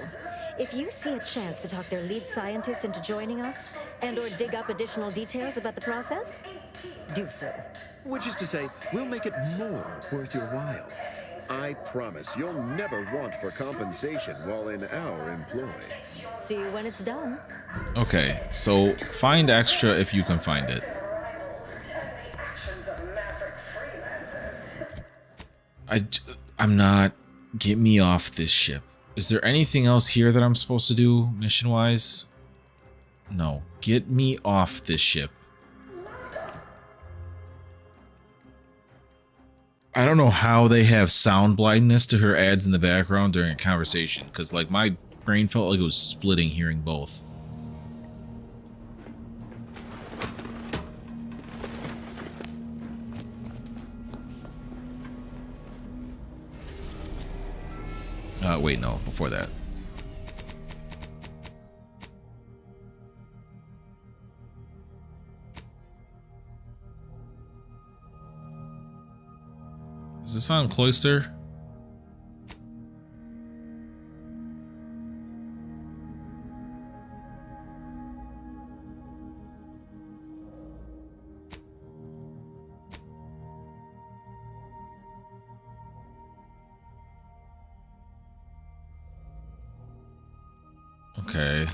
If you see a chance to talk their lead scientist into joining us, and/or dig up additional details about the process, do so. Which is to say, we'll make it more worth your while. I promise you'll never want for compensation while in our employ. See you when it's done. Okay, so find extra if you can find it. I'm not. Get me off this ship. Is there anything else here that I'm supposed to do mission-wise? No. Get me off this ship. I don't know how they have sound blindness to her ads in the background during a conversation, because like my brain felt like it was splitting hearing both. Wait, no, before that. Is this on Cloister? Okay.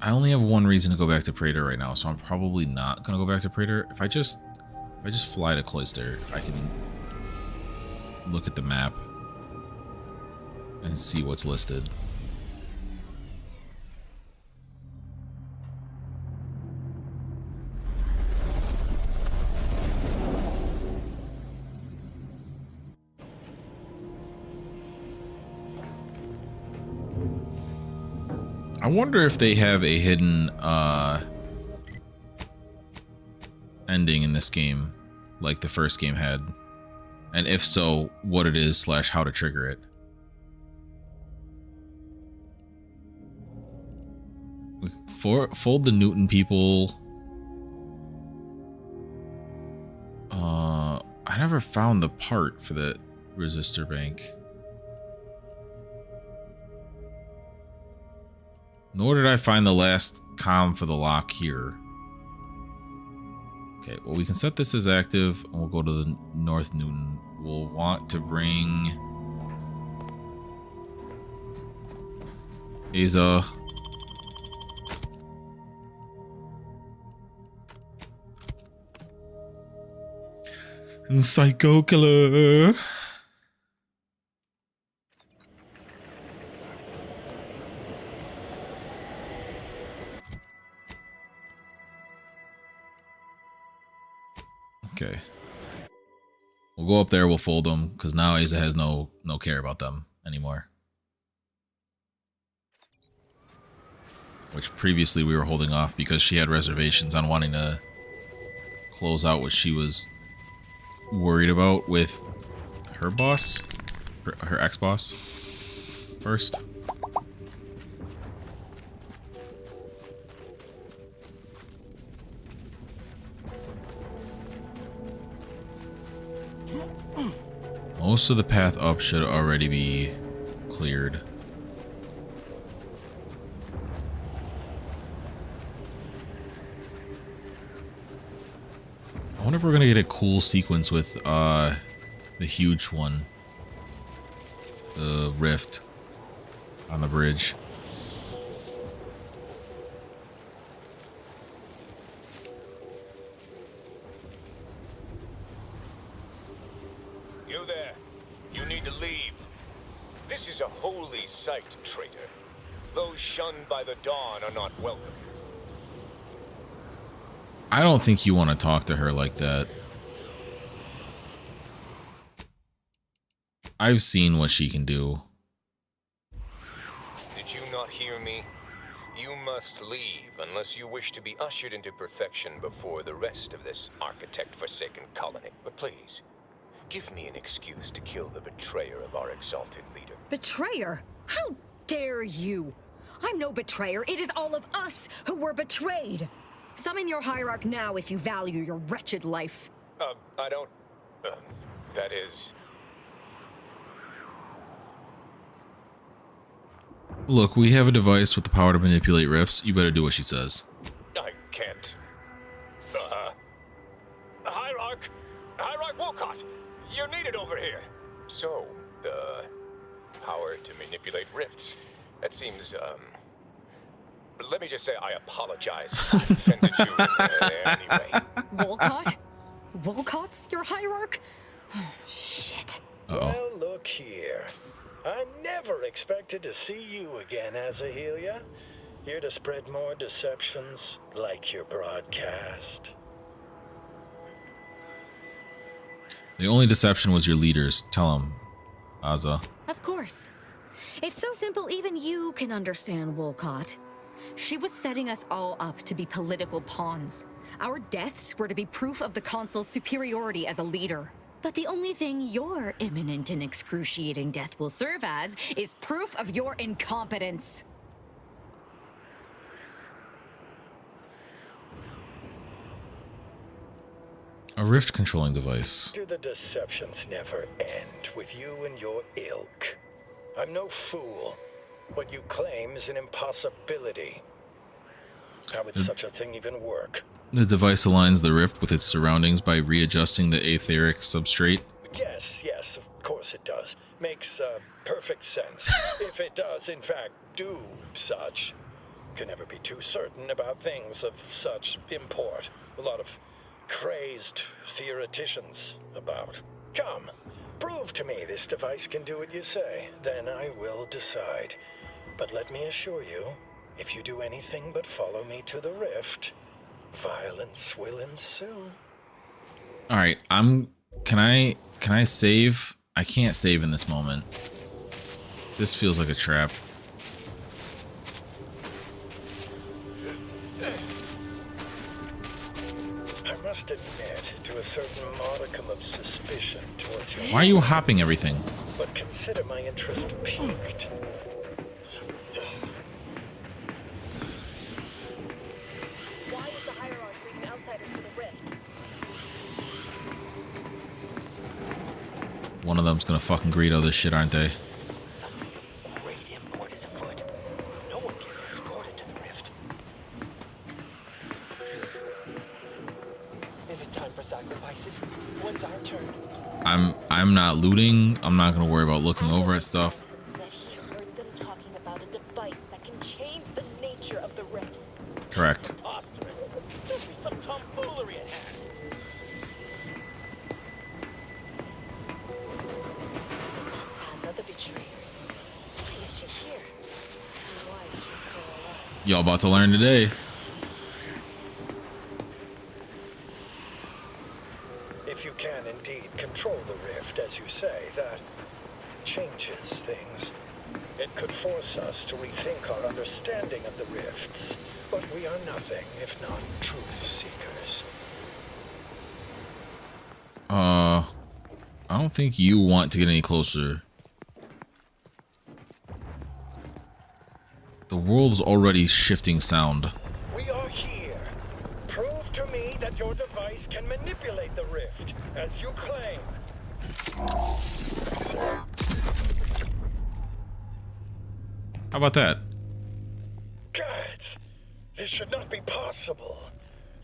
I only have one reason to go back to Praetor right now, so I'm probably not gonna go back to Praetor. If I just fly to Cloister, I can look at the map and see what's listed. I wonder if they have a hidden ending in this game, like the first game had. And if so, what it is / how to trigger it. Fold the Newton people. I never found the part for the resistor bank. Nor did I find the last comm for the lock here. Okay, well, we can set this as active, and we'll go to the North Newton. We'll want to bring Asa. And Psycho Killer. Okay. We'll go up there, we'll fold them, because now Asa has no care about them anymore. Which previously we were holding off because she had reservations on wanting to close out what she was worried about with her boss, her ex-boss first. Most of the path up should already be cleared. I wonder if we're gonna get a cool sequence with the huge one. The rift on the bridge. You there. You need to leave. This is a holy site, traitor. Those shunned by the dawn are not welcome. I don't think you want to talk to her like that. I've seen what she can do. Did you not hear me? You must leave unless you wish to be ushered into perfection before the rest of this architect-forsaken colony. But please, give me an excuse to kill the betrayer of our exalted leader. Betrayer? How dare you? I'm no betrayer. It is all of us who were betrayed. Summon your hierarch now if you value your wretched life. I don't... that is... Look, we have a device with the power to manipulate rifts. You better do what she says. I can't. Hierarch! Hierarch Wolcott! You're needed over here! So, the power to manipulate rifts. That seems, let me just say I apologize if I offended you anyway. Wolcott? Wolcott's your hierarch? Shit. Well, look here. I never expected to see you again, Azahelia. Here to spread more deceptions like your broadcast. The only deception was your leaders. Tell them, Aza. Of course. It's so simple even you can understand, Wolcott. She was setting us all up to be political pawns. Our deaths were to be proof of the Consul's superiority as a leader. But the only thing your imminent and excruciating death will serve as is proof of your incompetence. A rift controlling device. Do the deceptions never end with you and your ilk? I'm no fool. What you claim is an impossibility. How would such a thing even work? The device aligns the rift with its surroundings by readjusting the aetheric substrate. Yes, of course it does. Makes perfect sense. If it does, in fact, do such. Can never be too certain about things of such import. A lot of crazed theoreticians about. Come, prove to me this device can do what you say. Then I will decide. But let me assure you, if you do anything but follow me to the rift, violence will ensue. All right, can I save? I can't save in this moment. This feels like a trap. I must admit to a certain modicum of suspicion towards your... Why are you hopping everything? But consider my interest piqued. Why was the hierarch bringing outsiders to the rift? One of them's gonna fucking greet all this shit, aren't they? Great import is afoot. No one gets escorted to the rift. Is it time for sacrifices? When's our turn? I'm not looting. I'm not gonna worry about looking over at stuff. That he heard them talking about a device that can change the nature of the rift. Correct. Preposterous. Must be some tomfoolery at hand. Asa the betrayer. Why is she here? And why is she still alive? Y'all about to learn today. If you can indeed control the rift, as you say, that changes things. It could force us to rethink our understanding of the rifts, but we are nothing if not truth seekers. I don't think you want to get any closer. The world's already shifting sound. We are here. Prove to me that your device can manipulate the rift, as you claim. How about that? Gods, this should not be possible.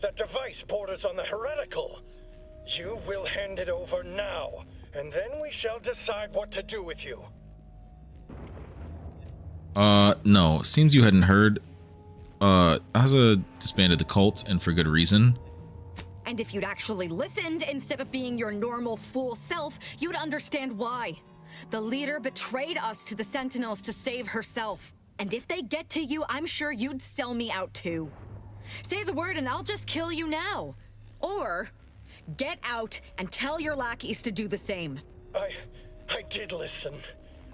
That device borders on the heretical. You will hand it over now, and then we shall decide what to do with you. No. Seems you hadn't heard. Asa disbanded the cult, and for good reason. And if you'd actually listened instead of being your normal fool self, you'd understand why. The leader betrayed us to the Sentinels to save herself. And if they get to you, I'm sure you'd sell me out too. Say the word and I'll just kill you now. Or get out and tell your lackeys to do the same. I did listen.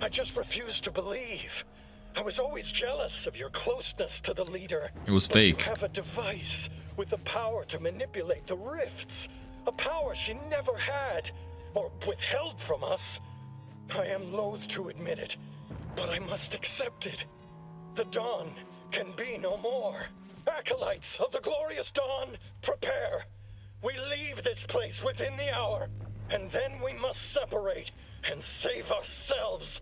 I just refused to believe. I was always jealous of your closeness to the leader. It was But fake. You have a device with the power to manipulate the rifts. A power she never had, or withheld from us. I am loath to admit it, but I must accept it. The dawn can be no more. Acolytes of the glorious dawn, prepare. We leave this place within the hour, and then we must separate and save ourselves.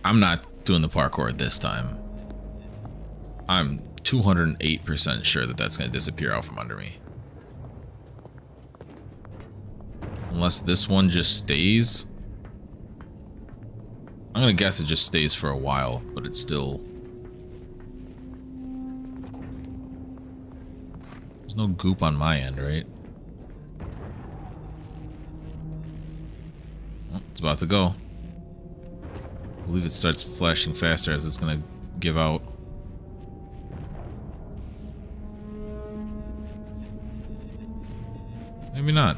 I'm not doing the parkour this time. I'm 208% sure that that's going to disappear out from under me. Unless this one just stays. I'm gonna guess it just stays for a while, but it's still... There's no goop on my end, right? Oh, it's about to go. I believe it starts flashing faster as it's gonna give out. Maybe not.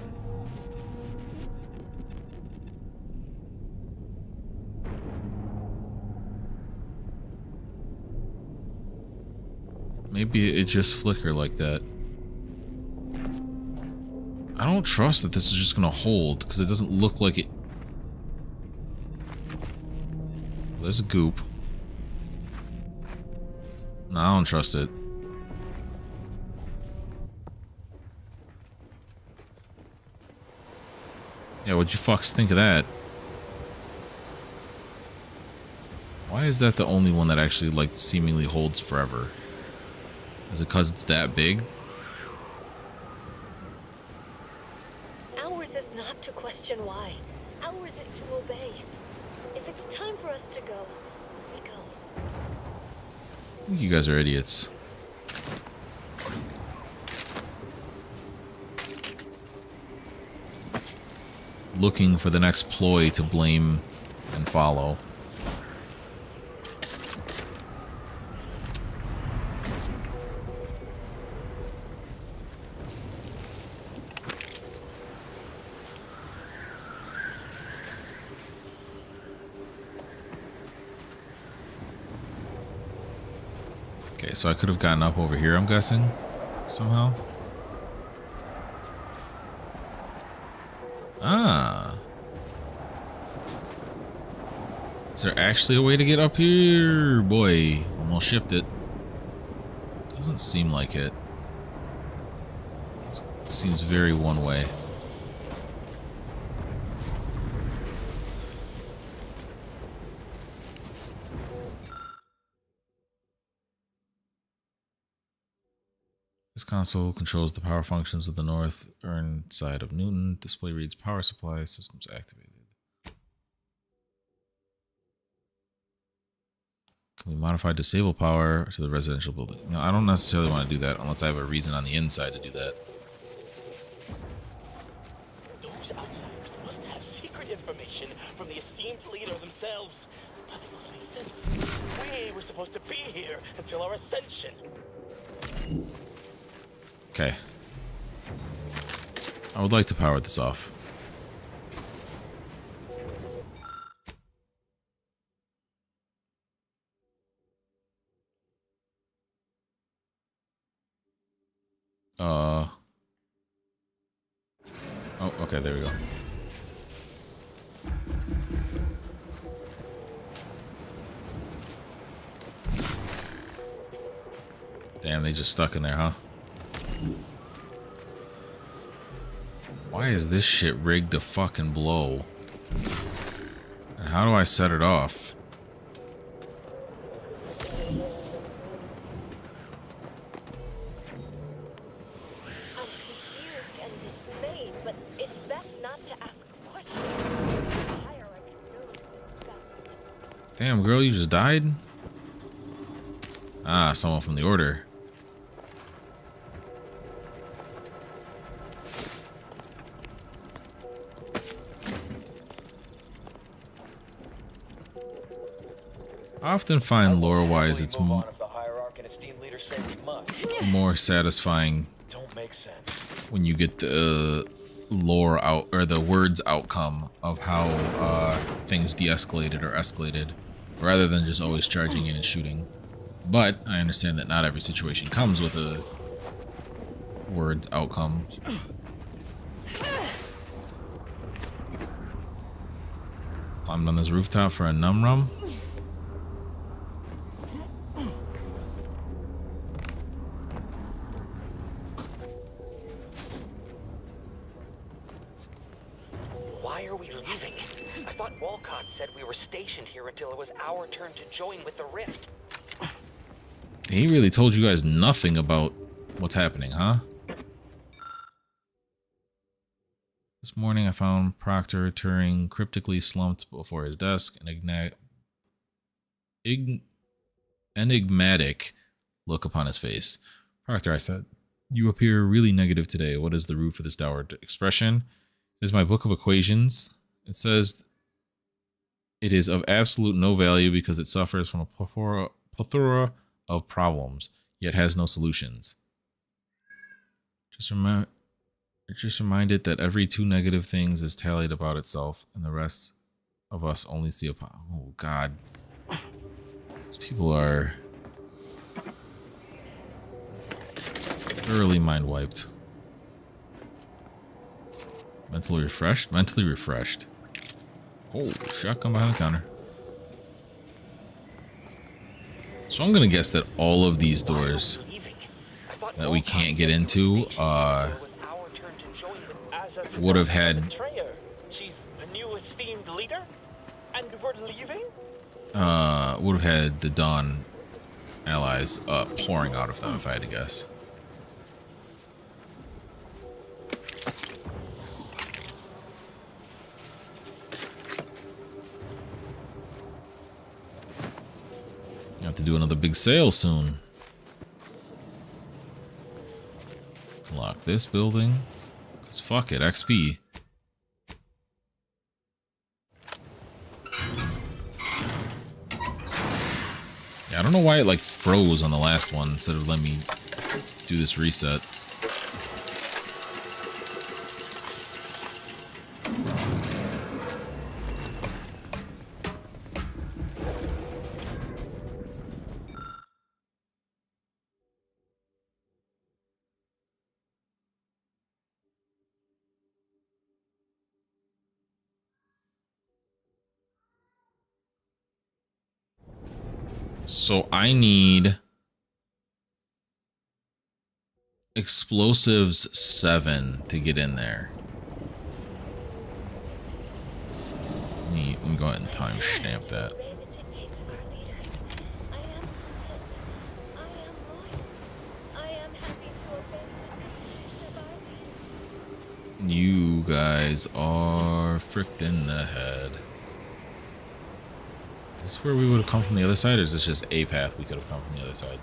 Maybe it just flicker like that. I don't trust that this is just gonna hold, because it doesn't look like it. There's a goop. No, I don't trust it. Yeah, what'd you fucks think of that? Why is that the only one that actually, like, seemingly holds forever? Is it because it's that big? Ours is not to question why. Ours is to obey. If it's time for us to go, we go. I think you guys are idiots. Looking for the next ploy to blame and follow. Okay, so I could have gotten up over here, I'm guessing, somehow. Ah. Is there actually a way to get up here? Boy, almost shipped it. Doesn't seem like it. Seems very one way. This console controls the power functions of the northern side of Newton. Display reads power supply systems activated. Can we modify disable power to the residential building? No, I don't necessarily want to do that unless I have a reason on the inside to do that. Those outsiders must have secret information from the esteemed leader themselves. Nothing else makes sense. We were supposed to be here until our ascension. Okay. I would like to power this off. Oh, okay, there we go. Damn, they just stuck in there, huh? Why is this shit rigged to fucking blow? And how do I set it off? Damn, girl, you just died? Ah, someone from the Order. I often find lore-wise it's more satisfying when you get the lore out, or the words outcome of how things de-escalated or escalated, rather than just always charging in and shooting. But I understand that not every situation comes with a words outcome. Climbed on this rooftop for a num rum. Said we were stationed here until it was our turn to join with the rift. He really told you guys nothing about what's happening, huh? This morning I found Proctor Turing cryptically slumped before his desk, enigmatic look upon his face. Proctor, I said, you appear really negative today. What is the root for this dour expression? It is my book of equations. It says it is of absolute no value because it suffers from a plethora of problems, yet has no solutions. Just remind it that every two negative things is tallied about itself, and the rest of us only see a... Oh, God. These people are thoroughly mind-wiped. Mentally refreshed? Mentally refreshed. Oh, shotgun behind the counter. So I'm gonna guess that all of these doors that we can't get into would have had She's the new esteemed leader, and we're leaving. Would have had the Dawn allies pouring out of them if I had to guess. Have to do another big sale soon. Lock this building. Cause fuck it, XP. Yeah, I don't know why it like froze on the last one instead of letting me do this reset. So I need explosives 7 to get in there. Let me go ahead and timestamp that. You guys are fricked in the head. Is this where we would have come from the other side, or is this just a path we could have come from the other side?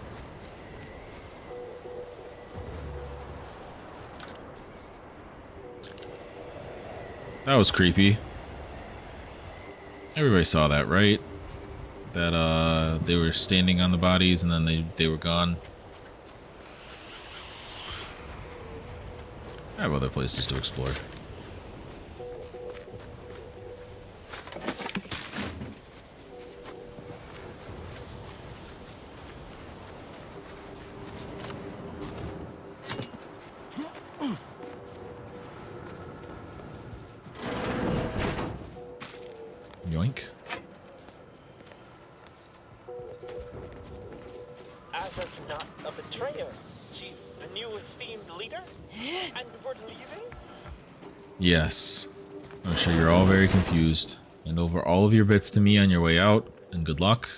That was creepy. Everybody saw that, right? That they were standing on the bodies and then they were gone. I have other places to explore. Yoink. Aza's not a betrayer. She's the new esteemed leader, and we're leaving? Yes. I'm sure you're all very confused. Hand over all of your bits to me on your way out, and good luck.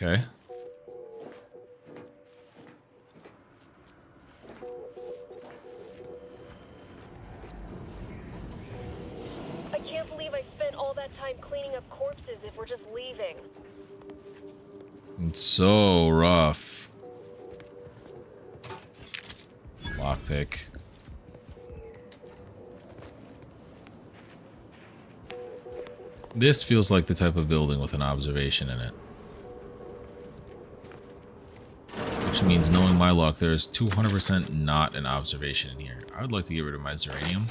Okay. I can't believe I spent all that time cleaning up corpses if we're just leaving. It's so rough. Lockpick. This feels like the type of building with an observation in it. Which means, knowing my luck, there's 200% not an observation in here. I would like to get rid of my Zeranium.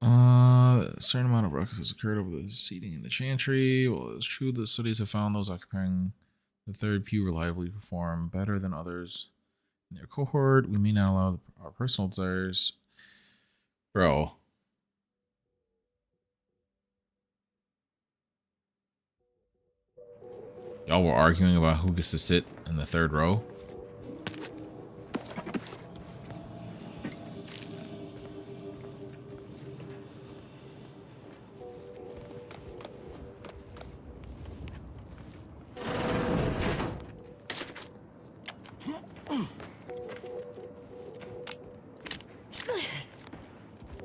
A certain amount of ruckus has occurred over the seating in the chantry. Well, it's true that studies have found those occupying the third pew reliably perform better than others in their cohort. We may not allow our personal desires. Bro. Y'all were arguing about who gets to sit in the third row?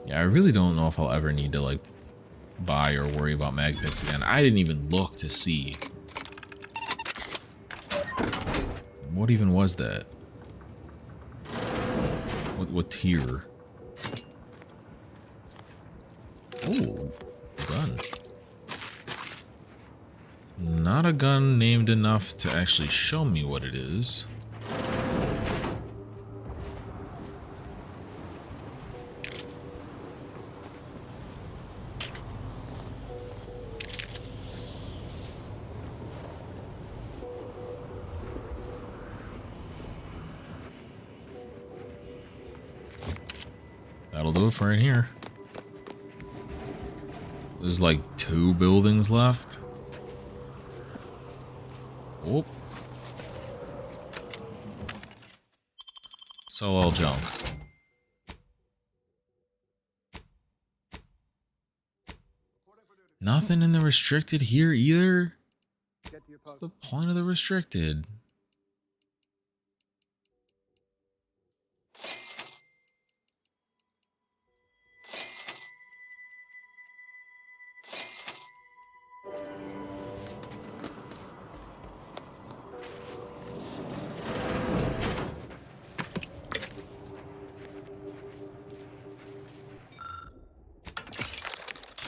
Yeah, I really don't know if I'll ever need to, like, buy or worry about mag picks again. I didn't even look to see. What even was that? What tier? Oh, gun. Not a gun named enough to actually show me what it is. That'll do it for in here. There's like 2 buildings left. Oh. So all junk. Nothing in the restricted here either? What's the point of the restricted?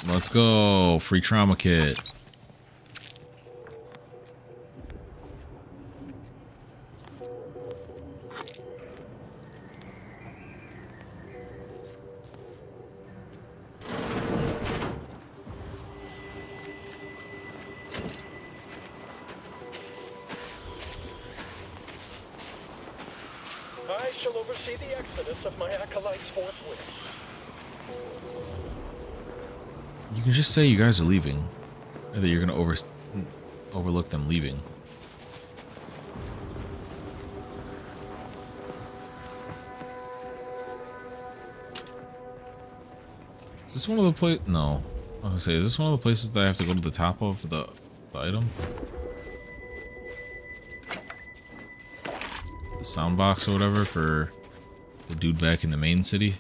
Let's go. Free trauma kit. I shall oversee the exodus of my acolytes forthwith. You can just say you guys are leaving. Or that you're gonna overlook them leaving. Is this one of the No. I was gonna say, is this one of the places that I have to go to the top of for the item? The sound box or whatever for the dude back in the main city?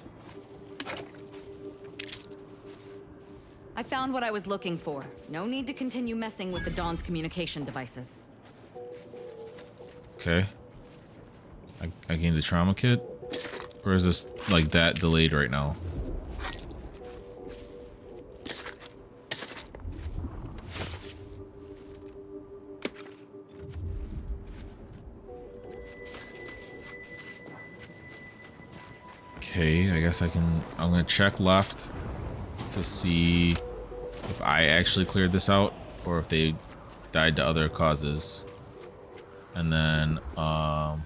I found what I was looking for. No need to continue messing with the Dawn's communication devices. Okay. I gained the trauma kit? Or is this like that delayed right now? Okay, I guess I'm gonna check left to see if I actually cleared this out or if they died to other causes. And then, okay,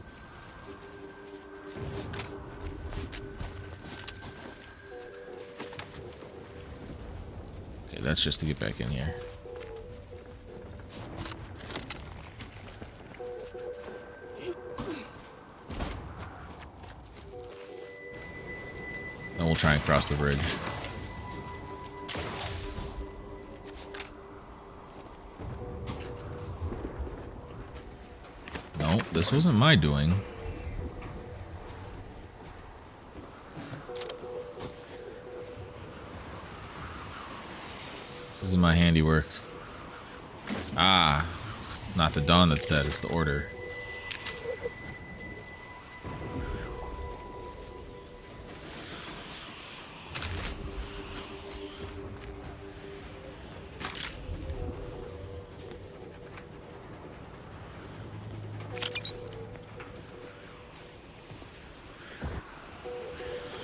that's just to get back in here. Then we'll try and cross the bridge. No, this wasn't my doing. This isn't my handiwork. Ah, it's not the Dawn that's dead, it's the Order.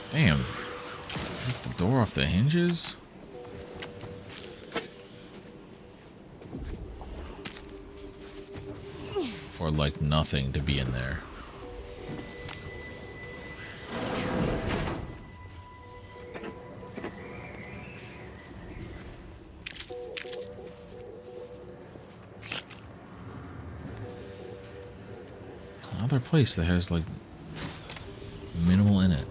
Damn. Take the door off the hinges? For like nothing to be in there. Another place that has like minimal in it.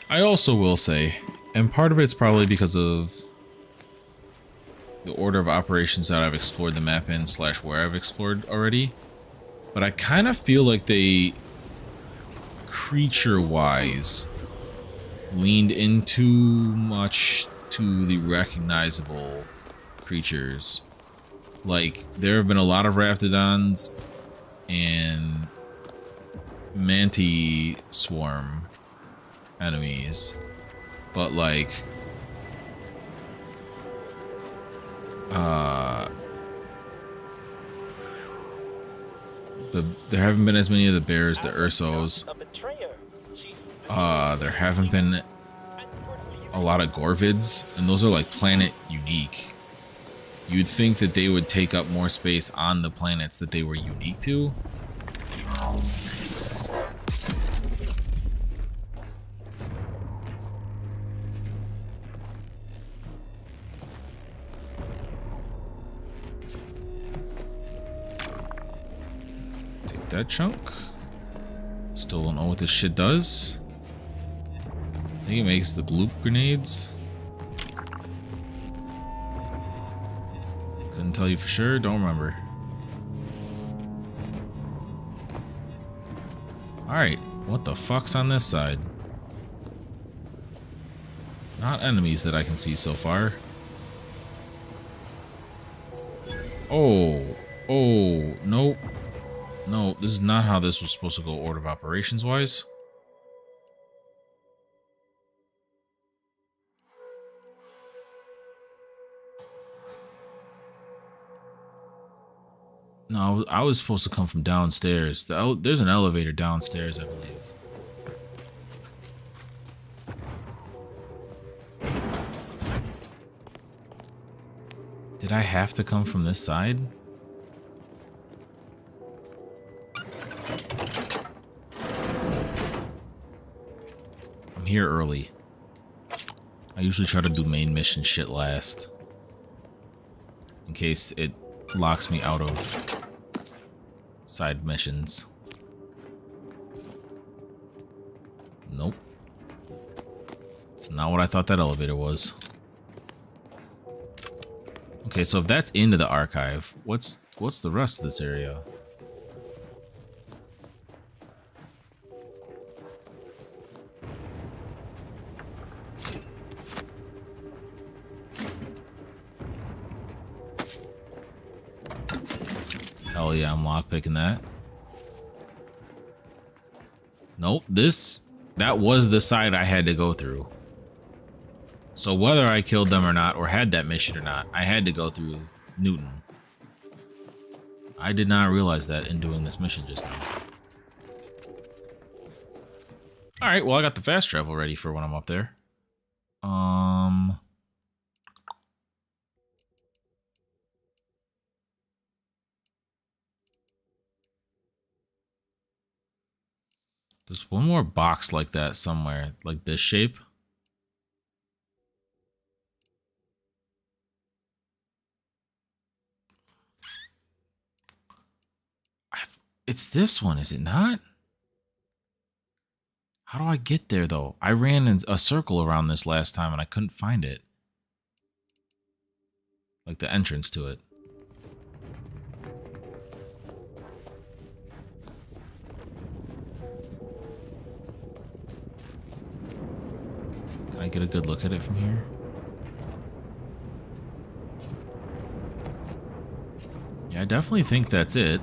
I also will say, and part of it's probably because of the order of operations that I've explored the map in / where I've explored already, but I kind of feel like they, creature-wise, leaned in too much to the recognizable creatures. Like, there have been a lot of Raptidons and Manti Swarm enemies, but like there haven't been as many of the bears, the Ursos. There haven't been a lot of Gorvids, and those are like planet unique. You'd think that they would take up more space on the planets that they were unique to. Take that chunk. Still don't know what this shit does. I think it makes the gloop grenades. Couldn't tell you for sure, don't remember. Alright, what the fuck's on this side? Not enemies that I can see so far. Oh, nope. No, this is not how this was supposed to go order of operations wise. No, I was supposed to come from downstairs. There's an elevator downstairs, I believe. Did I have to come from this side? I'm here early. I usually try to do main mission shit last, in case it locks me out of side missions. Nope. It's not what I thought that elevator was. Okay, so if that's into the archive, what's the rest of this area? Hell yeah, I'm lockpicking that. Nope, that was the side I had to go through. So whether I killed them or not, or had that mission or not, I had to go through Newton. I did not realize that in doing this mission just now. Alright, well I got the fast travel ready for when I'm up there. There's one more box like that somewhere, like this shape. It's this one, is it not? How do I get there, though? I ran in a circle around this last time and I couldn't find it. Like the entrance to it. Can I get a good look at it from here? Yeah, I definitely think that's it.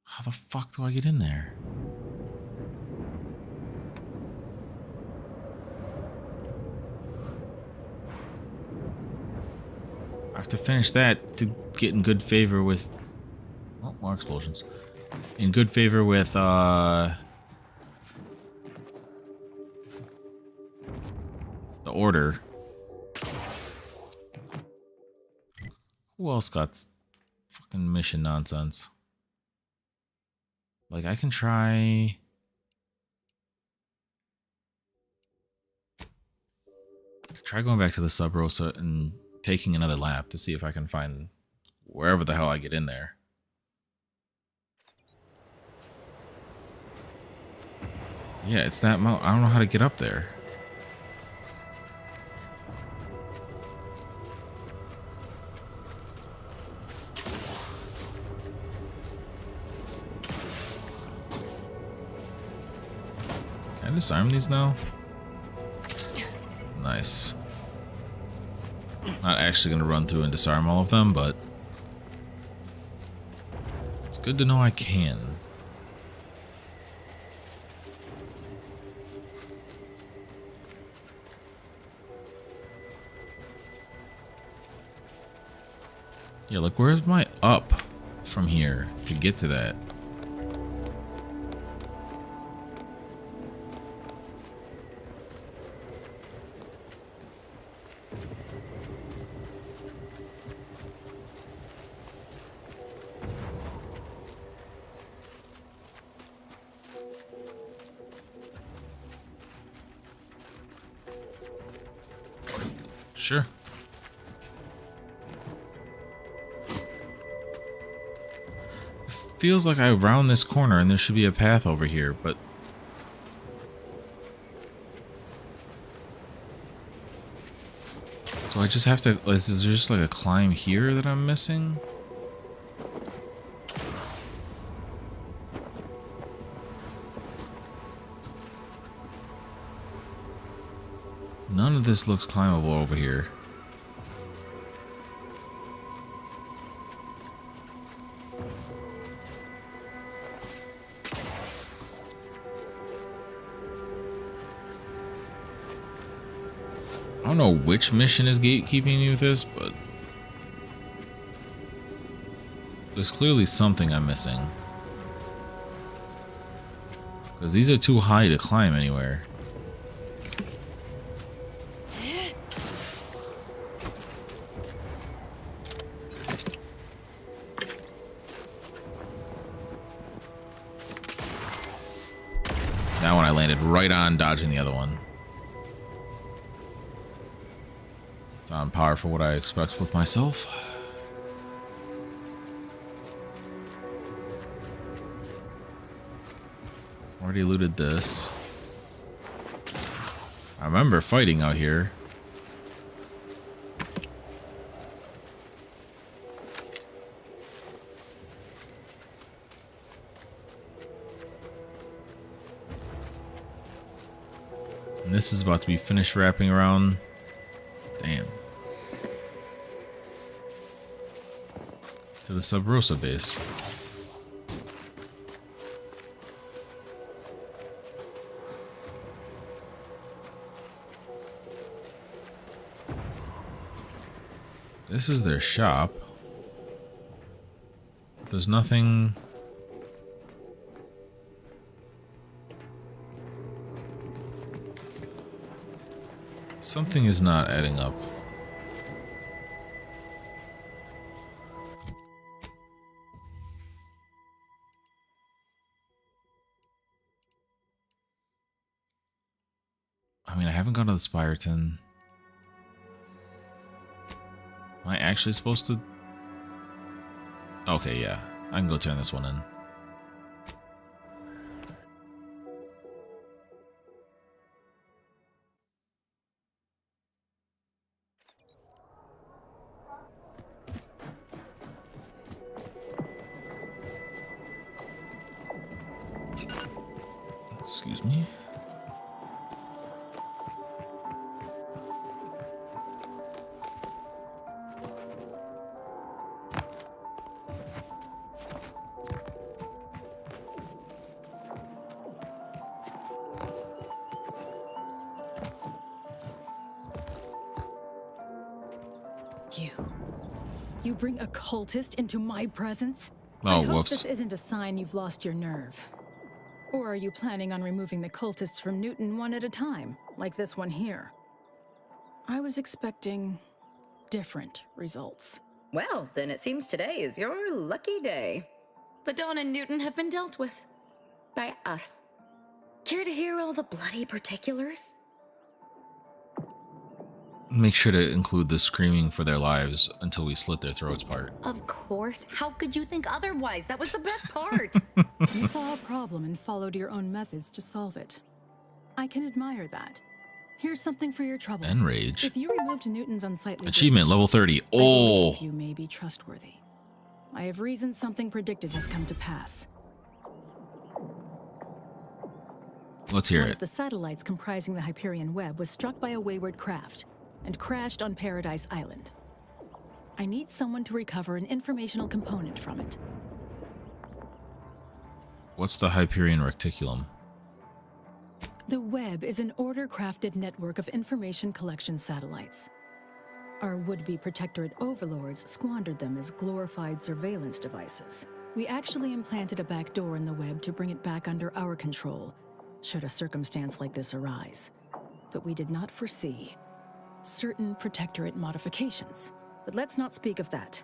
How the fuck do I get in there? I have to finish that to get in good favor with... Oh, more explosions. In good favor with, the Order. Who else got fucking mission nonsense? Like, I can try... Try going back to the Sub Rosa and taking another lap to see if I can find wherever the hell I get in there. Yeah, it's that mountain. I don't know how to get up there. Can I disarm these now? Nice. Not actually going to run through and disarm all of them, but it's good to know I can. Yeah, look, where's my up from here to get to that? Sure. Feels like I round this corner and there should be a path over here, but so I just have to, is there just like a climb here that I'm missing? None of this looks climbable over here. I don't know which mission is gatekeeping me with this, but there's clearly something I'm missing. Because these are too high to climb anywhere. That one I landed right on, dodging the other one. It's on par for what I expect with myself. Already looted this. I remember fighting out here. And this is about to be finished wrapping around. Damn. To the Sub Rosa base. This is their shop. There's nothing. Something is not adding up. I mean, I haven't gone to the Spyreton. Am I actually supposed to? Okay, yeah. I can go turn this one in. Excuse me. You bring a cultist into my presence? Oh, I hope whoops. this isn't a sign you've lost your nerve. Or are you planning on removing the cultists from Newton one at a time, like this one here? I was expecting different results. Well, then it seems today is your lucky day. The Dawn and Newton have been dealt with. By us. Care to hear all the bloody particulars? Make sure to include the screaming for their lives until we slit their throats part. Of course. How could you think otherwise? That was the best part. You saw a problem and followed your own methods to solve it. I can admire that. Here's something for your trouble. Enrage. If you removed Newton's unsightly Achievement level 30. I Oh. believe you may be trustworthy. I have reasons something predicted has come to pass. Let's hear One it. of the satellites comprising the Hyperion web was struck by a wayward craft and crashed on Paradise Island. I need someone to recover an informational component from it. What's the Hyperion Reticulum? The web is an order-crafted network of information collection satellites. Our would-be protectorate overlords squandered them as glorified surveillance devices. We actually implanted a back door in the web to bring it back under our control, should a circumstance like this arise. But we did not foresee certain protectorate modifications. But let's not speak of that.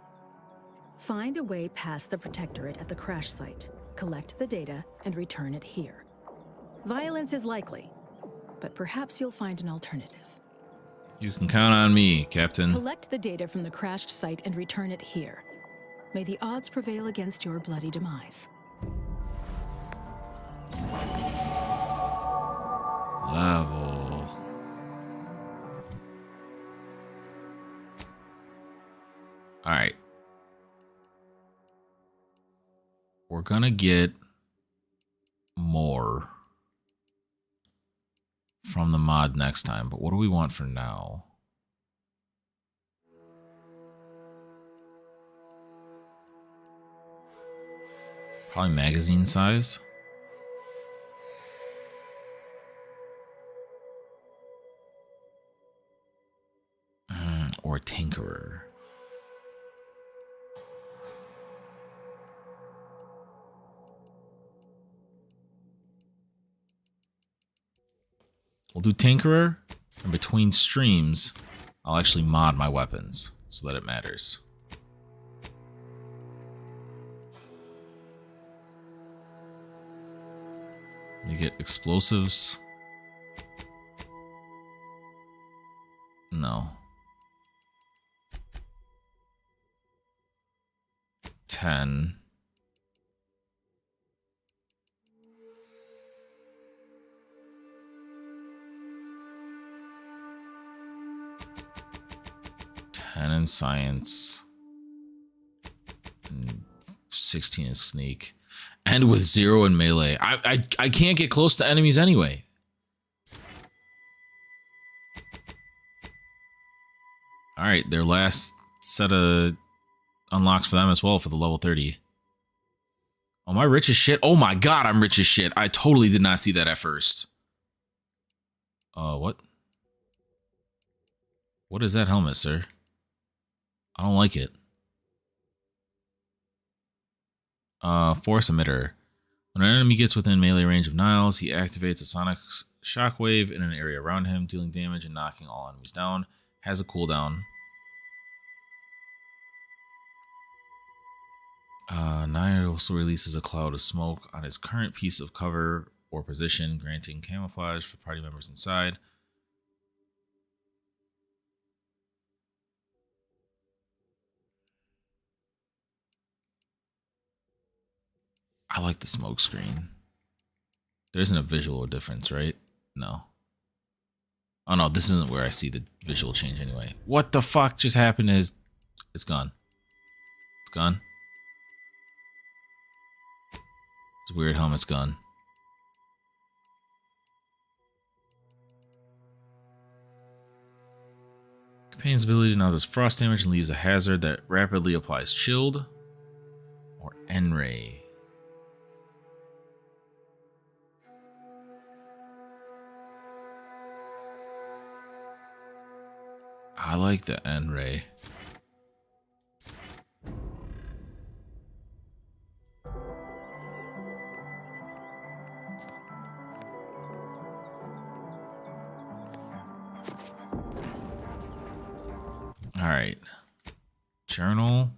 Find a way past the protectorate at the crash site, collect the data, and return it here. Violence is likely, but perhaps you'll find an alternative. You can count on me, Captain. Collect the data from the crashed site and return it here. May the odds prevail against your bloody demise. Level. Alright. We're gonna get more from the mod next time, but what do we want for now? Probably magazine size. Or Tinkerer. We'll do Tinkerer, and between streams, I'll actually mod my weapons so that it matters. You get explosives. No. 10. In science, and 16 in sneak, and with 0 in melee. I can't get close to enemies anyway. All right, their last set of unlocks for them as well for the level 30. Oh, am I rich as shit? Oh my god, I'm rich as shit. I totally did not see that at first. What? What is that helmet, sir? I don't like it. Force emitter. When an enemy gets within melee range of Niles, he activates a sonic shockwave in an area around him, dealing damage and knocking all enemies down. Has a cooldown. Nile also releases a cloud of smoke on his current piece of cover or position, granting camouflage for party members inside. I like the smoke screen. There isn't a visual difference, right? No. Oh no, this isn't where I see the visual change anyway. What the fuck just happened is it's gone. It's gone. This weird helmet's gone. Companion's ability now does frost damage and leaves a hazard that rapidly applies chilled. Or N-Ray. I like the N-Ray. All right. Journal.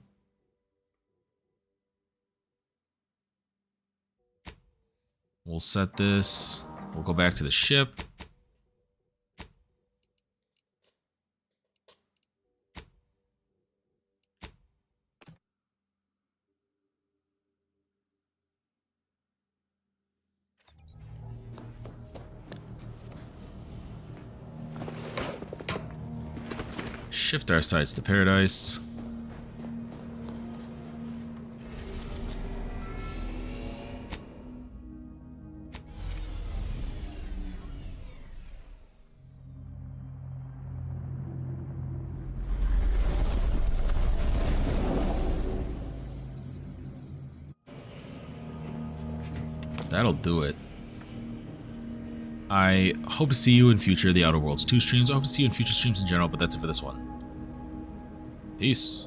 We'll set this. We'll go back to the ship. Shift our sights to paradise. That'll do it. I hope to see you in future The Outer Worlds 2 streams. I hope to see you in future streams in general, but that's it for this one. Peace.